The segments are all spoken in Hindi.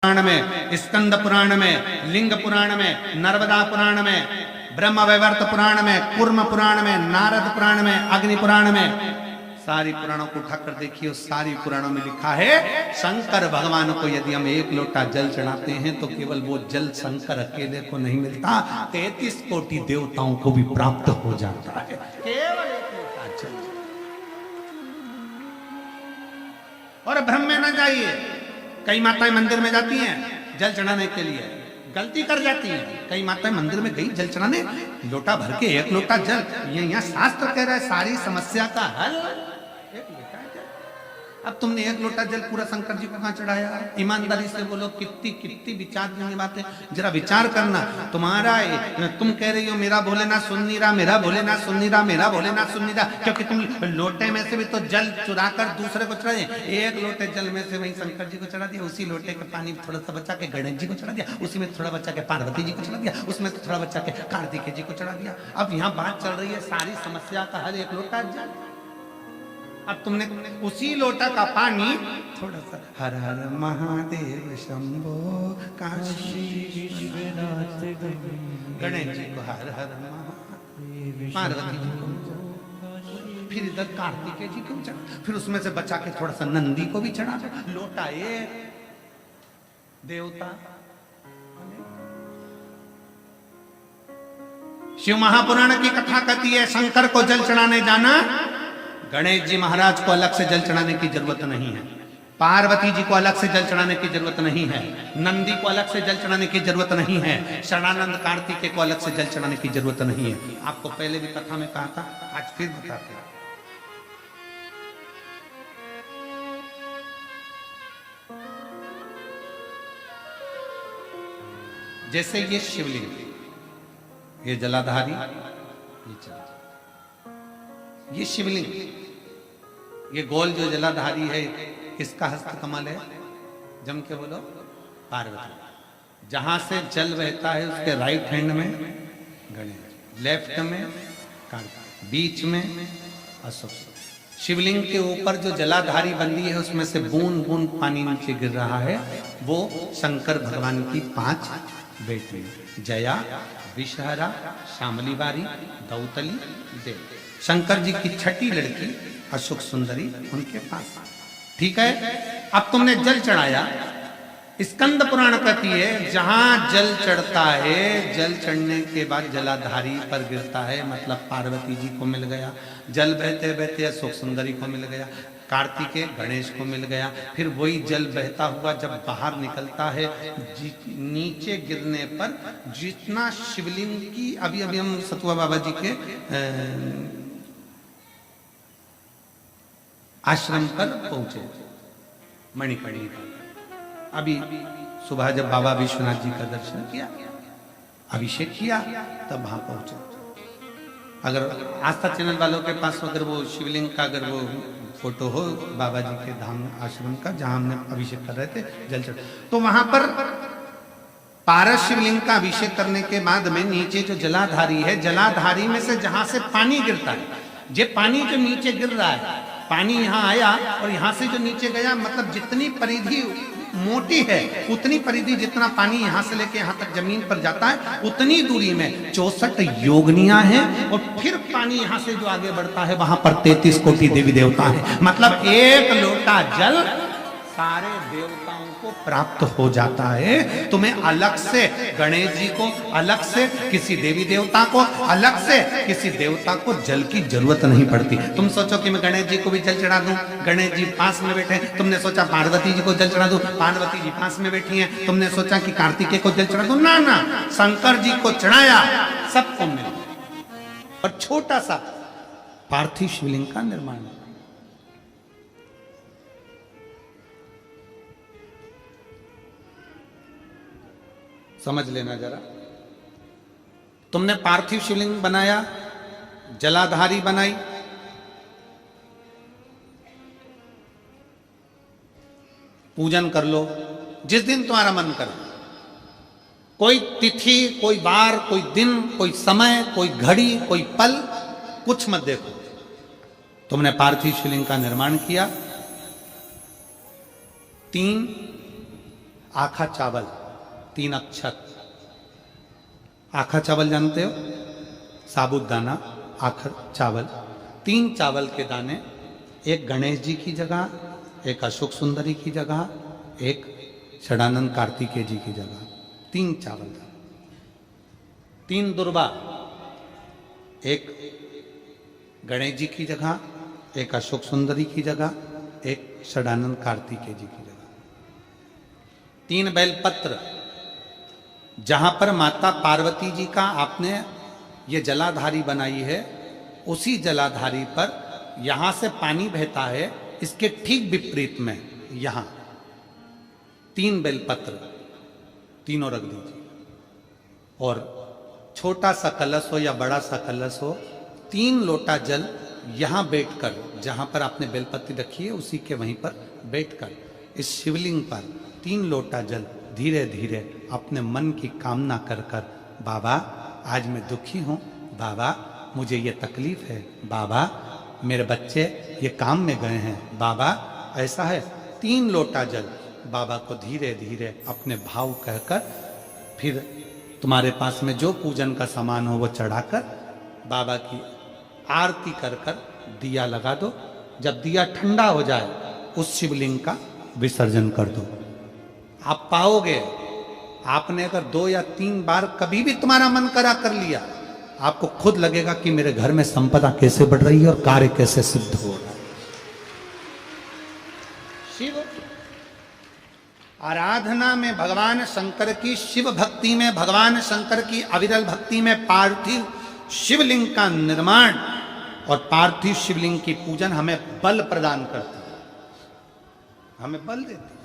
पुराण में, स्कंद पुराण में, लिंग पुराण में, नर्मदा पुराण में, ब्रह्म वैवर्त पुराण में, कूर्म पुराण में, नारद पुराण में, अग्नि पुराण में, सारी पुराणों को उठाकर देखिए। सारी पुराणों में लिखा है शंकर भगवान को यदि हम एक लोटा जल चढ़ाते हैं तो केवल वो जल शंकर अकेले को नहीं मिलता, 33 कोटि देवताओं को भी प्राप्त हो जाता है केवल एक लोटा जल। और भ्रम में न जाइए। कई माताएं मंदिर में जाती हैं जल चढ़ाने के लिए, गलती कर जाती हैं। कई माताएं मंदिर में गई जल चढ़ाने, लोटा भर के एक लोटा जल, ये यहाँ शास्त्र कह रहा है सारी समस्या का हल एक लोटा जल। अब तुमने एक लोटा जल पूरा शंकर जी को कहाँ चढ़ाया? ईमानदारी से बोलो, कितनी कितनी विचार की बातें, जरा विचार करना। तुम्हारा तुम कह रही हो मेरा भोलेनाथ सुन नहीं रहा, मेरा भोलेनाथ सुन नहीं रहा, मेरा भोलेनाथ सुन नहीं रहा, क्योंकि तुम लोटे में से भी तो जल चुरा कर दूसरे को चढ़ाए। एक लोटे जल में से वही शंकर जी को चढ़ा दिया, उसी लोटे का पानी थोड़ा सा बचा के गणेश जी को चढ़ा दिया, उसी में थोड़ा बचा के पार्वती जी को चढ़ा दिया, उसमें थोड़ा बचा के कार्तिकेय जी को चढ़ा दिया। अब यहाँ बात चल रही है सारी समस्या का हल एक लोटा जल। अब तुमने उसी लोटा का पानी थोड़ा सा हर हर महादेव शंभो काशी विश्वनाथ गणेश जी को हर हर महादेव, पार्वती जी को, फिर इधर कार्तिकेय जी को चढ़ा, फिर उसमें से बचा के थोड़ा सा नंदी को भी चढ़ा। लोटा एक, देवता। शिव महापुराण की कथा कहती है शंकर को जल चढ़ाने जाना, गणेश जी महाराज को अलग से जल चढ़ाने की जरूरत नहीं है, पार्वती जी को अलग से जल चढ़ाने की जरूरत नहीं है, नंदी को अलग से जल चढ़ाने की जरूरत नहीं है, शरणानंद कार्तिकेय को अलग से जल चढ़ाने की जरूरत नहीं है। आपको पहले भी कथा में कहा था, आज फिर बताते हैं। जैसे ये शिवलिंग, ये जलाधारी, ये शिवलिंग, ये गोल जो जलाधारी है, इसका हस्त कमल है, जम के बोलो पार्वती। जहां से जल बहता है उसके राइट हैंड में गणेश, लेफ्ट में कार्तिक, बीच में अशोक। शिवलिंग के ऊपर जो जलाधारी बंदी है उसमें से बूंद बूंद पानी नीचे गिर रहा है, वो शंकर भगवान की 5 बेटी, जया, विषहरा, शामली बारी, दौतली, देव। शंकर जी की छठी लड़की अशोक सुंदरी उनके पास। ठीक है, अब तुमने जल चढ़ाया। स्कंद पुराण कहती है जहां जल चढ़ता है, जल चढ़ने के बाद जलाधारी पर गिरता है, मतलब पार्वती जी को मिल गया। जल बहते बहते अशोक सुंदरी को मिल गया, कार्तिकेय गणेश को मिल गया। फिर वही जल बहता हुआ जब बाहर निकलता है, नीचे गिरने पर जितना शिवलिंग की, अभी अभी हम सतुआ बाबा जी के आश्रम पर पहुंचे, मणिकर्णी पर। अभी सुबह जब बाबा विश्वनाथ जी का दर्शन किया, अभिषेक किया, तब वहां पहुंचे। अगर आस्था चैनल वालों के पास अगर वो शिवलिंग का अगर वो फोटो हो बाबा जी के धाम आश्रम का, जहां हमने अभिषेक कर रहे थे जल चढ़, तो वहां पर पारस शिवलिंग का अभिषेक करने के बाद में नीचे जो जलाधारी है, जलाधारी में से जहां से पानी गिरता है, ये पानी जो नीचे गिर रहा है, पानी यहाँ आया और यहाँ से जो नीचे गया, मतलब जितनी परिधि मोटी है उतनी परिधि, जितना पानी यहाँ से लेके यहाँ तक जमीन पर जाता है उतनी दूरी में 64 योगनियां हैं, और फिर पानी यहाँ से जो आगे बढ़ता है वहां पर 33 कोटि देवी देवता है। मतलब एक लोटा जल सारे देवताओं को प्राप्त हो जाता है। तुम्हें अलग से गणेश जी को, अलग से किसी देवी देवता को, अलग से किसी देवता को जल की जरूरत नहीं पड़ती। तुम सोचो कि मैं गणेश जी को भी जल चढ़ा दूं, गणेश जी पास में बैठे, तुमने सोचा पार्वती जी को जल चढ़ा दूं, पार्वती जी पास में बैठी हैं, तुमने सोचा कि कार्तिकेय को जल चढ़ा दूं, ना ना, शंकर जी को चढ़ाया, सबको मिला। और छोटा सा पार्थिव शिवलिंग का निर्माण। समझ लेना जरा, तुमने पार्थिव शिवलिंग बनाया, जलाधारी बनाई, पूजन कर लो जिस दिन तुम्हारा मन करे। कोई तिथि, कोई बार, कोई दिन, कोई समय, कोई घड़ी, कोई पल, कुछ मत देखो। तुमने पार्थिव शिवलिंग का निर्माण किया, 3 आखा चावल 3 अक्षत। आखा चावल जानते हो, साबुदाना, आखा चावल, 3 चावल के दाने, एक गणेश जी की जगह, एक अशोक सुंदरी की जगह, एक षडानंद कार्तिकेय जी की जगह, 3 चावल, 3 दुर्वा, एक गणेश जी की जगह, एक अशोक सुंदरी की जगह, एक षडानंद कार्तिकेय जी की जगह, 3 बेलपत्र। जहां पर माता पार्वती जी का आपने ये जलाधारी बनाई है, उसी जलाधारी पर यहां से पानी बहता है, इसके ठीक विपरीत में यहां 3 बेलपत्र, तीनों रख दीजिए। और छोटा सा कलश हो या बड़ा सा कलश हो, 3 लोटा जल यहां बैठकर, जहां पर आपने बेलपत्ती रखी है उसी के वहीं पर बैठकर इस शिवलिंग पर 3 लोटा जल धीरे धीरे अपने मन की कामना कर कर, बाबा आज मैं दुखी हूं, बाबा मुझे ये तकलीफ है, बाबा मेरे बच्चे ये काम में गए हैं, बाबा ऐसा है, 3 लोटा जल बाबा को धीरे धीरे अपने भाव कहकर, फिर तुम्हारे पास में जो पूजन का सामान हो वो चढ़ाकर बाबा की आरती कर कर दिया लगा दो। जब दिया ठंडा हो जाए उस शिवलिंग का विसर्जन कर दो। आप पाओगे, आपने अगर 2 या 3 बार कभी भी तुम्हारा मन करा कर लिया, आपको खुद लगेगा कि मेरे घर में संपदा कैसे बढ़ रही है और कार्य कैसे सिद्ध हो रहा है। शिव आराधना में भगवान शंकर की, शिव भक्ति में भगवान शंकर की अविरल भक्ति में पार्थिव शिवलिंग का निर्माण और पार्थिव शिवलिंग की पूजन हमें बल प्रदान करती है, हमें बल देती है।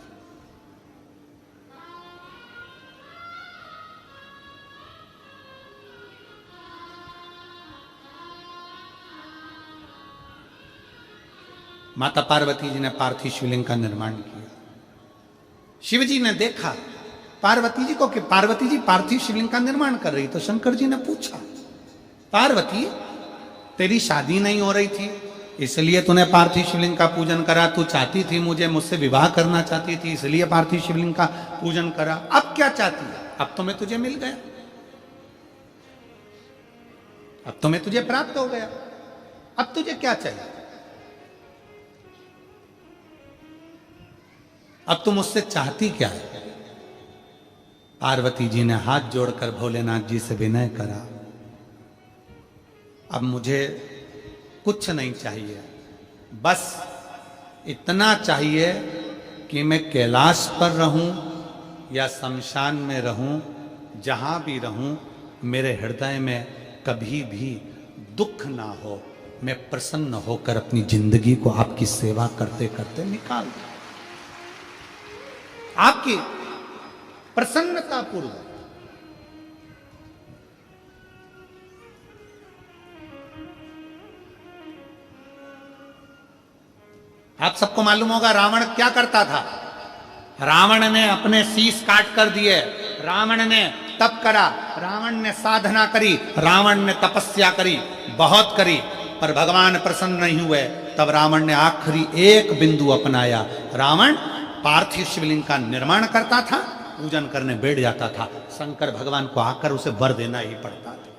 माता पार्वती जी ने पार्थिव शिवलिंग का निर्माण किया। शिव जी ने देखा पार्वती जी को कि पार्वती जी पार्थिव शिवलिंग का निर्माण कर रही, तो शंकर जी ने पूछा, पार्वती तेरी शादी नहीं हो रही थी इसलिए तूने पार्थिव शिवलिंग का पूजन करा, तू चाहती थी मुझसे विवाह करना चाहती थी इसलिए पार्थिव शिवलिंग का पूजन करा, अब क्या चाहती है? अब तो मैं तुझे मिल गया, अब तो मैं तुझे प्राप्त हो गया, अब तुझे क्या चाहिए? अब तुम मुझसे चाहती क्या है? पार्वती जी ने हाथ जोड़कर भोलेनाथ जी से विनय करा, अब मुझे कुछ नहीं चाहिए, बस इतना चाहिए कि मैं कैलाश पर रहूं या शमशान में रहूं, जहां भी रहूं मेरे हृदय में कभी भी दुख ना हो, मैं प्रसन्न होकर अपनी जिंदगी को आपकी सेवा करते करते निकाल दूं, आपकी प्रसन्नता पूर्वक। आप सबको मालूम होगा रावण क्या करता था। रावण ने अपने शीश काट कर दिए, रावण ने तप करा, रावण ने साधना करी, रावण ने तपस्या करी, बहुत करी, पर भगवान प्रसन्न नहीं हुए। तब रावण ने आखिरी एक बिंदु अपनाया। रावण पार्थिव शिवलिंग का निर्माण करता था, पूजन करने बैठ जाता था, शंकर भगवान को आकर उसे वर देना ही पड़ता था,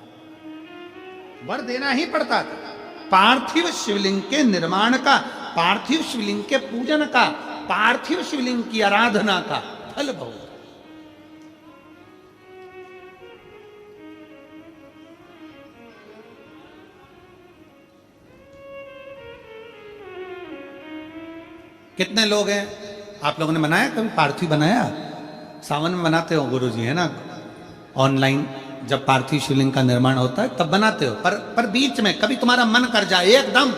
वर देना ही पड़ता था। पार्थिव शिवलिंग के निर्माण का, पार्थिव शिवलिंग के पूजन का, पार्थिव शिवलिंग की आराधना का फल भोग। कितने लोग हैं, आप लोगों ने बनाया कभी पार्थिव? बनाया? सावन में बनाते हो गुरुजी, है ना, ऑनलाइन जब पार्थिव शिवलिंग का निर्माण होता है तब बनाते हो, पर बीच में कभी तुम्हारा मन कर जाए, एकदम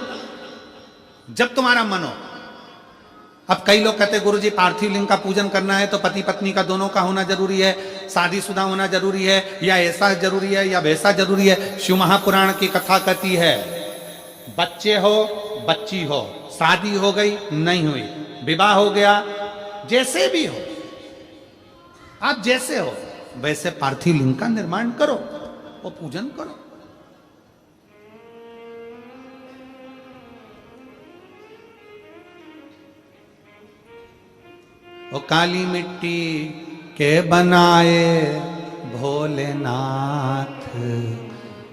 जब तुम्हारा मन हो। अब कई लोग कहते हैं गुरुजी पार्थिव लिंग का पूजन करना है तो पति पत्नी का दोनों का होना जरूरी है, शादीशुदा होना जरूरी है, या ऐसा जरूरी है या वैसा जरूरी है। शिव महापुराण की कथा कहती है बच्चे हो बच्ची हो, शादी हो गई नहीं हुई, विवाह हो गया, जैसे भी हो, आप जैसे हो वैसे पार्थिव लिंग का निर्माण करो, वो पूजन करो। वो काली मिट्टी के बनाए भोलेनाथ,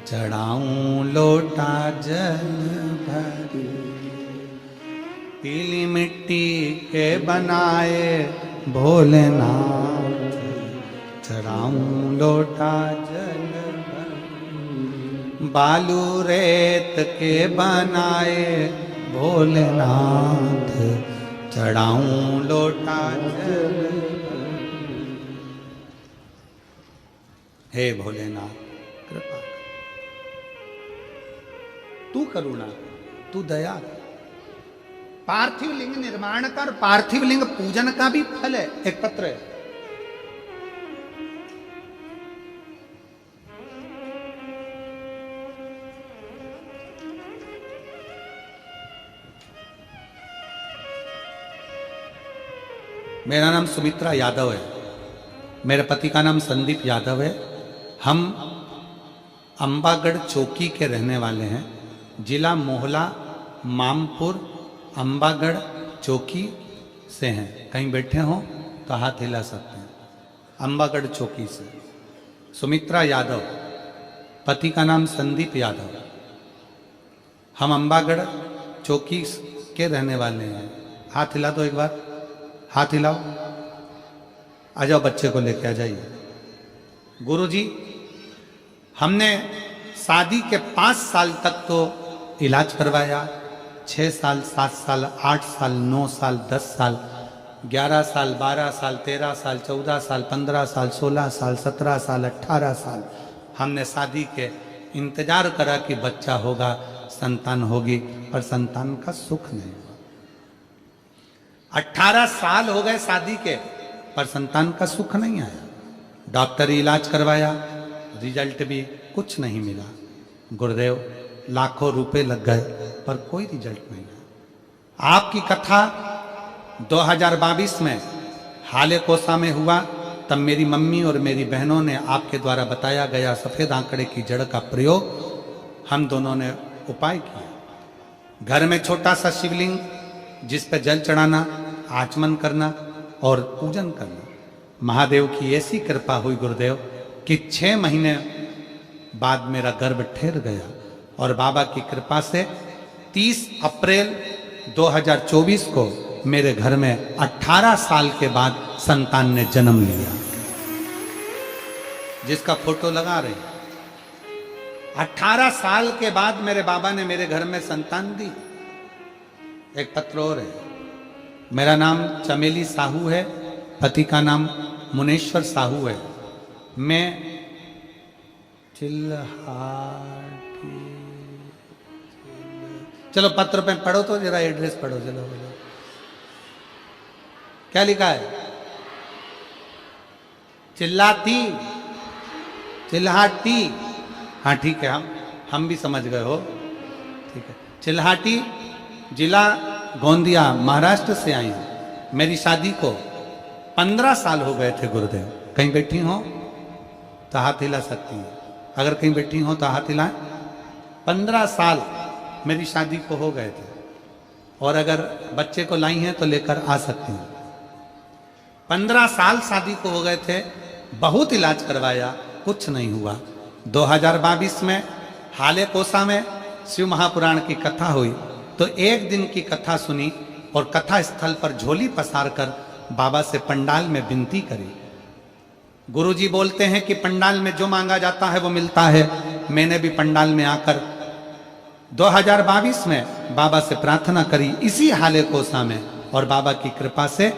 चढ़ाऊं लोटा जल भर। पीली मिट्टी के बनाए भोलेनाथ, चढ़ाऊं लोटा जल भर। बालू रेत के बनाए भोलेनाथ, चढ़ाऊं लोटा जल भर। हे भोलेनाथ कृपा कर, तू करुणा कर, तू दया कर। पार्थिव लिंग निर्माण कर, पार्थिव लिंग पूजन का भी फल है। एक पत्र है, मेरा नाम सुमित्रा यादव है, मेरे पति का नाम संदीप यादव है। हम अंबागढ़ चौकी के रहने वाले हैं। जिला मोहला, मामपुर, अंबागढ़ चौकी से हैं। कहीं बैठे हो तो हाथ हिला सकते हैं। अंबागढ़ चौकी से। सुमित्रा यादव, पति का नाम संदीप यादव। हम अंबागढ़ चौकी के रहने वाले हैं। हाथ हिला दो एक बार, हाथ हिलाओ। आ जाओ, बच्चे को लेके आ जाइए। गुरुजी, हमने शादी के 5 साल तक तो इलाज करवाया। 6 साल, 7 साल, 8 साल, 9 साल, 10 साल, 11 साल, 12 साल, 13 साल, 14 साल, 15 साल, 16 साल, 17 साल, 18 साल हमने शादी के इंतजार करा कि बच्चा होगा, संतान होगी, पर संतान का सुख नहीं हुआ। 18 साल हो गए शादी के, पर संतान का सुख नहीं आया। डॉक्टरी इलाज करवाया, रिजल्ट भी कुछ नहीं मिला। गुरुदेव, लाखों रुपए लग गए, पर कोई रिजल्ट नहीं आया। आपकी कथा 2022 में हाले कोसा में हुआ, तब मेरी मम्मी और मेरी बहनों ने आपके द्वारा बताया गया सफेद आंकड़े की जड़ का प्रयोग हम दोनों ने उपाय किया। घर में छोटा सा शिवलिंग, जिस पर जल चढ़ाना, आचमन करना और पूजन करना। महादेव की ऐसी कृपा हुई गुरुदेव कि 6 महीने बाद मेरा गर्भ ठहर गया और बाबा की कृपा से 30 अप्रैल 2024 को मेरे घर में 18 साल के बाद संतान ने जन्म लिया, जिसका फोटो लगा रहे हैं। 18 साल के बाद मेरे बाबा ने मेरे घर में संतान दी। एक पत्र और है, मेरा नाम चमेली साहू है, पति का नाम मुनेश्वर साहू है। मैं चलो पत्र पे पढ़ो तो जरा, एड्रेस पढ़ो। चलो बोलो, क्या लिखा है? चिल्लाती, चिल्हाटी। हाँ ठीक है, हम भी समझ गए हो। ठीक है, चिल्हाटी, जिला गोंदिया, महाराष्ट्र से आई हूं। मेरी शादी को 15 साल हो गए थे गुरुदेव। कहीं बैठी हो तो हाथ हिला सकती हैं, अगर कहीं बैठी हो तो हाथ हिलाएं। 15 साल मेरी शादी को हो गए थे, और अगर बच्चे को लाई हैं तो लेकर आ सकती हैं। 15 साल शादी को हो गए थे, बहुत इलाज करवाया, कुछ नहीं हुआ। 2022 में हाले कोसा में शिव महापुराण की कथा हुई, तो एक दिन की कथा सुनी और कथा स्थल पर झोली पसार कर बाबा से पंडाल में विनती करी। गुरुजी बोलते हैं कि पंडाल में जो मांगा जाता है वो मिलता है। मैंने भी पंडाल में आकर 2022 में बाबा से प्रार्थना करी इसी हाले कोसा में, और बाबा की कृपा से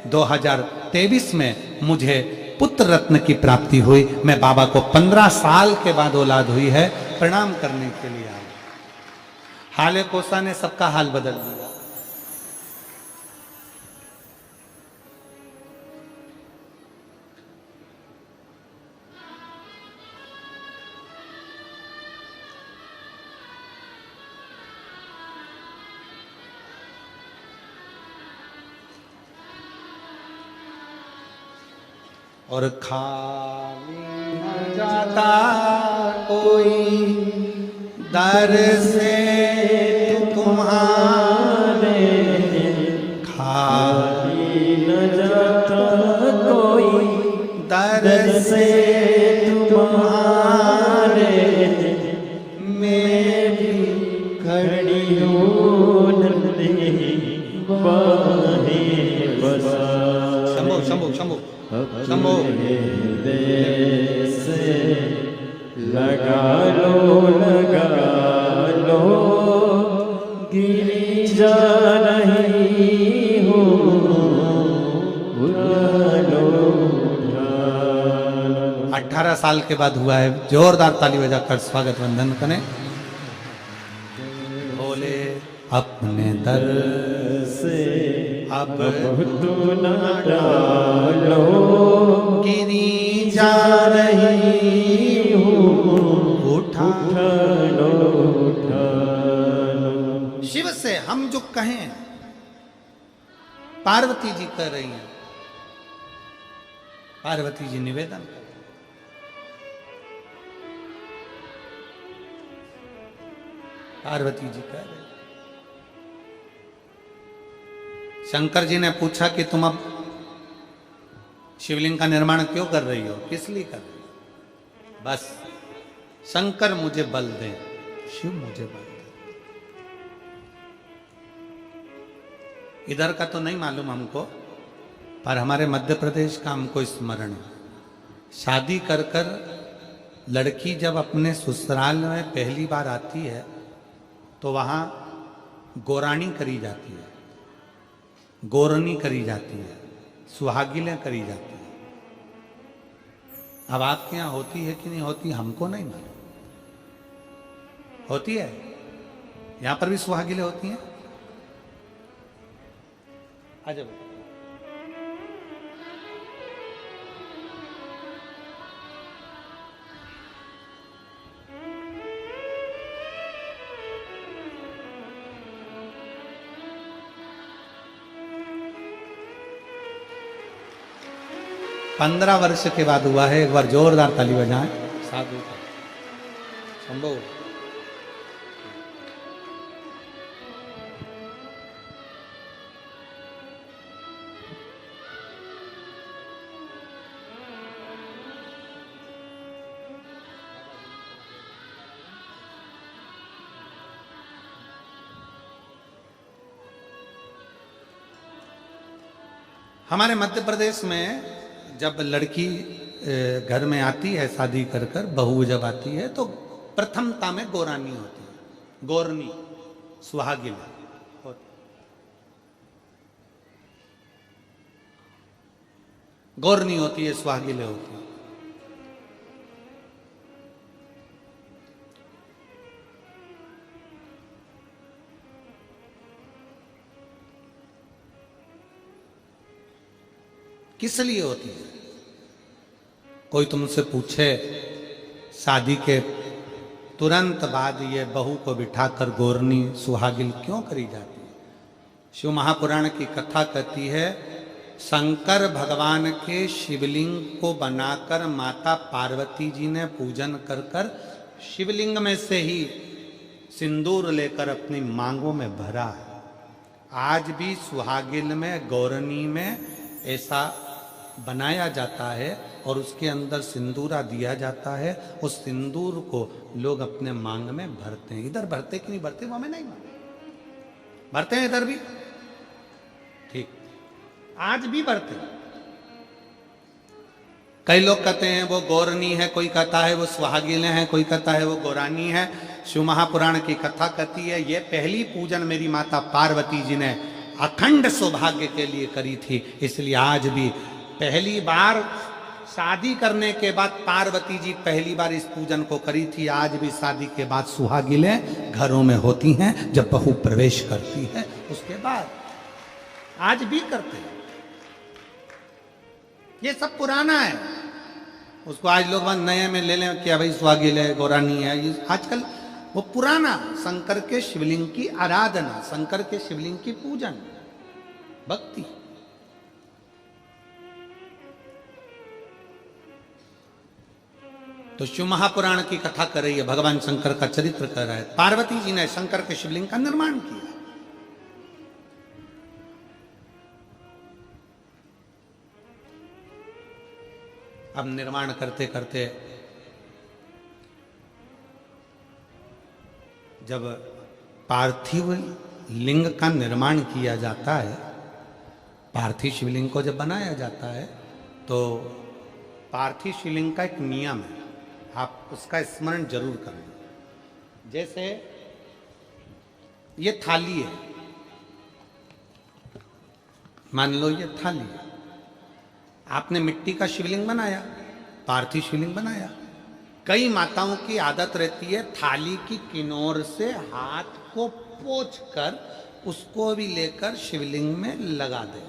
2023 में मुझे पुत्र रत्न की प्राप्ति हुई। मैं बाबा को 15 साल के बाद औलाद हुई है, प्रणाम करने के लिए आया। हाले कोसा ने सबका हाल बदल दिया। और खाली न जाता कोई दर से तुम्हारे, खाली न जाता कोई दर से तुम्हारे मैं भी खड़ी हूँ नंदी बाहें बसा। शंभो शंभो शंभो शंभो से लगा लो गिरी जा रही हूँ उठा लो। 18 साल के बाद हुआ है, जोरदार ताली बजाकर स्वागत वंदन करें। बोले अपने दर से अब तू न डालो गिरी जा रही हूँ उठा लो। शिव से हम जो कहें पार्वती जी कह रही हैं, पार्वती जी निवेदन पार्वती जी कह रहे। शंकर जी ने पूछा कि तुम अब शिवलिंग का निर्माण क्यों कर रही हो, किस लिए कर रही हो? बस शंकर मुझे बल दे, शिव मुझे बल दे। इधर का तो नहीं मालूम हमको, पर हमारे मध्य प्रदेश का हमको स्मरण है। शादी कर कर लड़की जब अपने ससुराल में पहली बार आती है तो वहाँ गोरानी करी जाती है, गोरनी करी जाती है, सुहागिलें करी जाती है। अब आपके यहाँ होती है कि नहीं होती हमको नहीं मालूम। होती है, यहाँ पर भी सुहागिलें होती हैं। आजा 15 वर्ष के बाद हुआ है। एक बार जोरदार ताली बजाएं साधु का संभव। हमारे मध्य प्रदेश में जब लड़की घर में आती है शादी कर कर, बहू जब आती है तो प्रथमता में गोरानी होती है, गोरनी सुहागिन होती। गोरनी होती है, सुहागिले होती है। किस लिए होती है? कोई तुमसे पूछे शादी के तुरंत बाद ये बहू को बिठाकर गोरनी सुहागिल क्यों करी जाती है? शिव महापुराण की कथा कहती है, शंकर भगवान के शिवलिंग को बनाकर माता पार्वती जी ने पूजन कर कर शिवलिंग में से ही सिंदूर लेकर अपनी मांगों में भरा है। आज भी सुहागिल में, गौरनी में ऐसा बनाया जाता है और उसके अंदर सिंदूरा दिया जाता है। उस सिंदूर को लोग अपने मांग में भरते हैं। इधर भरते कि नहीं भरते वो हमें नहीं मालूम। भरते हैं इधर भी, ठीक, आज भी भरते हैं। कई लोग कहते हैं वो गौरनी है, कोई कहता है वो सुहागिन है, कोई कहता है वो गौरानी है। शिव महापुराण की कथा कहती है ये पहली पूजन मेरी माता पार्वती जी ने अखंड सौभाग्य के लिए करी थी। इसलिए आज भी पहली बार शादी करने के बाद पार्वती जी पहली बार इस पूजन को करी थी। आज भी शादी के बाद सुहागिलें घरों में होती हैं जब बहू प्रवेश करती है, उसके बाद आज भी करते हैं। ये सब पुराना है, उसको आज लोग नए में ले लें क्या भाई सुहागिल है, गौरानी है। ये आजकल वो पुराना शंकर के शिवलिंग की आराधना, शंकर के शिवलिंग की पूजन, भक्ति। तो शिव महापुराण की कथा कर रही है, भगवान शंकर का चरित्र कर रहा है। पार्वती जी ने शंकर के शिवलिंग का निर्माण किया। अब निर्माण करते करते जब पार्थिव लिंग का निर्माण किया जाता है, पार्थिव शिवलिंग को जब बनाया जाता है, तो पार्थिव शिवलिंग का एक नियम है, आप उसका स्मरण जरूर करें। जैसे ये थाली है, मान लो ये थाली है, आपने मिट्टी का शिवलिंग बनाया, पार्थिव शिवलिंग बनाया। कई माताओं की आदत रहती है थाली की किनोर से हाथ को पोंछकर उसको भी लेकर शिवलिंग में लगा दे।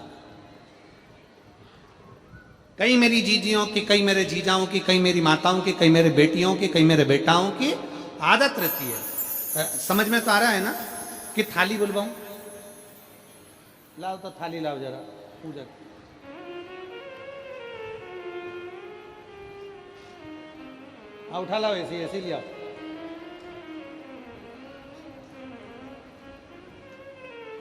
कई मेरी जीजियों की, कई मेरे जीजाओं की, कई मेरी माताओं की, कई मेरे बेटियों की, कई मेरे बेटाओं की आदत रहती है। समझ में तो आ रहा है ना कि थाली बुलवाऊं? लाओ तो थाली लाओ जरा, पूजा उठा लाओ, ऐसी ऐसी लिया।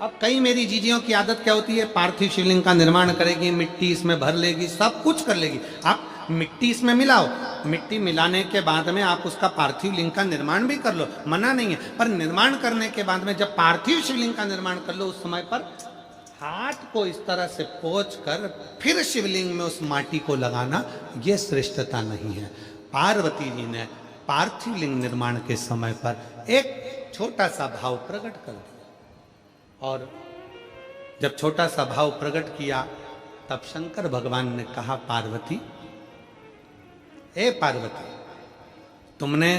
अब कई मेरी जीजियों की आदत क्या होती है, पार्थिव शिवलिंग का निर्माण करेगी, मिट्टी इसमें भर लेगी, सब कुछ कर लेगी। आप मिट्टी इसमें मिलाओ, मिट्टी मिलाने के बाद में आप उसका पार्थिव लिंग का निर्माण भी कर लो, मना नहीं है। पर निर्माण करने के बाद में जब पार्थिव शिवलिंग का निर्माण कर लो, उस समय पर हाथ को इस तरह से पोंछ कर फिर शिवलिंग में उस माटी को लगाना, यह श्रेष्ठता नहीं है। पार्वती जी ने पार्थिव लिंग निर्माण के समय पर एक छोटा सा भाव प्रकट कर दिया, और जब छोटा सा भाव प्रकट किया तब शंकर भगवान ने कहा, पार्वती, ए पार्वती, तुमने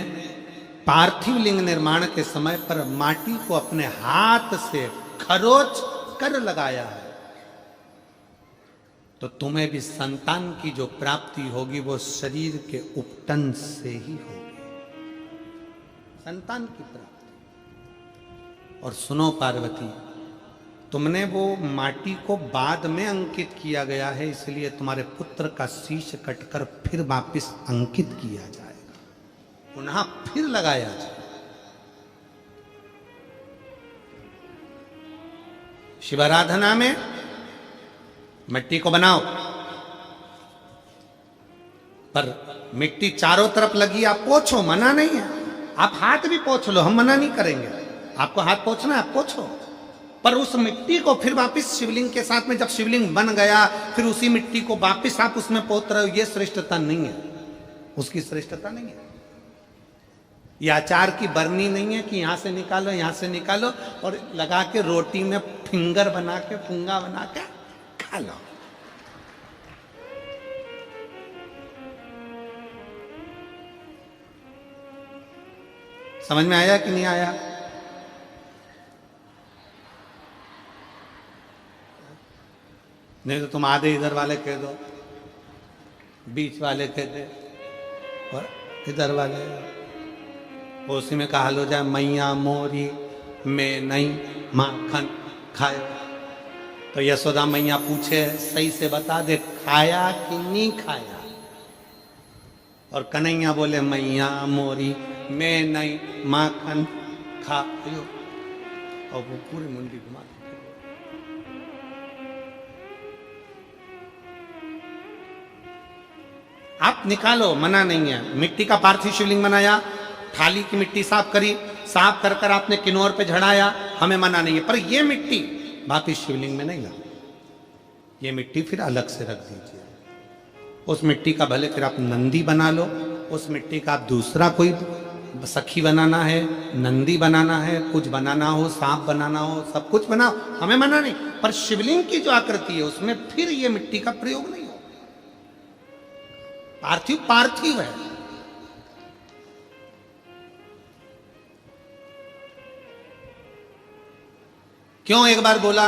पार्थिव लिंग निर्माण के समय पर माटी को अपने हाथ से खरोच कर लगाया है, तो तुम्हें भी संतान की जो प्राप्ति होगी वो शरीर के उपटन से ही होगी, संतान की प्राप्ति। और सुनो पार्वती, तुमने वो माटी को बाद में अंकित किया गया है, इसलिए तुम्हारे पुत्र का शीश कटकर फिर वापिस अंकित किया जाएगा, पुनः फिर लगाया जाएगा। शिवाराधना में मिट्टी को बनाओ, पर मिट्टी चारों तरफ लगी, आप पोंछो, मना नहीं है। आप हाथ भी पोंछ लो, हम मना नहीं करेंगे। आपको हाथ पोंछना है, आप पोंछो, पर उस मिट्टी को फिर वापस शिवलिंग के साथ में, जब शिवलिंग बन गया फिर उसी मिट्टी को वापस आप उसमें पोत रहे हो, ये श्रेष्ठता नहीं है, उसकी श्रेष्ठता नहीं है। ये अचार की बरनी नहीं है कि यहां से निकालो, यहां से निकालो और लगा के रोटी में फिंगर बना के, फुंगा बना के खा लो। समझ में आया कि नहीं आया? नहीं तो तुम आधे इधर वाले कह दो, बीच वाले कह दे और इधर वाले, उसी में कहा लो जाए, मैया मोरी में नहीं माखन खाए। तो यशोदा मैया पूछे, सही से बता दे, खाया कि नहीं खाया? और कन्हैया बोले, मैया मोरी में नहीं माखन खायो, और वो पूरी मुंडी घुमा। आप निकालो, मना नहीं है। मिट्टी का पार्थिव शिवलिंग बनाया, थाली की मिट्टी साफ करी, साफ कर कर आपने किन्नौर पे झड़ाया, हमें मना नहीं है। पर ये मिट्टी वापिस शिवलिंग में नहीं लगा, ये मिट्टी फिर अलग से रख दीजिए। उस मिट्टी का भले फिर आप नंदी बना लो, उस मिट्टी का आप दूसरा कोई सखी बनाना है, नंदी बनाना है, कुछ बनाना हो, सांप बनाना हो, सब कुछ बनाओ, हमें मना नहीं। पर शिवलिंग की जो आकृति है उसमें फिर ये मिट्टी का प्रयोग नहीं हो। पार्थिव पार्थिव है। क्यों एक बार बोला,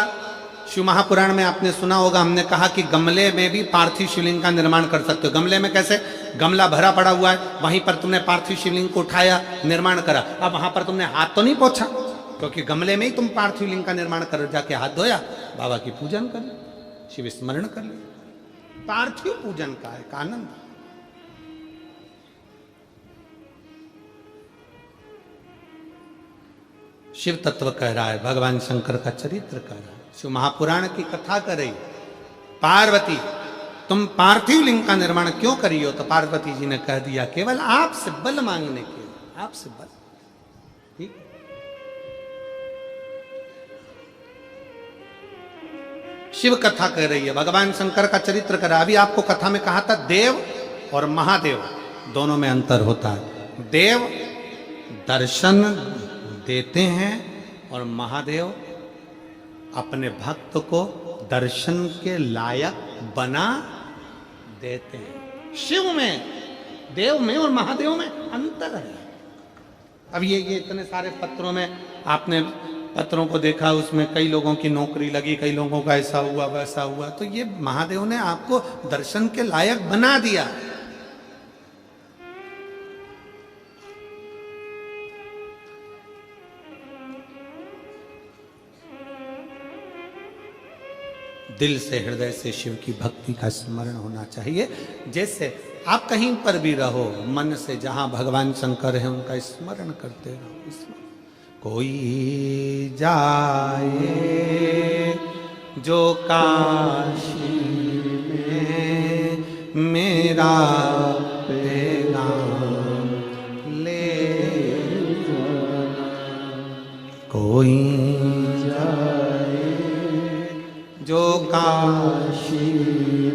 शिव महापुराण में आपने सुना होगा, हमने कहा कि गमले में भी पार्थिव शिवलिंग का निर्माण कर सकते हो। गमले में कैसे? गमला भरा पड़ा हुआ है, वहीं पर तुमने पार्थिव शिवलिंग को उठाया, निर्माण करा। अब वहां पर तुमने हाथ तो नहीं पोंछा, क्योंकि गमले में ही तुम पार्थिव लिंग का निर्माण कर, जाके हाथ धोया, बाबा की पूजन कर ली, शिव स्मरण कर ली। पार्थिव पूजन का एक आनंद। शिव तत्व कह रहा है, भगवान शंकर का चरित्र कह रहा है, शिव महापुराण की कथा कर रही। पार्वती तुम पार्थिव लिंग का निर्माण क्यों करियो? तो पार्वती जी ने कह दिया केवल आपसे बल मांगने के लिए, आपसे बल। ठीक, शिव कथा कह रही है, भगवान शंकर का चरित्र करा। अभी आपको कथा में कहा था देव और महादेव दोनों में अंतर होता है। देव दर्शन देते हैं और महादेव अपने भक्त को दर्शन के लायक बना देते हैं। शिव में, देव में और महादेव में अंतर है। अब ये इतने सारे पत्रों में आपने पत्रों को देखा, उसमें कई लोगों की नौकरी लगी, कई लोगों का ऐसा हुआ वैसा हुआ, तो ये महादेव ने आपको दर्शन के लायक बना दिया। दिल से, हृदय से शिव की भक्ति का स्मरण होना चाहिए। जैसे आप कहीं पर भी रहो, मन से जहां भगवान शंकर है उनका स्मरण करते रहो। कोई जाए जो काशी में मेरा पैगाम ले, कोई जाए जो काशी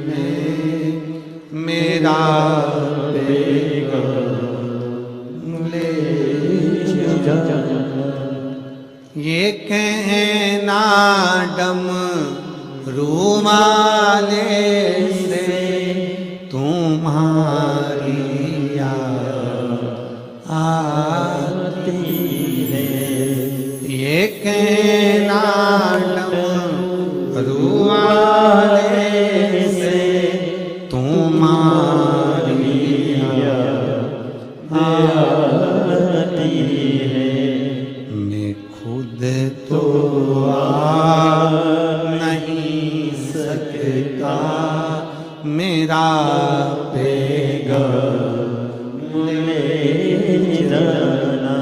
में मेरा पैगाम ले जा। ये कहना डम रूमाले से तुम्हारी याद आती है, ये कहना डम रूमाले से तुम्हारी याद आती है। मैं खुद तो आ नहीं सकता, मेरा पैगाम ले जाना।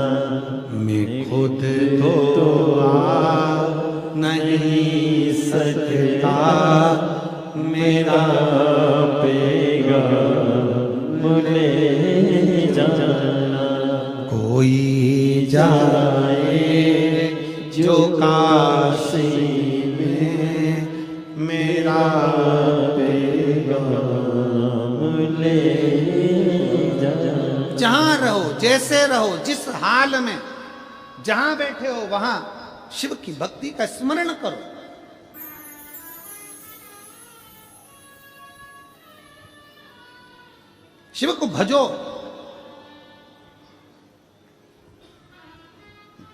मैं खुद तो आ नहीं सकता, मेरा पैगाम ले जाना। कोई जाए जो काशी में मेरा पैगाम ले जाना। जहां रहो, जैसे रहो, जिस हाल में जहां बैठे हो वहां शिव की भक्ति का स्मरण करो। शिव को भजो।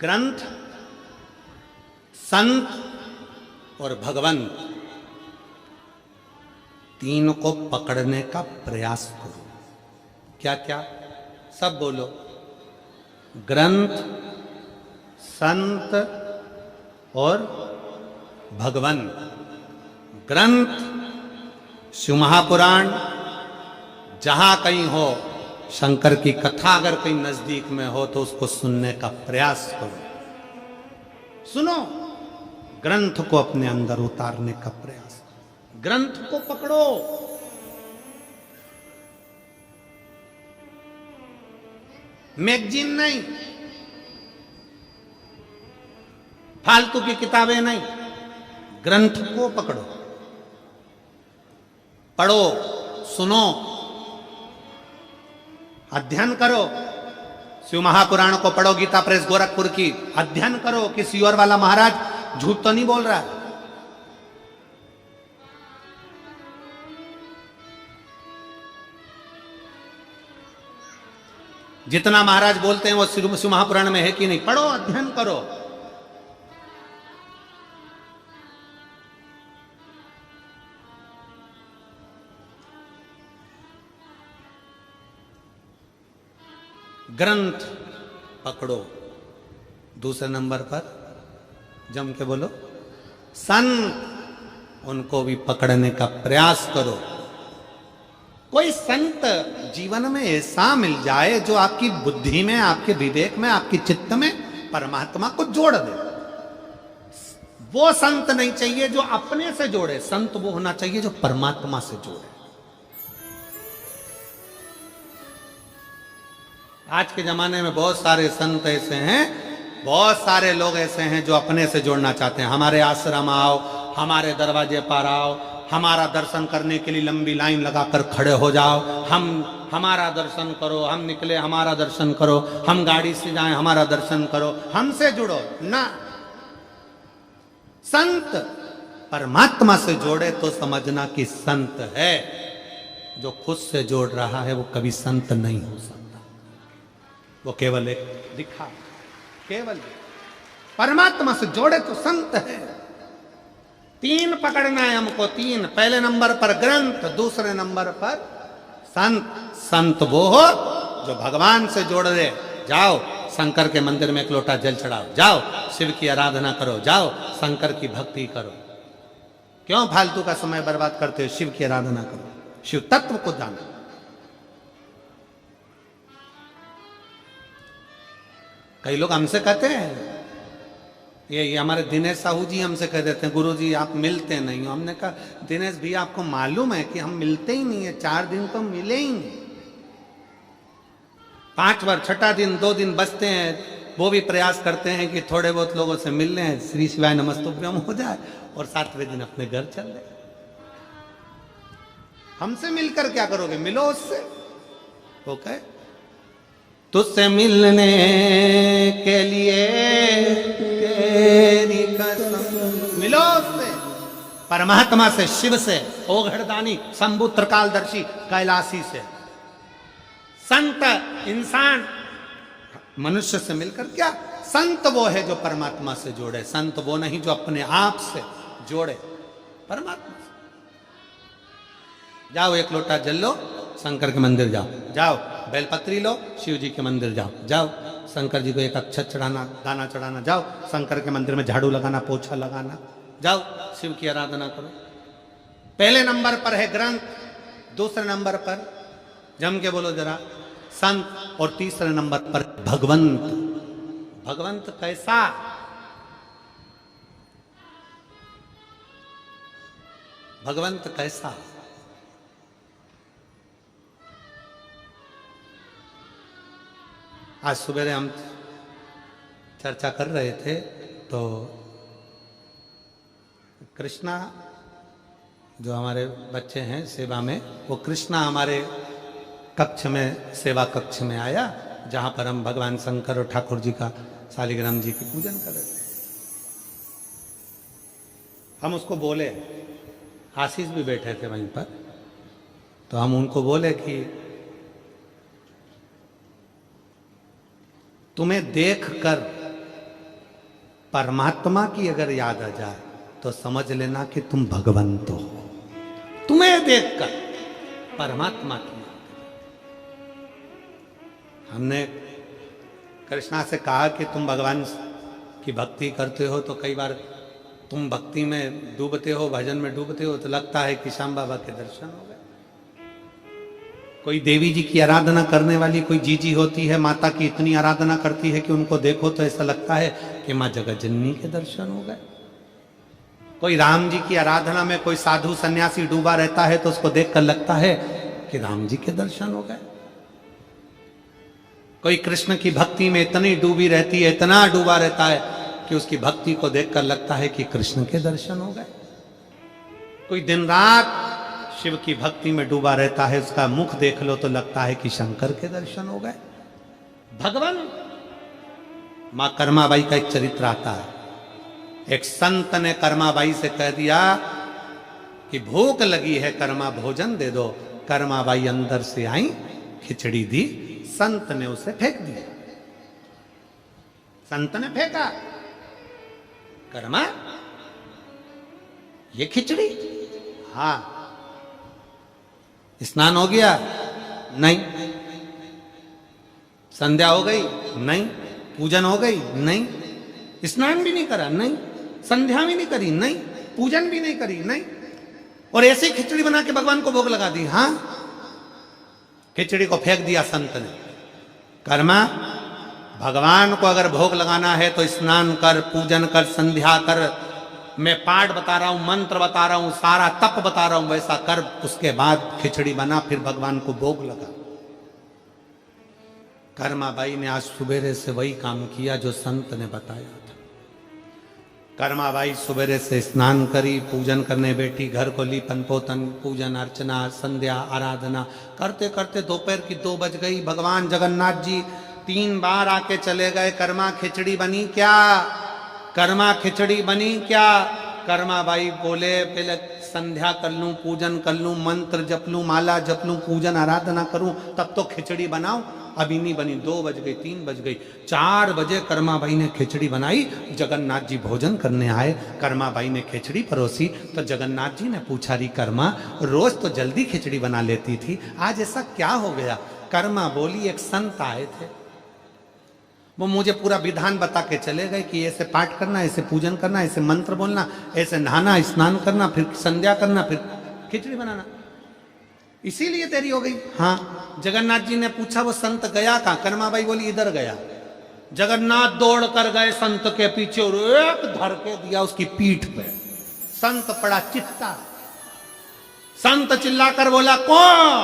ग्रंथ, संत और भगवंत तीन को पकड़ने का प्रयास करो। क्या क्या? सब बोलो। ग्रंथ, संत और भगवंत। ग्रंथ, शिव महापुराण, जहां कहीं हो शंकर की कथा अगर कहीं नजदीक में हो तो उसको सुनने का प्रयास करो। सुनो, ग्रंथ को अपने अंदर उतारने का प्रयास। ग्रंथ को पकड़ो। मैगजीन नहीं, फालतू की किताबें नहीं, ग्रंथ को पकड़ो, पढ़ो, सुनो, अध्ययन करो। शिव महापुराण को पढ़ो, गीता प्रेस गोरखपुर की, अध्ययन करो। किसी और वाला महाराज झूठ तो नहीं बोल रहा है। जितना महाराज बोलते हैं वो शिव महापुराण में है कि नहीं? पढ़ो, अध्ययन करो। ग्रंथ पकड़ो। दूसरे नंबर पर जम के बोलो संत, उनको भी पकड़ने का प्रयास करो। कोई संत जीवन में ऐसा मिल जाए जो आपकी बुद्धि में, आपके विवेक में, आपकी चित्त में परमात्मा को जोड़ दे। वो संत नहीं चाहिए जो अपने से जोड़े, संत वो होना चाहिए जो परमात्मा से जोड़े। आज के जमाने में बहुत सारे संत ऐसे हैं, बहुत सारे लोग ऐसे हैं जो अपने से जोड़ना चाहते हैं। हमारे आश्रम आओ, हमारे दरवाजे पर आओ, हमारा दर्शन करने के लिए लंबी लाइन लगाकर खड़े हो जाओ, हमारा दर्शन करो, हम निकले हमारा दर्शन करो, हम गाड़ी से जाएं हमारा दर्शन करो, हमसे जुड़ो ना। संत परमात्मा से जोड़े तो समझना कि संत है। जो खुद से जोड़ रहा है वो कभी संत नहीं हो सकता, वो केवल एक दिखा, केवल परमात्मा से जोड़े तो संत है। 3 पकड़ना है हमको, 3। पहले नंबर पर ग्रंथ, दूसरे नंबर पर संत। संत वो हो जो भगवान से जोड़ दे। जाओ शंकर के मंदिर में एक लोटा जल चढ़ाओ, जाओ शिव की आराधना करो, जाओ शंकर की भक्ति करो। क्यों फालतू का समय बर्बाद करते हो? शिव की आराधना करो, शिव तत्व को जानो। कई लोग हमसे कहते हैं, ये हमारे दिनेश साहू जी हमसे कह देते हैं, गुरु जी आप मिलते नहीं हो। हमने कहा दिनेश भैया आपको मालूम है कि हम मिलते ही नहीं है, 4 दिन तो मिले ही नहीं। 5 बार, 6ठा दिन 2 दिन बचते हैं, वो भी प्रयास करते हैं कि थोड़े बहुत लोगों से मिल लें, श्री शिवाय नमस्तुभ्यम हो जाए और 7वें दिन अपने घर चल रहे। हमसे मिलकर क्या करोगे? मिलो उससे। ओके, तुझसे मिलने के लिए तेरी कसम। मिलो उससे, परमात्मा से, शिव से, ओघड़दानी, शंभु त्रिकालदर्शी, कैलाशी से। संत इंसान मनुष्य से मिलकर क्या? संत वो है जो परमात्मा से जोड़े, संत वो नहीं जो अपने आप से जोड़े परमात्मा से। जाओ एक लोटा जल लो, शंकर के मंदिर जाओ, जाओ बेलपत्री लो, शिव जी के मंदिर जाओ, जाओ शंकर जी को एक अक्षत चढ़ाना, दाना चढ़ाना, जाओ शंकर के मंदिर में झाड़ू लगाना, पोछा लगाना, जाओ शिव की आराधना करो। पहले नंबर पर है ग्रंथ, दूसरे नंबर पर जम के बोलो जरा संत, और तीसरे नंबर पर भगवंत। भगवंत कैसा? भगवंत कैसा? आज सुबह हम चर्चा कर रहे थे तो कृष्णा जो हमारे बच्चे हैं सेवा में, वो कृष्णा हमारे कक्ष में, सेवा कक्ष में आया, जहां पर हम भगवान शंकर और ठाकुर जी का, शालिग्राम जी की पूजन कर रहे थे। हम उसको बोले, आशीष भी बैठे थे वहीं पर, तो हम उनको बोले कि तुम्हें देखकर परमात्मा की अगर याद आ जाए तो समझ लेना कि तुम भगवंत हो। तुम्हें देखकर परमात्मा की याद। हमने कृष्णा से कहा कि तुम भगवान की भक्ति करते हो तो कई बार तुम भक्ति में डूबते हो, भजन में डूबते हो, तो लगता है कि श्याम बाबा के दर्शन हो गए। कोई देवी जी की आराधना करने वाली कोई जीजी होती है, माता की इतनी आराधना करती है कि उनको देखो तो ऐसा लगता है कि माँ जगत जननी के दर्शन हो गए। कोई राम जी की आराधना में कोई साधु सन्यासी डूबा रहता है तो उसको देखकर लगता है कि राम जी के दर्शन हो गए। कोई कृष्ण की भक्ति में इतनी डूबी रहती है, इतना डूबा रहता है कि उसकी भक्ति को देखकर लगता है कि कृष्ण के दर्शन हो गए। कोई दिन रात शिव की भक्ति में डूबा रहता है, उसका मुख देख लो तो लगता है कि शंकर के दर्शन हो गए। भगवान मां कर्माबाई का एक चरित्र आता है। एक संत ने कर्माबाई से कह दिया कि भूख लगी है, कर्मा भोजन दे दो। कर्माबाई अंदर से आई, खिचड़ी दी, संत ने उसे फेंक दिया। संत ने फेंका, कर्मा ये खिचड़ी? हाँ। स्नान हो गया? नहीं। संध्या हो गई? नहीं। पूजन हो गई? नहीं। स्नान भी नहीं करा? नहीं। संध्या भी नहीं करी? नहीं। पूजन भी नहीं करी? नहीं। और ऐसी खिचड़ी बना के भगवान को भोग लगा दी? हाँ। खिचड़ी को फेंक दिया संत ने। कर्मा, भगवान को अगर भोग लगाना है तो स्नान कर, पूजन कर, संध्या कर, मैं पाठ बता रहा हूं, मंत्र बता रहा हूं, सारा तप बता रहा हूं, वैसा कर, उसके बाद खिचड़ी बना, फिर भगवान को भोग लगा। कर्माबाई ने आज सुबेरे से वही काम किया जो संत ने बताया था। कर्माबाई सुबेरे से स्नान करी, पूजन करने बैठी, घर को लीपन पोतन, पूजन अर्चना, संध्या आराधना करते करते दोपहर की 2 बज गई। भगवान जगन्नाथ जी 3 बार आके चले गए। कर्मा खिचड़ी बनी क्या? कर्मा खिचड़ी बनी क्या? कर्माबाई बोले पहले संध्या कर लूं, पूजन कर लूं, मंत्र जप लूं, माला जप लूं, पूजन आराधना करूं, तब तो खिचड़ी बनाऊं। अभी नहीं बनी। 2 बज गई, 3 बज गई, 4 बजे कर्माबाई ने खिचड़ी बनाई। जगन्नाथ जी भोजन करने आए। कर्माबाई ने खिचड़ी परोसी तो जगन्नाथ जी ने पूछा, री कर्मा, रोज तो जल्दी खिचड़ी बना लेती थी, आज ऐसा क्या हो गया? कर्मा बोली, एक संत आए थे, वो मुझे पूरा विधान बता के चले गए कि ऐसे पाठ करना, ऐसे पूजन करना, ऐसे मंत्र बोलना, ऐसे नहाना, स्नान करना, फिर संध्या करना, फिर खिचड़ी बनाना, इसीलिए तेरी हो गई। हाँ। जगन्नाथ जी ने पूछा, वो संत गया कहाँ? कर्माबाई बोली, इधर गया। जगन्नाथ दौड़ कर गए संत के पीछे और एक धर के दिया उसकी पीठ पे। संत पड़ा चित्ता। संत चिल्लाकर बोला, कौन?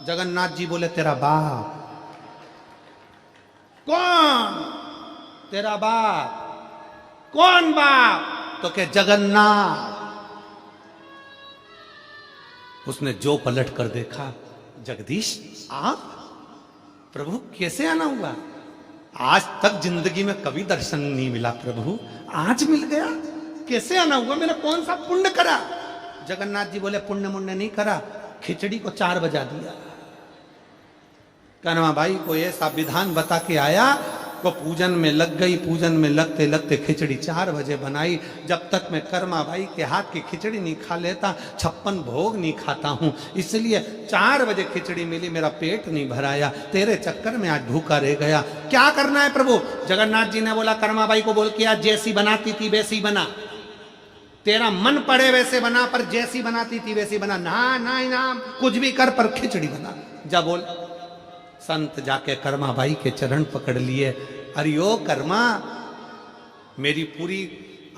जगन्नाथ जी बोले, तेरा बाप। कौन? तेरा बाप। कौन बाप? तो के जगन्नाथ। उसने जो पलट कर देखा, जगदीश आप? प्रभु कैसे आना हुआ? आज तक जिंदगी में कभी दर्शन नहीं मिला प्रभु, आज मिल गया। कैसे आना हुआ? मैंने कौन सा पुण्य करा? जगन्नाथ जी बोले, पुण्य मुण्य नहीं करा, खिचड़ी को 4 बजा दिया। कर्माबाई को ऐसा विधान बता के आया, वो पूजन में लग गई। पूजन में लगते लगते खिचड़ी 4 बजे बनाई। जब तक मैं कर्माबाई के हाथ की खिचड़ी नहीं खा लेता, 56 भोग नहीं खाता हूं, इसलिए 4 बजे खिचड़ी मिली, मेरा पेट नहीं भराया। तेरे चक्कर में आज भूखा रह गया। क्या करना है प्रभु? जगन्नाथ जी ने बोला, कर्माबाई को बोल के आज जैसी बनाती थी वैसी बना, तेरा मन पड़े वैसे बना, पर जैसी बनाती थी वैसी बना। ना ना ना, कुछ भी कर पर खिचड़ी बना। जा बोल। संत जाके कर्माबाई के चरण पकड़ लिए। अरे ओ कर्मा, मेरी पूरी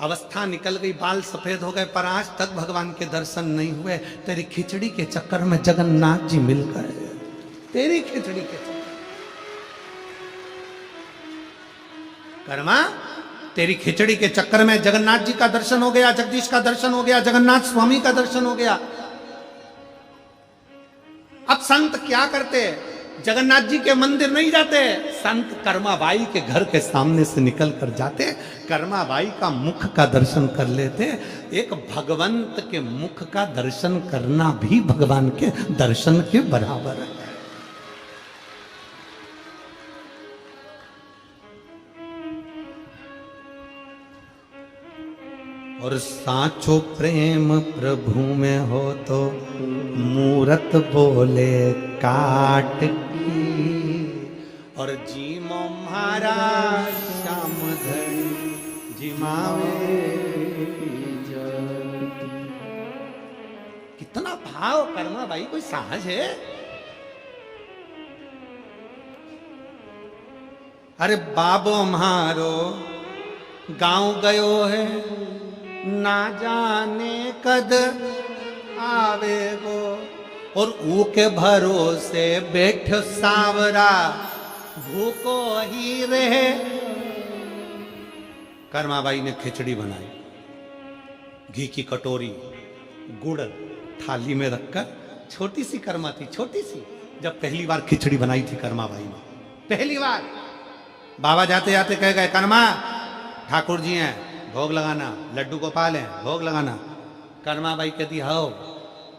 अवस्था निकल गई, बाल सफेद हो गए, पर आज तक भगवान के दर्शन नहीं हुए। तेरी खिचड़ी के चक्कर में जगन्नाथ जी मिल गए। तेरी खिचड़ी के चक्कर। कर्मा, तेरी खिचड़ी के चक्कर में जगन्नाथ जी का दर्शन हो गया, जगदीश का दर्शन हो गया, जगन्नाथ स्वामी का दर्शन हो गया। अब संत क्या करते? जगन्नाथ जी के मंदिर नहीं जाते, संत कर्माबाई के घर के सामने से निकल कर जाते, कर्माबाई का मुख का दर्शन कर लेते। एक भगवंत के मुख का दर्शन करना भी भगवान के दर्शन के बराबर है। और साचो प्रेम प्रभु में हो तो मूरत बोले काट की, और जीमो महाराज श्याम धनी जिमावे। कितना भाव कर्माबाई, कोई साहस है? अरे बाबो म्हारो गांव गयो है, ना जाने कद आवे वो, और ऊके भरोसे बैठो सावरा, भूको ही रहे। कर्माबाई ने खिचड़ी बनाई, घी की कटोरी, गुड़ थाली में रखकर, छोटी सी कर्मा थी, छोटी सी, जब पहली बार खिचड़ी बनाई थी कर्माबाई ने, पहली बार। बाबा जाते जाते कह गए, कर्मा ठाकुर जी हैं, भोग लगाना, लड्डू गोपाल है, भोग लगाना। कर्माबाई कहती, हाओ।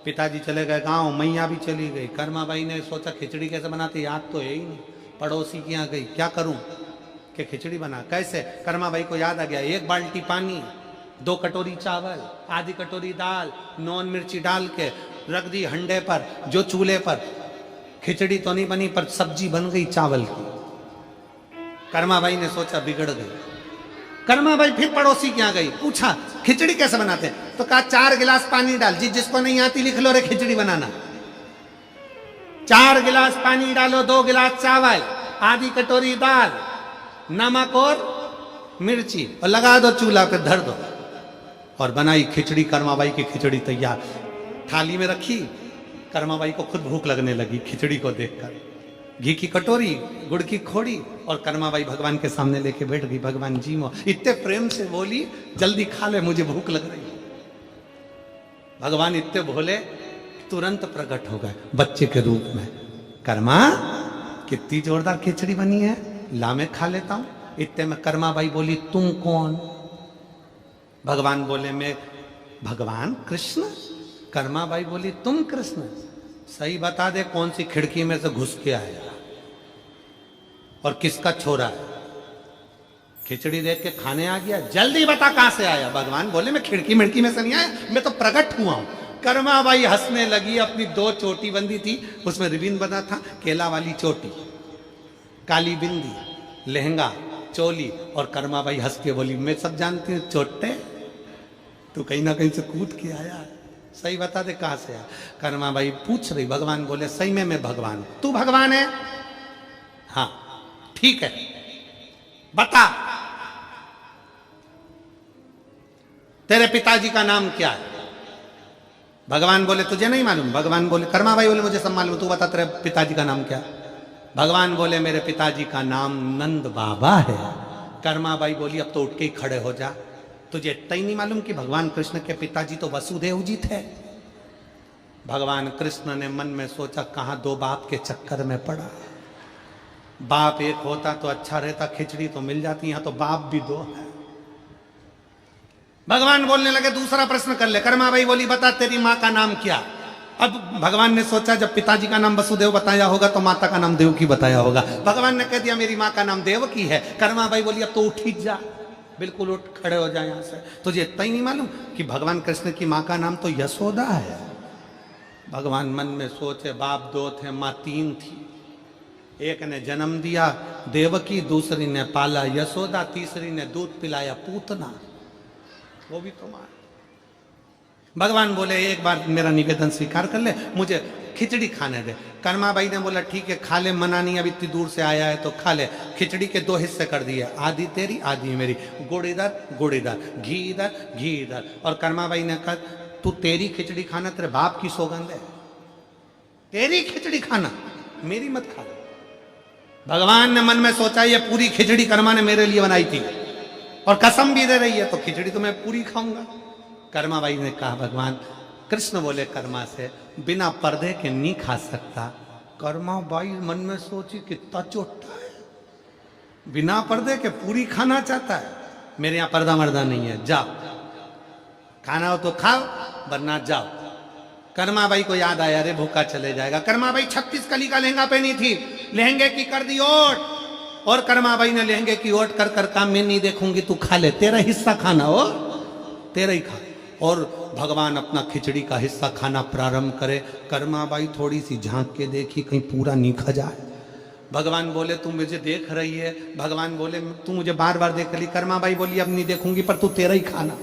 पिताजी चले गए गांव, मैया भी चली गई। कर्माबाई ने सोचा खिचड़ी कैसे बनाती, याद तो है ही नहीं। पड़ोसी के यहाँ गई, क्या करूं कि खिचड़ी बना, कैसे? कर्माबाई को याद आ गया, 1 बाल्टी पानी, 2 कटोरी चावल, आधी कटोरी दाल, नॉन मिर्ची डाल के रख दी हंडे पर, जो चूल्हे पर। खिचड़ी तो नहीं बनी पर सब्जी बन गई चावल की। कर्माबाई ने सोचा बिगड़ गई। कर्माबाई फिर पड़ोसी के यहाँ गई, पूछा खिचड़ी कैसे बनाते हैं, तो कहा 4 गिलास पानी डाल, जिसको नहीं आती लिख लो रे खिचड़ी बनाना। 4 गिलास पानी डालो, 2 गिलास चावल, आधी कटोरी दाल, नमक और मिर्ची, और लगा दो चूल्हा पे, धर दो, और बनाई खिचड़ी। कर्माबाई की खिचड़ी तैयार, थाली में रखी। कर्माबाई को खुद भूख लगने लगी खिचड़ी को देखकर। घी की कटोरी, गुड़ की खोड़ी, और कर्माबाई भगवान के सामने लेके बैठ गई। भगवान जी मो इतने प्रेम से बोली, जल्दी खा ले, मुझे भूख लग रही है। भगवान इतने भोले, तुरंत प्रकट हो गए बच्चे के रूप में। कर्मा, कितनी जोरदार खिचड़ी बनी है, ला मैं खा लेता हूं। इतने में कर्माबाई बोली, तुम कौन? भगवान बोले, मैं भगवान कृष्ण। कर्माबाई बोली, तुम कृष्ण? सही बता दे, कौन सी खिड़की में से घुस के आया और किसका छोरा है? खिचड़ी देख के खाने आ गया, जल्दी बता कहां से आया। भगवान बोले, मैं खिड़की मिड़की में से नहीं आया, मैं तो प्रकट हुआ हूं। कर्माबाई हंसने लगी, अपनी 2 चोटी बंदी थी, उसमें रिबिन बना था, केला वाली चोटी, काली बिंदी, लहंगा, चोली, और कर्माबाई हंस के बोली, मैं सब जानती हूँ चोटे, तू कहीं ना कहीं से कूद के आया, सही बता दे कहां से आया। कर्माबाई पूछ रही, भगवान बोले, सही में मैं भगवान हूं। तू भगवान है? हाँ, ठीक है, बता तेरे पिताजी का नाम क्या है? भगवान बोले, तुझे नहीं मालूम? भगवान बोले, कर्माबाई बोले, मुझे सब मालूम, तू बता तेरे पिताजी का नाम क्या है? भगवान बोले, मेरे पिताजी का नाम नंद बाबा है। कर्माबाई बोली, अब तो उठ के ही खड़े हो जा, तुझे इतना ही नहीं मालूम कि भगवान कृष्ण के पिताजी तो वसुदेव जी थे? भगवान कृष्ण ने मन में सोचा, कहां 2 बाप के चक्कर में पड़ा। बाप एक होता तो अच्छा रहता, खिचड़ी तो मिल जाती, यहां तो बाप भी 2 है। भगवान बोलने लगे, दूसरा प्रश्न कर ले। कर्माबाई बोली, बता तेरी माँ का नाम क्या? अब भगवान ने सोचा, जब पिताजी का नाम वसुदेव बताया होगा तो माता का नाम देवकी बताया होगा। भगवान ने कह दिया, मेरी माँ का नाम देवकी है। कर्माबाई बोली, अब तो उठ ही जा, बिल्कुल उठ खड़े हो जाए यहां से। तुझे इतना ही नहीं मालूम कि भगवान कृष्ण की माँ का नाम तो यशोदा है? भगवान मन में सोचे, बाप 2 थे, माँ 3 थी। एक ने जन्म दिया देवकी, दूसरी ने पाला यशोदा, तीसरी ने दूध पिलाया पूतना, वो भी तो मां। भगवान बोले, एक बार मेरा निवेदन स्वीकार कर ले, मुझे खिचड़ी खाने दे। कर्माबाई ने बोला, ठीक है खा ले, मना नहीं, अब इतनी दूर से आया है तो खा ले। खिचड़ी के 2 हिस्से कर दिए, आधी तेरी आधी मेरी, गुड़ इधर, घी इधर। और कर्माबाई ने कहा, तू तेरी खिचड़ी खाना, तेरे बाप की सौगंध है, तेरी खिचड़ी खाना, मेरी मत खा। भगवान ने मन में सोचा, ये पूरी खिचड़ी कर्मा ने मेरे लिए बनाई थी और कसम भी दे रही है, तो खिचड़ी तो मैं पूरी खाऊंगा। कर्माबाई ने कहा, भगवान कृष्ण बोले कर्मा से, बिना पर्दे के नहीं खा सकता। कर्माबाई मन में सोची, कितना चोटा है, बिना पर्दे के पूरी खाना चाहता है। मेरे यहां पर्दा मर्दा नहीं है, जाओ, खाना हो तो खाओ, वरना जाओ। कर्माबाई को याद आया, अरे भूखा चले जाएगा। कर्माबाई 36 कली का लहंगा पहनी थी, लहंगे की कर दी ओट, और कर्माबाई ने लहंगे की ओट कर कर कहा, मैं नहीं देखूंगी, तू खा ले, तेरा हिस्सा खाना हो, तेरा ही खा। और भगवान अपना खिचड़ी का हिस्सा खाना प्रारंभ करे। कर्माबाई थोड़ी सी झांक के देखी, कहीं पूरा नहीं खा जाए। भगवान बोले, तू मुझे देख रही है? भगवान बोले, तू मुझे बार बार देख रही। कर्माबाई बोली, अब नहीं देखूंगी, पर तू तेरा ही खाना।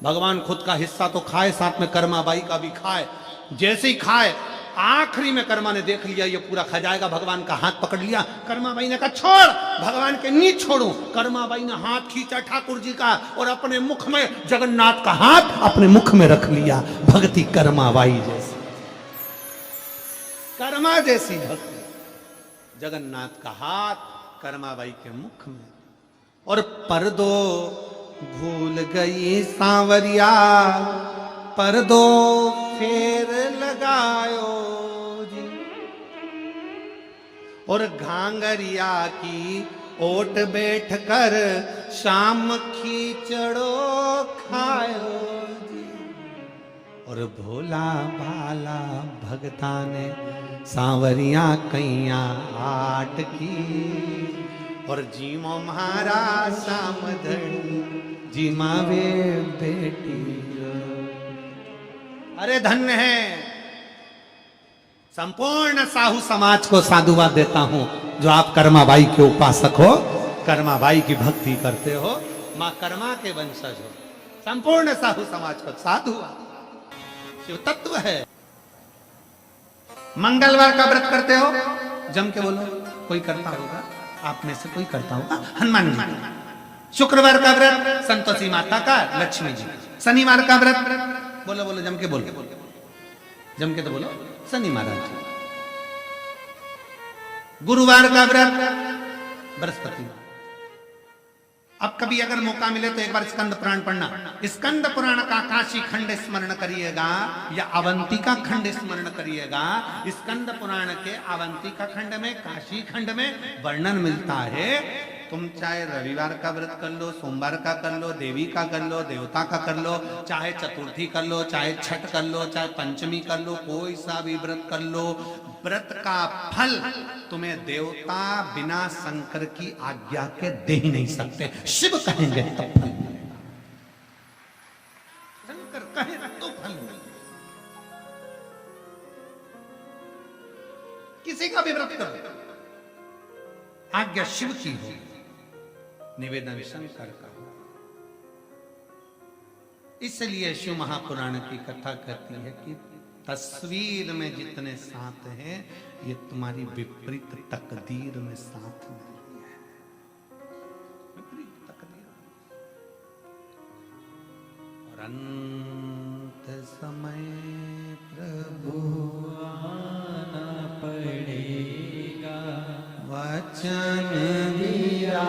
भगवान खुद का हिस्सा तो खाए, साथ में कर्माबाई का भी खाए। जैसे ही खाए, आखिरी में कर्मा ने देख लिया ये पूरा खा जाएगा, भगवान का हाथ पकड़ लिया। कर्माबाई ने कहा, छोड़। भगवान के नहीं छोड़ू। कर्माबाई ने हाथ खींचा ठाकुर जी का और अपने मुख में जगन्नाथ का हाथ अपने मुख में रख लिया। भक्ति कर्माबाई जैसी, कर्मा जैसी भक्ति, जगन्नाथ का हाथ कर्माबाई के मुख में। और पर्दो भूल गई सांवरिया, पर्दो फेर लगायो जी, और घांगरिया की ओट बैठ कर शाम खींचड़ो खायो जी। और भोला भाला भगता ने सांवरिया कैया आट की, और जीमो महाराज सामधड़ी जीमा वे बेटी। अरे धन्य है, संपूर्ण साहू समाज को साधुवाद देता हूं, जो आप कर्माबाई के उपासक हो, कर्माबाई की भक्ति करते हो, मां कर्मा के वंशज हो। संपूर्ण साहू समाज को साधुवाद, शिव तत्व है। मंगलवार का व्रत करते हो, जम के बोलो, कोई करता होगा आप में से, कोई करता होगा, हनुमान जी। शुक्रवार का व्रत संतोषी माता का, लक्ष्मी जी। शनिवार का व्रत, बोलो बोलो, जम के बोलो, जम के तो बोलो, शनि महाराज जी। गुरुवार का व्रत बृहस्पतिवार। अब कभी अगर मौका मिले तो एक बार स्कंद पुराण पढ़ना। स्कंद पुराण का काशी खंड स्मरण करिएगा या अवंतिका खंड स्मरण करिएगा। स्कंद पुराण के अवंतिका खंड में, काशी खंड में वर्णन मिलता है। तुम चाहे रविवार का व्रत कर लो, सोमवार का कर लो, देवी का कर लो, देवता का कर लो, चाहे चतुर्थी कर लो, चाहे छठ कर लो, चाहे पंचमी कर लो, कोई सा भी व्रत कर लो, व्रत का फल तुम्हें देवता बिना शंकर की आज्ञा के दे ही नहीं सकते। शिव कहेंगे तब फल मिलेगा, शंकर कहे तो फल मिलेगा। किसी का भी व्रत करो, आज्ञा शिव की हो, निवेदन शंकर का हो। इसलिए शिव महापुराण की कथा कहती है कि तस्वीर में जितने साथ हैं ये तुम्हारी विपरीत तकदीर में साथ नहीं है। विपरीत तकदीर। और अंत समय प्रभु आना पड़ेगा, वचन दिया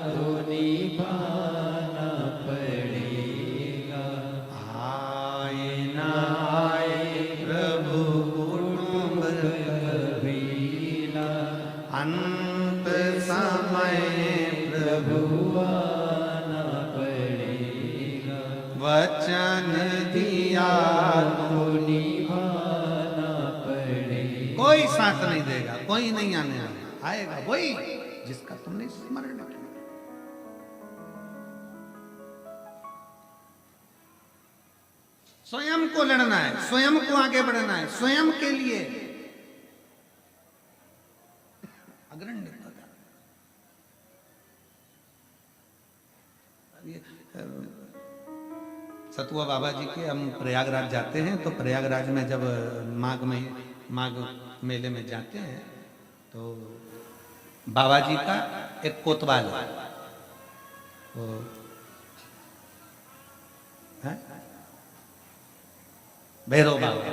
तो निभाना पड़ेगा। आए ना आए प्रभु कुटुंब कबीला, अंत समय प्रभु आना पड़ेगा। वचन दिया तो निभाना पड़ेगा। कोई साथ नहीं देगा, कोई नहीं आने वाला, आएगा वही जिसका तुमने स्मरण किया। स्वयं को लड़ना है, स्वयं को आगे बढ़ना है, स्वयं के लिए अग्रणी हो जाना। सतुआ बाबा जी के हम प्रयागराज जाते हैं, तो प्रयागराज में जब माघ मेले में जाते हैं तो बाबा जी का एक कोतवाल है, वो है भैरव बाबा।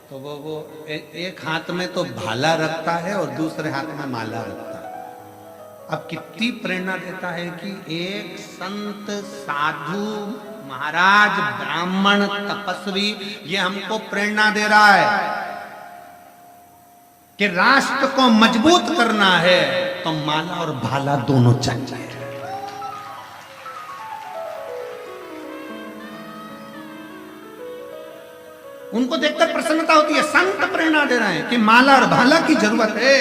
तो वो एक हाथ में तो भाला रखता है और दूसरे हाथ में माला रखता है। अब कितनी प्रेरणा देता है कि एक संत, साधु, महाराज, ब्राह्मण, तपस्वी ये हमको प्रेरणा दे रहा है कि राष्ट्र को मजबूत करना है तो माला और भाला दोनों चाहिए। उनको देखकर प्रसन्नता होती है। संत प्रेरणा दे रहे हैं कि माला और भाला की जरूरत है,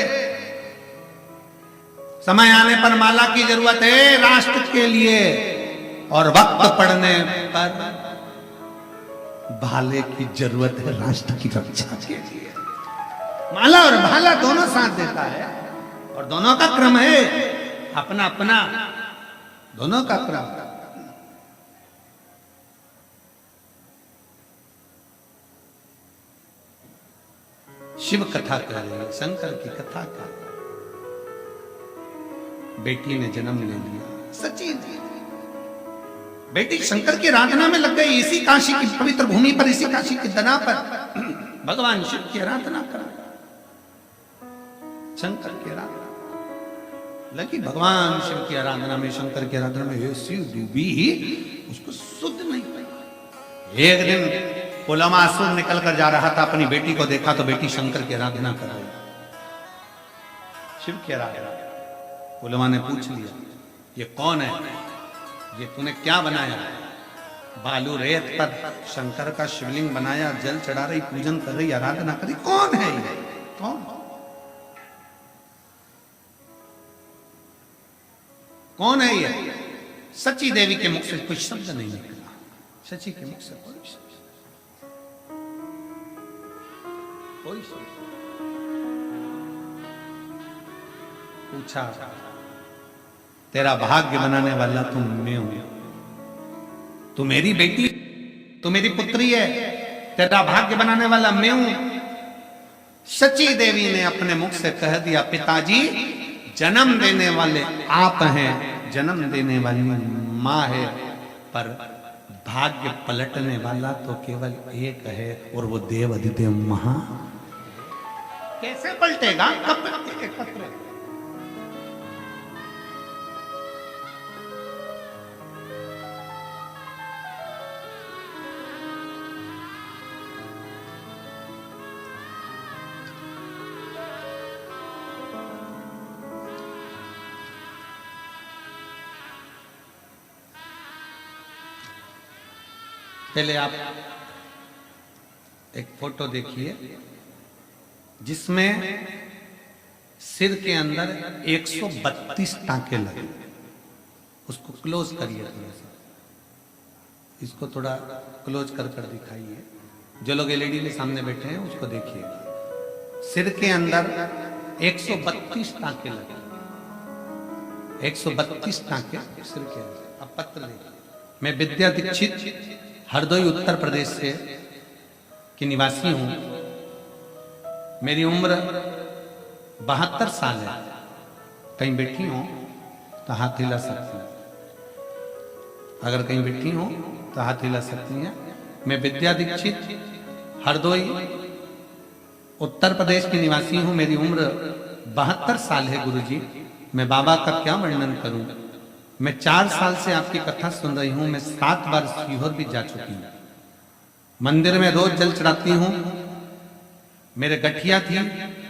समय आने पर माला की जरूरत है राष्ट्र के लिए, और वक्त पड़ने पर भाले की जरूरत है राष्ट्र की रक्षा के लिए। माला और भाला दोनों साथ देता है और दोनों का क्रम है अपना अपना, दोनों का क्रम। शिव कथा कर रही है, शंकर की कथा कर रही है। बेटी ने जन्म ले लिया, सच्ची बेटी शंकर की आराधना में लग गई। इसी काशी की पवित्र भूमि पर, इसी काशी की दना पर भगवान शिव की आराधना कर, शंकर की आराधना लगी। भगवान शिव की आराधना में, शंकर की आराधना में शिव डूबी, उसको शुद्ध नहीं पाई। एक दिन पुलमासुर निकल कर जा रहा था, अपनी बेटी को देखा तो बेटी शंकर की आराधना कर रही, शिव की आराधना। पुलमा ने पूछ लिया, ये कौन है, ये तूने क्या बनाया? बालू रेत पर शंकर का शिवलिंग बनाया, जल चढ़ा रही, पूजन कर रही, आराधना कर रही, कौन है ये? कौन? कौन है ये? सची देवी के मुख से कोई शब्द नहीं निकला, सची के मुख से कोई शब्द, कोई शब्द। पूछा, तेरा भाग्य बनाने वाला तुम मैं हूं, तू मेरी बेटी, तू मेरी पुत्री है, तेरा भाग्य बनाने वाला मैं हूं। सची देवी ने अपने मुख से कह दिया, पिताजी जन्म देने वाले आप हैं, जन्म देने वाली मां है, पर भाग्य पलटने वाला तो केवल एक है, और वो देव अधिदेव महा। कैसे पलटेगा? कब एकत्र? पहले आप एक फोटो देखिए जिसमें सिर के अंदर 132 टांके लगे। उसको क्लोज करिए थोड़ा सा, इसको थोड़ा क्लोज कर दिखाइए। जो लोग एलईडी के सामने बैठे हैं उसको देखिए। सिर के अंदर 132 टांके लगे, 132 टांके सिर के अंदर। अब पत्र देखिए। मैं विद्या दीक्षित हरदोई उत्तर प्रदेश से की निवासी हूं। मेरी उम्र 72 साल है। कहीं बैठी हो तो हाथ हिला सकती हैं, अगर कहीं बैठी हो तो हाथ हिला सकती हैं। मैं विद्या दीक्षित हरदोई उत्तर प्रदेश की निवासी हूं। मेरी उम्र 72 साल है। गुरुजी, मैं बाबा का क्या वर्णन करूं। मैं 4 साल से आपकी कथा सुन रही हूं। मैं 7 बार सीहोर भी जा चुकी हूं। मंदिर में रोज जल चढ़ाती हूं। मेरे गठिया थी,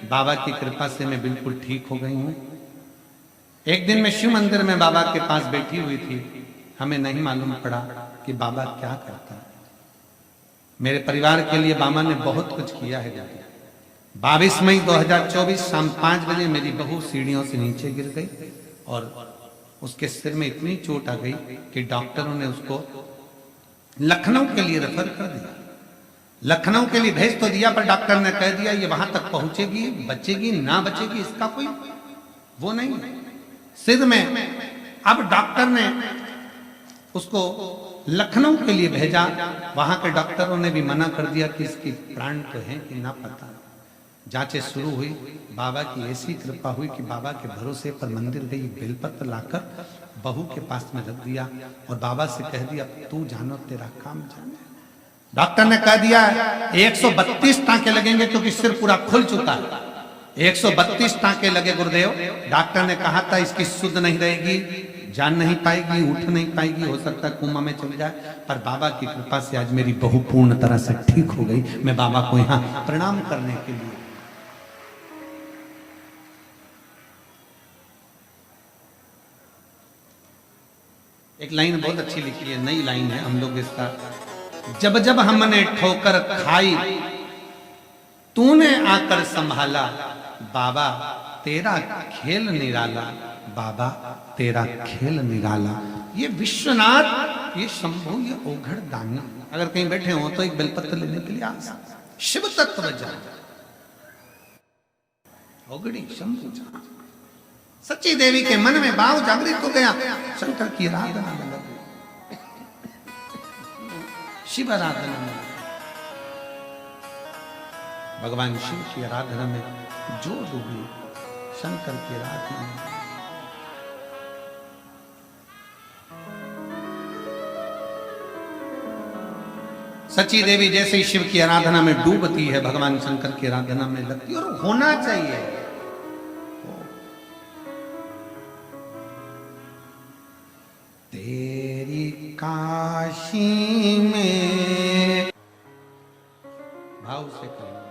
बाबा की कृपा से मैं बिल्कुल ठीक हो गई हूं। एक दिन मैं शिव मंदिर में बाबा के पास बैठी हुई थी। हमें नहीं मालूम पड़ा कि बाबा क्या करता है। मेरे परिवार के लिए बाबा ने बहुत कुछ किया है। 22 मई 2024 शाम 5 बजे मेरी बहू सीढ़ियों से नीचे गिर गई और उसके सिर में इतनी चोट आ गई कि डॉक्टरों ने उसको लखनऊ के लिए रेफर कर दिया। लखनऊ के लिए भेज तो दिया, पर डॉक्टर ने कह दिया ये वहां तक पहुंचेगी, बचेगी ना बचेगी इसका कोई वो नहीं है। सिर में अब डॉक्टर ने उसको लखनऊ के लिए भेजा। वहां के डॉक्टरों ने भी मना कर दिया कि इसकी प्राण तो है कि ना पता। जांचें शुरू हुई। बाबा की ऐसी कृपा हुई कि बाबा के भरोसे पर मंदिर गई, बेलपत्र लाकर बहू के पास में रख दिया और बाबा से कह दिया तू जानो तेरा काम जाने। डॉक्टर ने कह दिया 132 टांके लगेंगे क्योंकि सिर पूरा खुल चुका है। 132 टांके लगे गुरुदेव। डॉक्टर ने कहा था इसकी शुद्ध नहीं रहेगी, जान नहीं पाएगी, उठ नहीं पाएगी, हो सकता है कोमा में चले जाए। पर बाबा की कृपा से आज मेरी बहू पूर्ण तरह से ठीक हो गई। मैं बाबा को यहाँ प्रणाम करने के लिए एक लाइन बहुत अच्छी लिखी है, नई लाइन है। हम लोग इसका जब जब हमने ठोकर खाई तूने आकर संभाला, बाबा तेरा खेल निराला, बाबा तेरा खेल निराला। ये विश्वनाथ, ये शंभु, ये ओघड़ दानी अगर कहीं बैठे हो तो एक बेलपत्र लेने के लिए आ सकते। शिव तत्व जान ओघड़ी शंभु जान। सच्ची देवी के मन में भाव जागृत हो गया। शंकर की आराधना में लगे, शिव आराधना में, भगवान शिव की आराधना में जो डूबी, शंकर की आराधना में। सच्ची देवी जैसे ही शिव की आराधना में डूबती है, भगवान शंकर की आराधना में लगती है। और होना चाहिए। तेरी काशी में भाव से करो।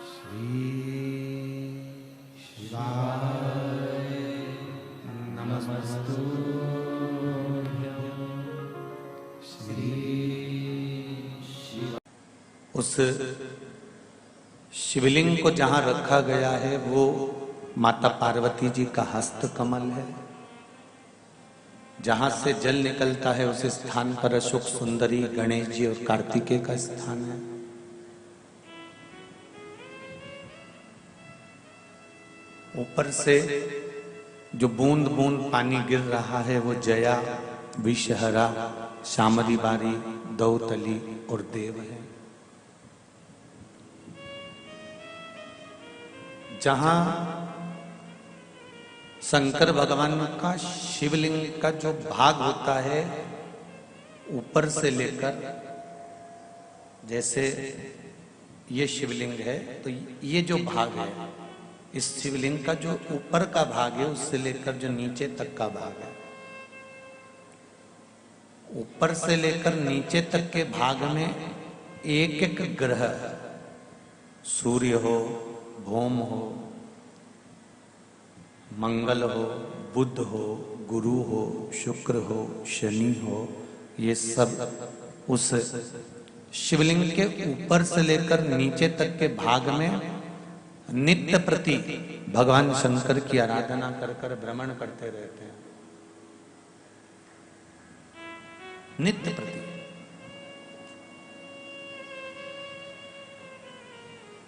श्री शिवाय नमस्तु। श्री उस शिवलिंग को जहां रखा गया है वो माता पार्वती जी का हस्त कमल है। जहां से जल निकलता है उस स्थान पर अशोक सुंदरी, गणेश जी और कार्तिकेय का स्थान है। ऊपर से जो बूंद बूंद पानी गिर रहा है वो जया, विषहरा, शामरी बारी, दौतली और देव है। जहां शंकर भगवान का शिवलिंग का जो भाग होता है ऊपर से लेकर जैसे ये शिवलिंग है, तो ये जो भाग है, इस शिवलिंग का जो ऊपर का भाग है उससे लेकर जो नीचे तक का भाग है, ऊपर से लेकर नीचे तक के भाग में एक एक ग्रह, सूर्य हो, भौम हो, मंगल हो, बुध हो, गुरु हो, शुक्र हो, शनि हो, ये सब उस शिवलिंग के ऊपर से लेकर नीचे तक के भाग में नित्य प्रति भगवान शंकर की आराधना कर कर भ्रमण करते रहते हैं। नित्य प्रति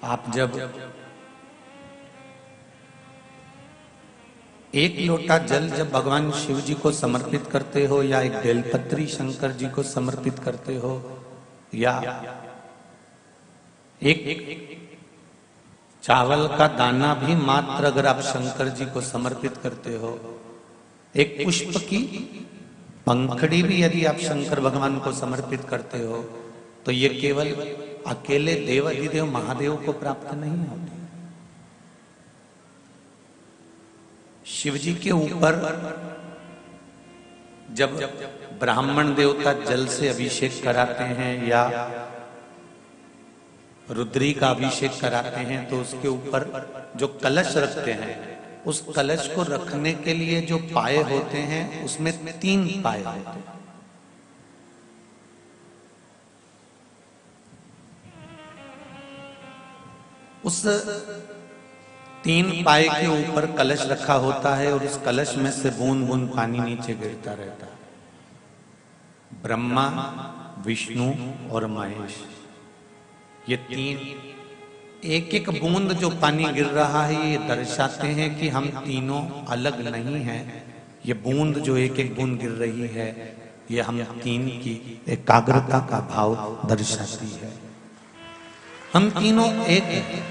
आप जब एक लोटा जल जब भगवान शिव जी को समर्पित करते हो, या एक बेलपत्री शंकर जी को समर्पित करते हो, या एक चावल का दाना भी मात्र अगर आप शंकर जी को समर्पित करते हो, एक पुष्प की पंखड़ी भी यदि आप शंकर भगवान को समर्पित करते हो, तो ये केवल अकेले देवाधिदेव महादेव को प्राप्त नहीं होती। शिव जी के ऊपर जब ब्राह्मण देवता जल से अभिषेक कराते हैं या रुद्री का अभिषेक कराते हैं, तो उसके ऊपर जो कलश रखते हैं, उस कलश को रखने के लिए जो पाए होते हैं उसमें 3 पाए होते हैं। उस 3 पाए के ऊपर कलश रखा होता है और उस कलश में से बूंद बूंद पानी नीचे गिरता रहता है। ब्रह्मा, विष्णु और महेश, ये 3 एक एक बूंद जो पानी गिर रहा है, ये दर्शाते हैं कि हम तीनों अलग नहीं हैं। ये बूंद जो एक एक बूंद गिर रही है, ये हम 3 की एकाग्रता का भाव दर्शाती है। हम तीनों एक हैं।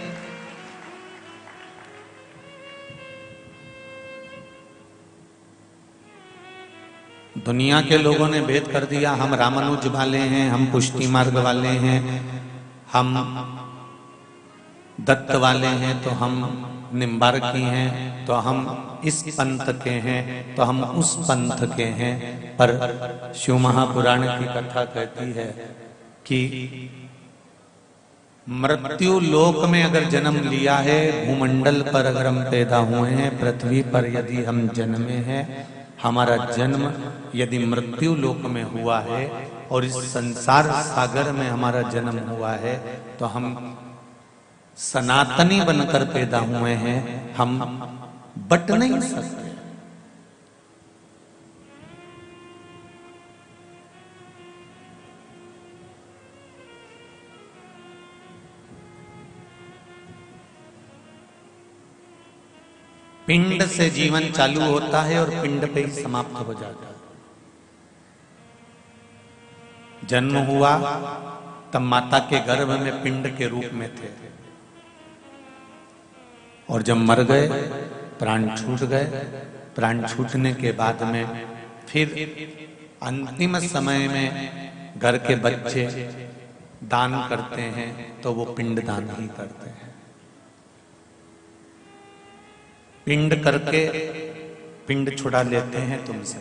दुनिया के लोगों ने भेद कर दिया, हम रामानुज वाले हैं, हम पुष्टि मार्ग वाले हैं, हम दत्त वाले हैं, तो हम निम्बार्की हैं, तो हम इस पंथ के हैं, तो हम उस पंथ के हैं। पर शिव महापुराण की कथा कहती है कि मृत्यु लोक में अगर जन्म लिया है, भूमंडल पर अगर हम पैदा हुए हैं, पृथ्वी पर यदि हम जन्मे हैं, हमारा जन्म यदि मृत्यु लोक में हुआ है और इस संसार सागर में हमारा जन्म हुआ है, तो हम सनातनी बनकर पैदा हुए हैं, हम बट नहीं सकते। पिंड से जीवन चालू होता है और पिंड पे ही समाप्त हो जाता है। जन्म हुआ तब माता के गर्भ में पिंड के रूप में थे, और जब मर गए, प्राण छूट गए, प्राण छूटने के बाद में फिर अंतिम समय में घर के बच्चे दान करते हैं, तो वो पिंड दान ही करते हैं। पिंड करके पिंड छुड़ा लेते हैं तुमसे।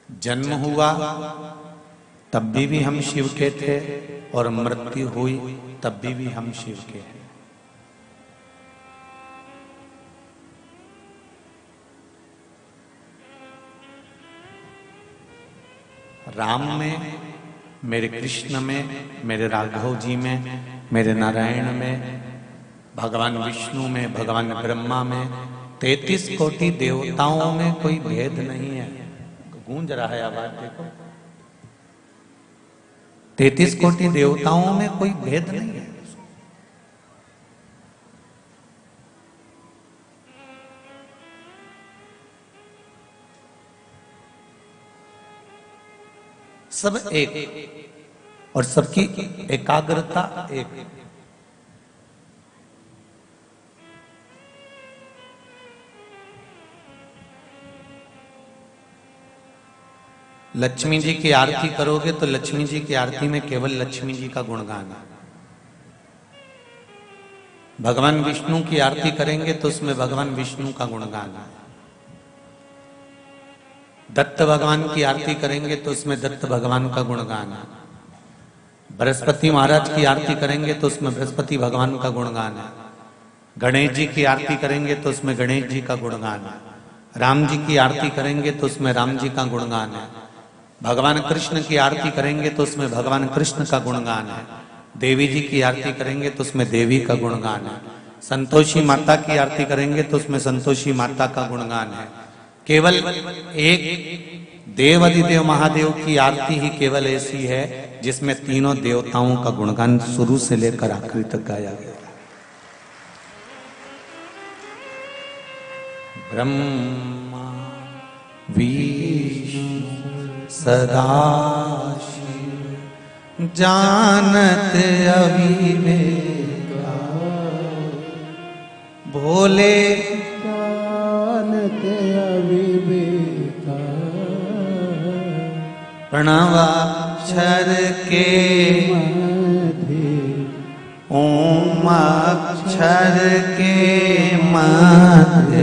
जन्म हुआ तब भी हम शिव के थे, और मृत्यु हुई तब भी हम शिव के हैं। राम में, मेरे कृष्ण में, मेरे राघव जी में, मेरे नारायण में, भगवान विष्णु में, भगवान ब्रह्मा में, 33 कोटि देवताओं में कोई भेद नहीं है। गूंज रहा है आवाज, देखो, 33 कोटि देवताओं में कोई भेद नहीं है। सब एक, और सबकी एकाग्रता एक। लक्ष्मी जी की आरती करोगे तो लक्ष्मी जी की आरती में केवल लक्ष्मी जी का गुणगान है। भगवान विष्णु की आरती करेंगे तो उसमें भगवान विष्णु का गुणगान है। दत्त भगवान की आरती करेंगे तो उसमें दत्त भगवान का गुणगान है। बृहस्पति महाराज की आरती करेंगे तो उसमें बृहस्पति भगवान का गुणगान है। गणेश जी की आरती करेंगे तो उसमें गणेश जी का गुणगान है। राम जी की आरती करेंगे तो उसमें राम जी का गुणगान है। भगवान कृष्ण की आरती करेंगे तो उसमें भगवान कृष्ण का गुणगान है। देवी जी की आरती करेंगे तो उसमें देवी का गुणगान है। संतोषी माता की आरती करेंगे तो उसमें संतोषी माता का गुणगान है। केवल एक देव अधिदेव महादेव की आरती ही केवल ऐसी है जिसमें तीनों देवताओं का गुणगान शुरू से लेकर आखिरी तक गाया गया। ब्रह्मा विष्णु सदाशिव जानत अविवेका भोले जानत अविवेका प्रणवाक्षर के मध्य ओम अक्षर के मध्य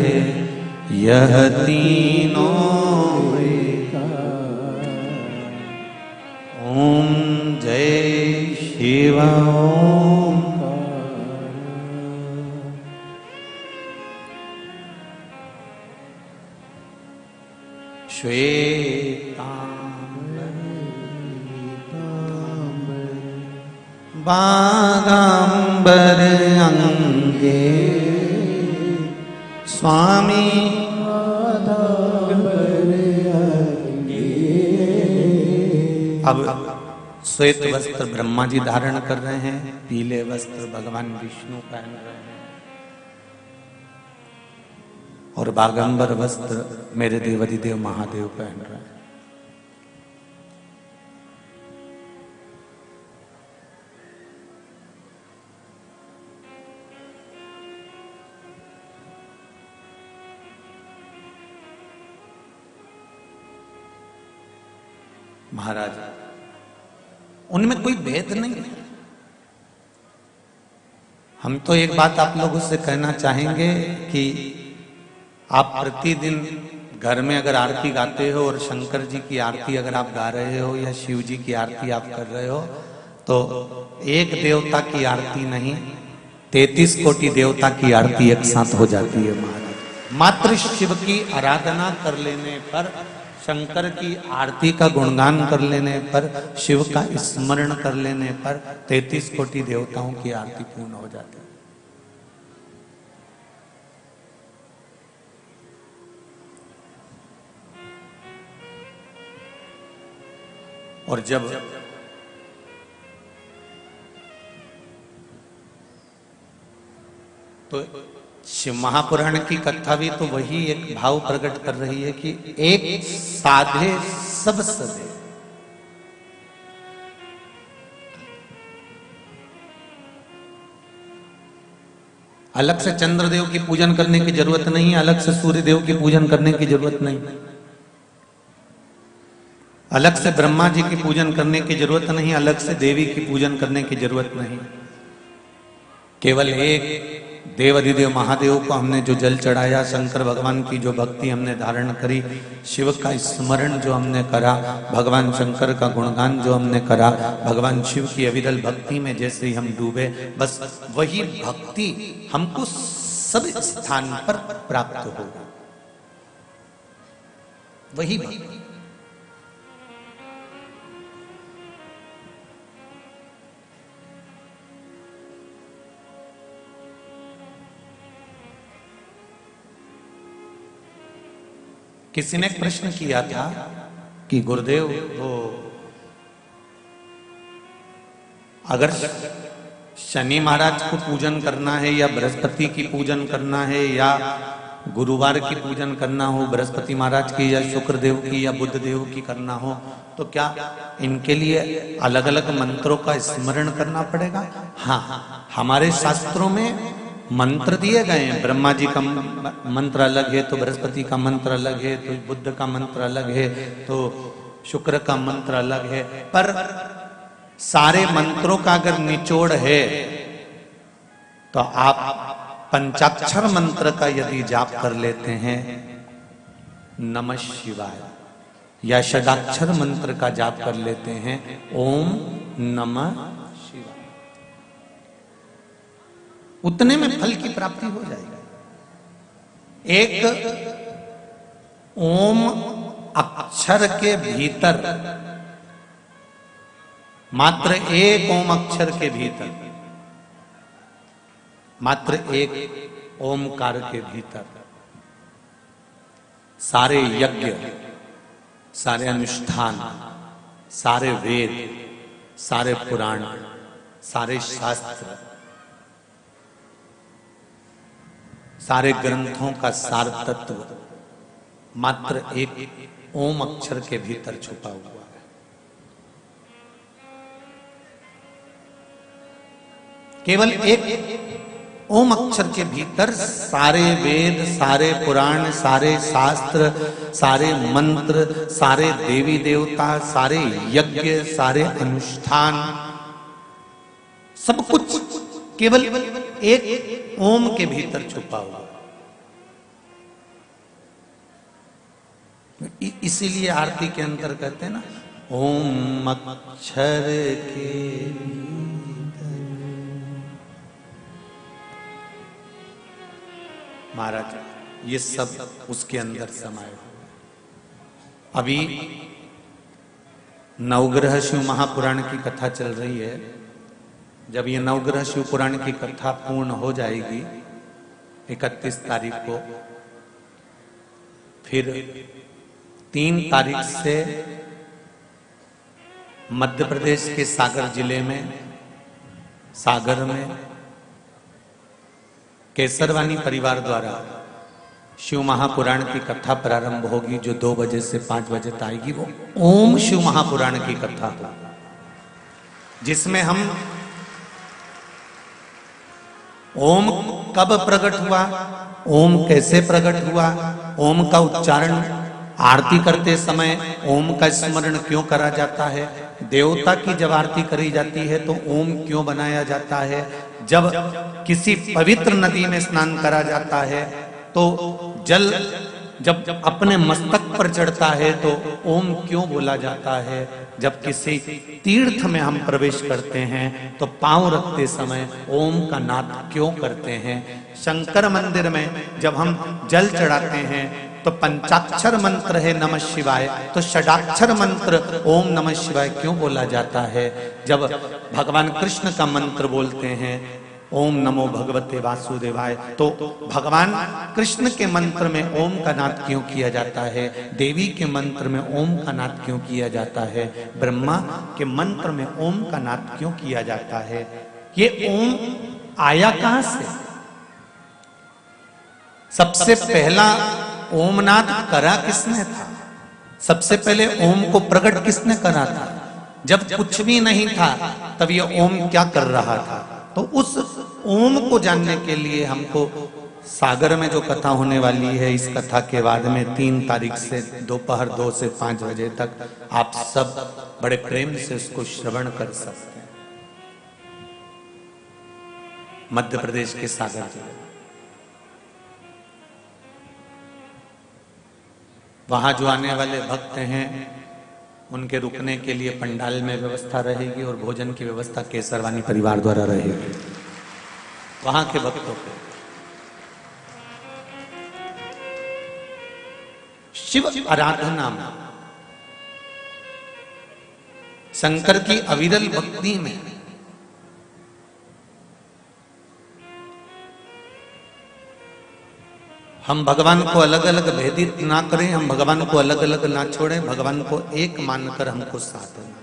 यह तीनों ओम जय शिव ओम श्वेतांबर बागांबर अंगे स्वामी अब श्वेत वस्त्र ब्रह्मा जी धारण कर रहे हैं, पीले वस्त्र भगवान विष्णु पहन रहे हैं और बागंबर वस्त्र मेरे देवाधिदेव महादेव पहन रहे हैं। महाराज उनमें कोई भेद नहीं है। हम तो एक बात आप लोगों से कहना चाहेंगे कि आप प्रतिदिन घर में अगर आरती गाते हो और शंकर जी की आरती अगर आप गा रहे हो या शिव जी की आरती आप कर रहे हो तो एक देवता की आरती नहीं 33 कोटि देवता की आरती एक साथ हो जाती है। महाराज मात्र शिव की आराधना कर लेने पर, शंकर की आरती का गुणगान कर लेने पर, शिव का स्मरण कर लेने पर 33 कोटि देवताओं की आरती पूर्ण हो जाती है। और जब तो शिव महापुराण की कथा भी तो वही एक भाव प्रकट कर रही है कि एक साधे सब सदे। अलग से चंद्रदेव की पूजन करने की जरूरत नहीं, अलग से सूर्य देव की पूजन करने की जरूरत नहीं, अलग से ब्रह्मा जी की पूजन करने की जरूरत नहीं, अलग से देवी की पूजन करने की जरूरत नहीं। केवल एक देव अधिदेव महादेव को हमने जो जल चढ़ाया, शंकर भगवान की जो भक्ति हमने धारण करी, शिव का स्मरण जो हमने करा, भगवान शंकर का गुणगान जो हमने करा, भगवान शिव की अविरल भक्ति में जैसे ही हम डूबे, बस वही भक्ति हमको सब स्थान पर प्राप्त होगा। वही भक्ति किसी ने एक प्रश्न किया था कि गुरुदेव वो अगर शनि महाराज को पूजन करना है या बृहस्पति की पूजन करना है या गुरुवार की पूजन करना हो, बृहस्पति महाराज की या शुक्रदेव की या बुद्ध देव की करना हो, तो क्या इनके लिए अलग अलग मंत्रों का स्मरण करना पड़ेगा? हाँ, हमारे शास्त्रों में मंत्र दिए गए हैं। ब्रह्मा जी का मंत्र अलग है तो बृहस्पति का मंत्र अलग है, तो बुद्ध का मंत्र अलग है, तो शुक्र का मंत्र अलग है, पर सारे मंत्रों का अगर निचोड़ है तो आप पंचाक्षर मंत्र का यदि जाप कर लेते हैं, नमः शिवाय, या षडाक्षर मंत्र का जाप कर लेते हैं, ओम नमः शिवाय, उतने में फल की प्राप्ति हो जाएगी। एक ओम अक्षर के भीतर, मात्र एक ओम अक्षर के भीतर, मात्र एक ओमकार के भीतर सारे यज्ञ, सारे अनुष्ठान, सारे वेद, सारे पुराण, सारे शास्त्र, सारे ग्रंथों का सार तत्व मात्र एक ओम अक्षर के भीतर छुपा हुआ है। केवल एक ओम अक्षर के भीतर सारे वेद, सारे पुराण, सारे शास्त्र, सारे मंत्र, सारे देवी देवता, सारे यज्ञ, सारे अनुष्ठान, सब कुछ केवल एक ओम के भीतर छुपा हुआ। इसीलिए आरती के अंदर कहते हैं ना, ओम अक्षर के महाराज, ये सब उसके अंदर समाये हुए। अभी नवग्रह शिव महापुराण की कथा चल रही है। जब ये नवग्रह शिव पुराण की कथा पूर्ण हो जाएगी 31 तारीख को, फिर 3 तारीख से मध्य प्रदेश के सागर जिले में, सागर में केसरवानी परिवार द्वारा शिव महापुराण की कथा प्रारंभ होगी, जो 2 बजे से 5 बजे तक आएगी। वो ओम शिव महापुराण की कथा हो, जिसमें हम ओम कब प्रकट हुआ, ओम कैसे प्रकट हुआ, ओम का उच्चारण आरती करते समय ओम का स्मरण क्यों करा जाता है, देवता की जब आरती करी जाती है तो ओम क्यों बनाया जाता है, जब किसी पवित्र नदी में स्नान करा जाता है तो जल जब अपने मस्तक पर चढ़ता है तो ओम क्यों बोला जाता है, जब किसी तीर्थ में हम प्रवेश करते हैं तो पांव रखते समय ओम का नाद क्यों करते हैं, शंकर मंदिर में जब हम जल चढ़ाते हैं तो पंचाक्षर मंत्र है नमः शिवाय, तो षडाक्षर मंत्र ओम नमः शिवाय क्यों बोला जाता है, जब भगवान कृष्ण का मंत्र बोलते हैं ओम नमो भगवते वासुदेवाय, तो भगवान कृष्ण के मंत्र में ओम का नाद क्यों किया जाता है, देवी के मंत्र में ओम का नाद क्यों किया जाता है, ब्रह्मा के मंत्र में ओम का नाद क्यों किया जाता है। ये ओम आया कहां से? सबसे पहला ओमनाद करा किसने था? सबसे पहले ओम को प्रकट किसने करा था? जब कुछ भी नहीं था तब ये ओम क्या कर रहा था? तो उस ओम को जानने के लिए हमको सागर में जो कथा होने वाली है, इस कथा के बाद में 3 तारीख से दोपहर 2 से 5 बजे तक आप सब बड़े प्रेम से उसको श्रवण कर सकते हैं। मध्य प्रदेश के सागर जिले, वहां जो आने वाले भक्त हैं उनके रुकने के लिए पंडाल में व्यवस्था रहेगी और भोजन की व्यवस्था केसरवानी परिवार द्वारा रहेगी। वहां के भक्तों को शिव आराधना में, शंकर की अविरल भक्ति में हम भगवान को अलग अलग भेदित ना करें, हम भगवान को अलग अलग ना छोड़ें, भगवान को एक मानकर हमको साथ देना।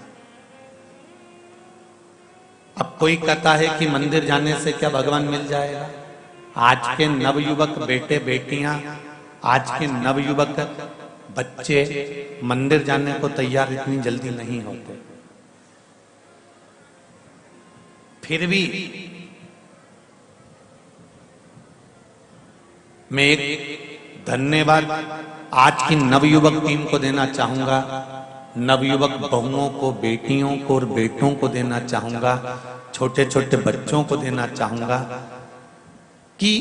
अब कोई कहता है कि मंदिर जाने से क्या भगवान मिल जाएगा? आज के नवयुवक बेटे बेटियां, आज के नवयुवक बच्चे मंदिर जाने को तैयार इतनी जल्दी नहीं होते। फिर भी मैं एक धन्यवाद आज की नवयुवक टीम को देना चाहूंगा नवयुवक बहुओं को, बेटियों को और बेटों को देना चाहूंगा, छोटे छोटे बच्चों को देना चाहूंगा कि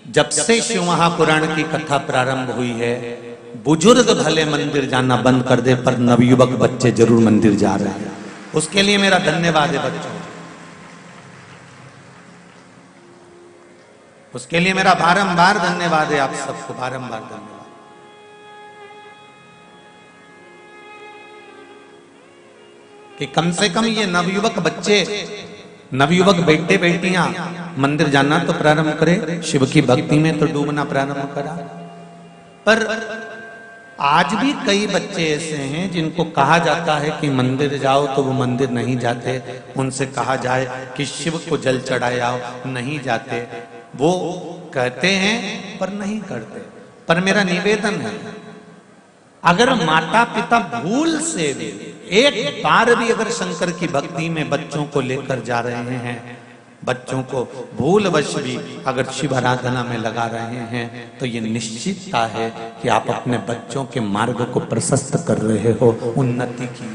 जब से शिव महापुराण की कथा प्रारंभ हुई है, बुजुर्ग भले मंदिर जाना बंद कर दे पर नवयुवक बच्चे जरूर मंदिर जा रहे हैं। उसके लिए मेरा धन्यवाद है बच्चों, उसके लिए मेरा बारंबार धन्यवाद है आप सबको, बारंबार धन्यवाद। कि कम से कम ये नवयुवक बच्चे, नवयुवक बेटे बेटियां मंदिर जाना तो प्रारंभ करे, शिव की भक्ति में तो डूबना प्रारंभ करा। पर आज भी कई बच्चे ऐसे हैं जिनको कहा जाता है कि मंदिर जाओ तो वो मंदिर नहीं जाते, उनसे कहा जाए कि शिव को जल चढ़ाए आओ, नहीं जाते। वो कहते हैं पर नहीं करते। पर मेरा निवेदन है, अगर माता पिता भूल से भी एक बार भी अगर शंकर की भक्ति में बच्चों को लेकर जा रहे हैं, बच्चों को भूलवश भी अगर शिव आराधना में लगा रहे हैं, तो ये निश्चितता है कि आप अपने बच्चों के मार्ग को प्रशस्त कर रहे हो, उन्नति की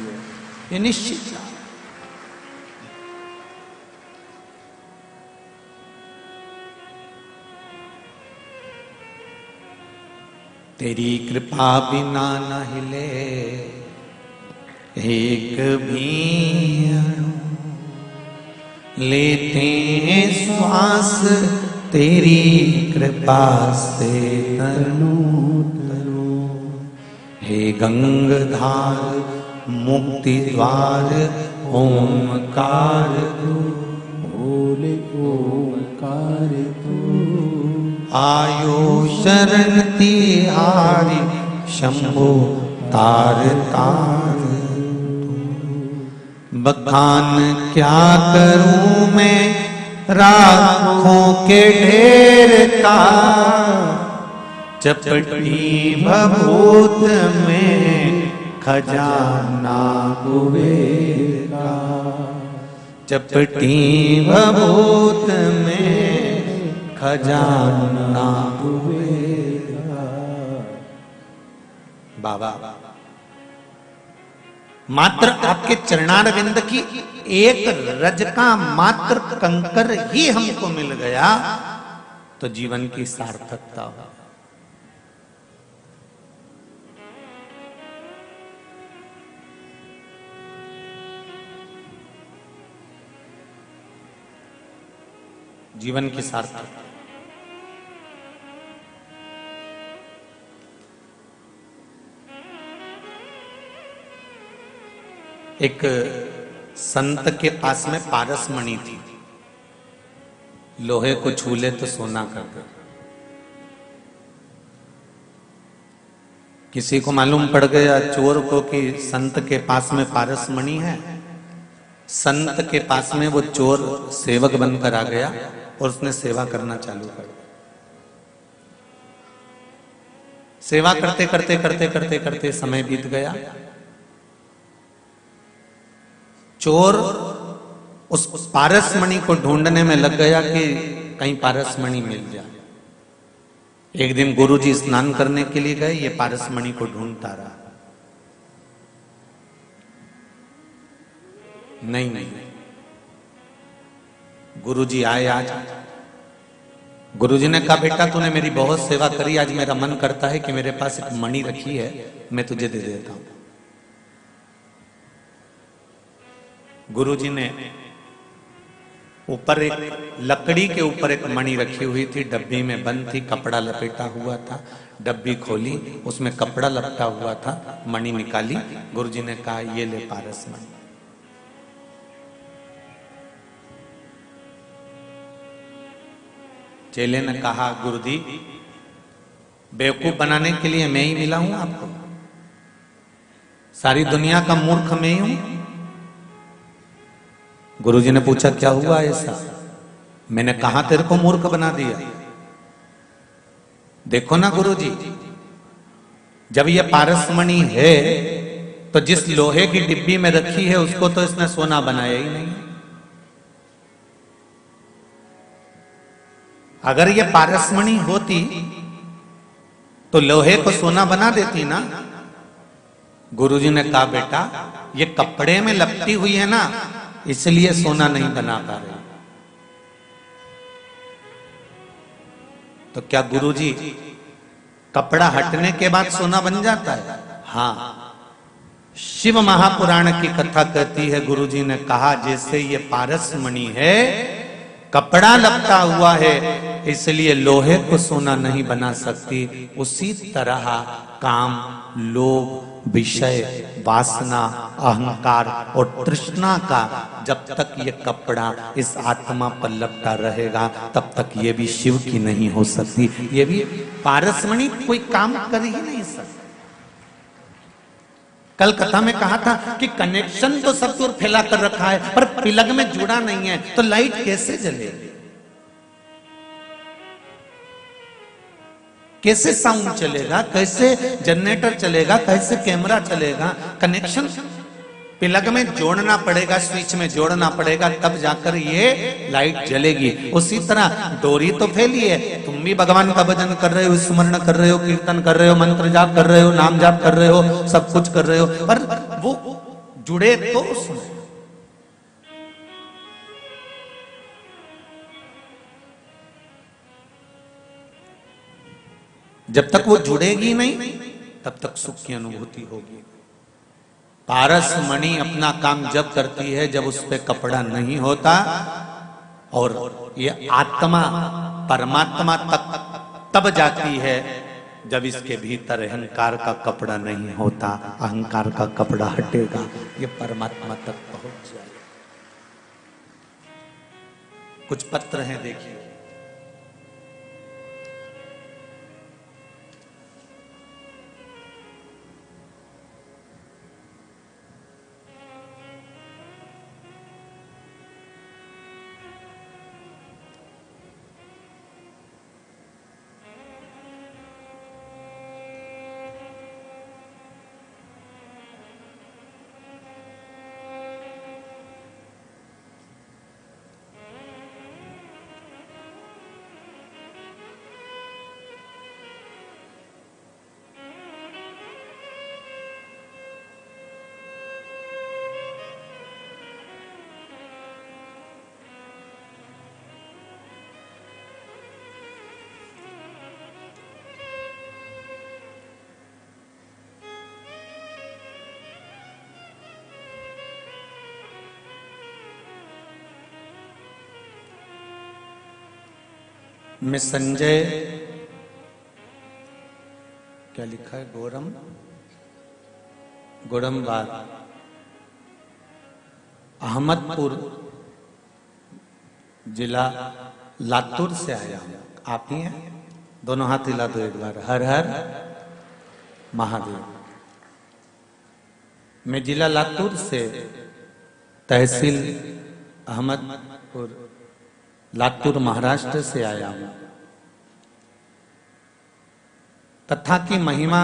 ये निश्चित। तेरी कृपा बिना न हिले एक भी अणु, लेते हैं श्वास तेरी कृपा से तनु तनु। हे गंगाधार मुक्ति द्वार ओमकार तू, बोले ओंकार तू। आयो शरण तिहारी शंभो तार तार। बखान क्या करूं मैं राखों के ढेर का, चपटी भभूत में खजाना कुबेर का। चपटी भभूत में खजाना कुबेर का। बाबा मात्र आपके चरणारविंद की एक रज का मात्र कंकर ही हमको मिल गया तो जीवन की सार्थकता हो। जीवन की सार्थकता। एक संत के पास में पारस मणि थी, लोहे को छू ले तो सोना कर दे। किसी को मालूम पड़ गया चोर को कि संत के पास में पारस मणि है। संत के पास में वो चोर सेवक बनकर आ गया और उसने सेवा करना चालू कर दिया। सेवा करते करते करते करते करते समय बीत गया। चोर उस पारसमणि को ढूंढने में लग गया कि कहीं पारसमणि मिल जाए। एक दिन गुरुजी स्नान करने के लिए गए, ये पारसमणि को ढूंढता रहा। नहीं, गुरुजी आए आज। गुरुजी ने कहा बेटा तूने मेरी बहुत सेवा करी, आज मेरा मन करता है कि मेरे पास एक मणि रखी है, मैं तुझे दे देता हूं। गुरुजी ने ऊपर एक लकड़ी के ऊपर एक मणि रखी हुई थी, डब्बी में बंद थी, कपड़ा लपेटा हुआ था। डब्बी खोली, उसमें कपड़ा लपटा हुआ था, मणि निकाली। गुरुजी ने कहा ये ले पारस मणि। चेले ने कहा गुरुजी बेवकूफ बनाने के लिए मैं ही मिला हूं आपको, सारी दुनिया का मूर्ख मैं ही हूं। गुरुजी ने पूछा क्या हुआ ऐसा? मैंने कहा तेरे को मूर्ख बना दिया? देखो ना गुरुजी, जब ये पारसमणि है तो जिस लोहे की डिब्बी में रखी है उसको तो इसने सोना बनाया ही नहीं। अगर ये पारसमणि होती तो लोहे को सोना बना देती ना। गुरुजी ने कहा बेटा ये कपड़े में लपटी हुई है ना, इसलिए सोना नहीं बना पा रही। तो क्या गुरुजी कपड़ा हटने के बाद सोना बन जाता है? हाँ, शिव महापुराण की कथा कहती है, गुरुजी ने कहा जैसे ये पारस मणि है, कपड़ा लपटा हुआ है इसलिए लोहे को सोना नहीं बना सकती, उसी तरह काम, लोभ, विषय, वासना, अहंकार और तृष्णा का जब तक ये कपड़ा इस आत्मा पर लपटा रहेगा तब तक ये भी शिव की नहीं हो सकती, ये भी पारसमणि कोई काम कर ही नहीं सकता। कल कथा में कहा था कि कनेक्शन तो सब दूर फैला कर रखा है पर प्लग में जुड़ा नहीं है, तो लाइट कैसे जलेगी, कैसे साउंड चलेगा, कैसे जनरेटर चलेगा, कैसे कैमरा चलेगा? कनेक्शन प्लग में जोड़ना पड़ेगा, स्विच में जोड़ना पड़ेगा, तब जाकर ये लाइट जलेगी। उसी तरह डोरी तो फैली है, तुम भी भगवान का भजन कर रहे हो, स्मरण कर रहे हो, कीर्तन कर रहे हो, मंत्र जाप कर रहे हो, नाम जाप कर रहे हो, सब कुछ कर रहे हो, पर वो जुड़े तो उसमें। जब तक वो जुड़ेगी नहीं तब तक सुख की अनुभूति होगी। पारस मणि अपना काम जब करती है जब उस पे कपड़ा नहीं होता, और ये आत्मा परमात्मा तक तब जाती है जब इसके भीतर अहंकार का कपड़ा नहीं होता, अहंकार का कपड़ा हटेगा, ये परमात्मा तक पहुंच जाए। कुछ पत्र हैं, देखिए। मैं संजय, क्या लिखा है, गोरमबाद अहमदपुर जिला लातूर से आया हूं। आप ही हैं? दोनों हाथ हिला दो एक बार। हर हर महादेव। मैं जिला लातूर से तहसील अहमदपुर लातूर महाराष्ट्र से आया हूं। कथा की महिमा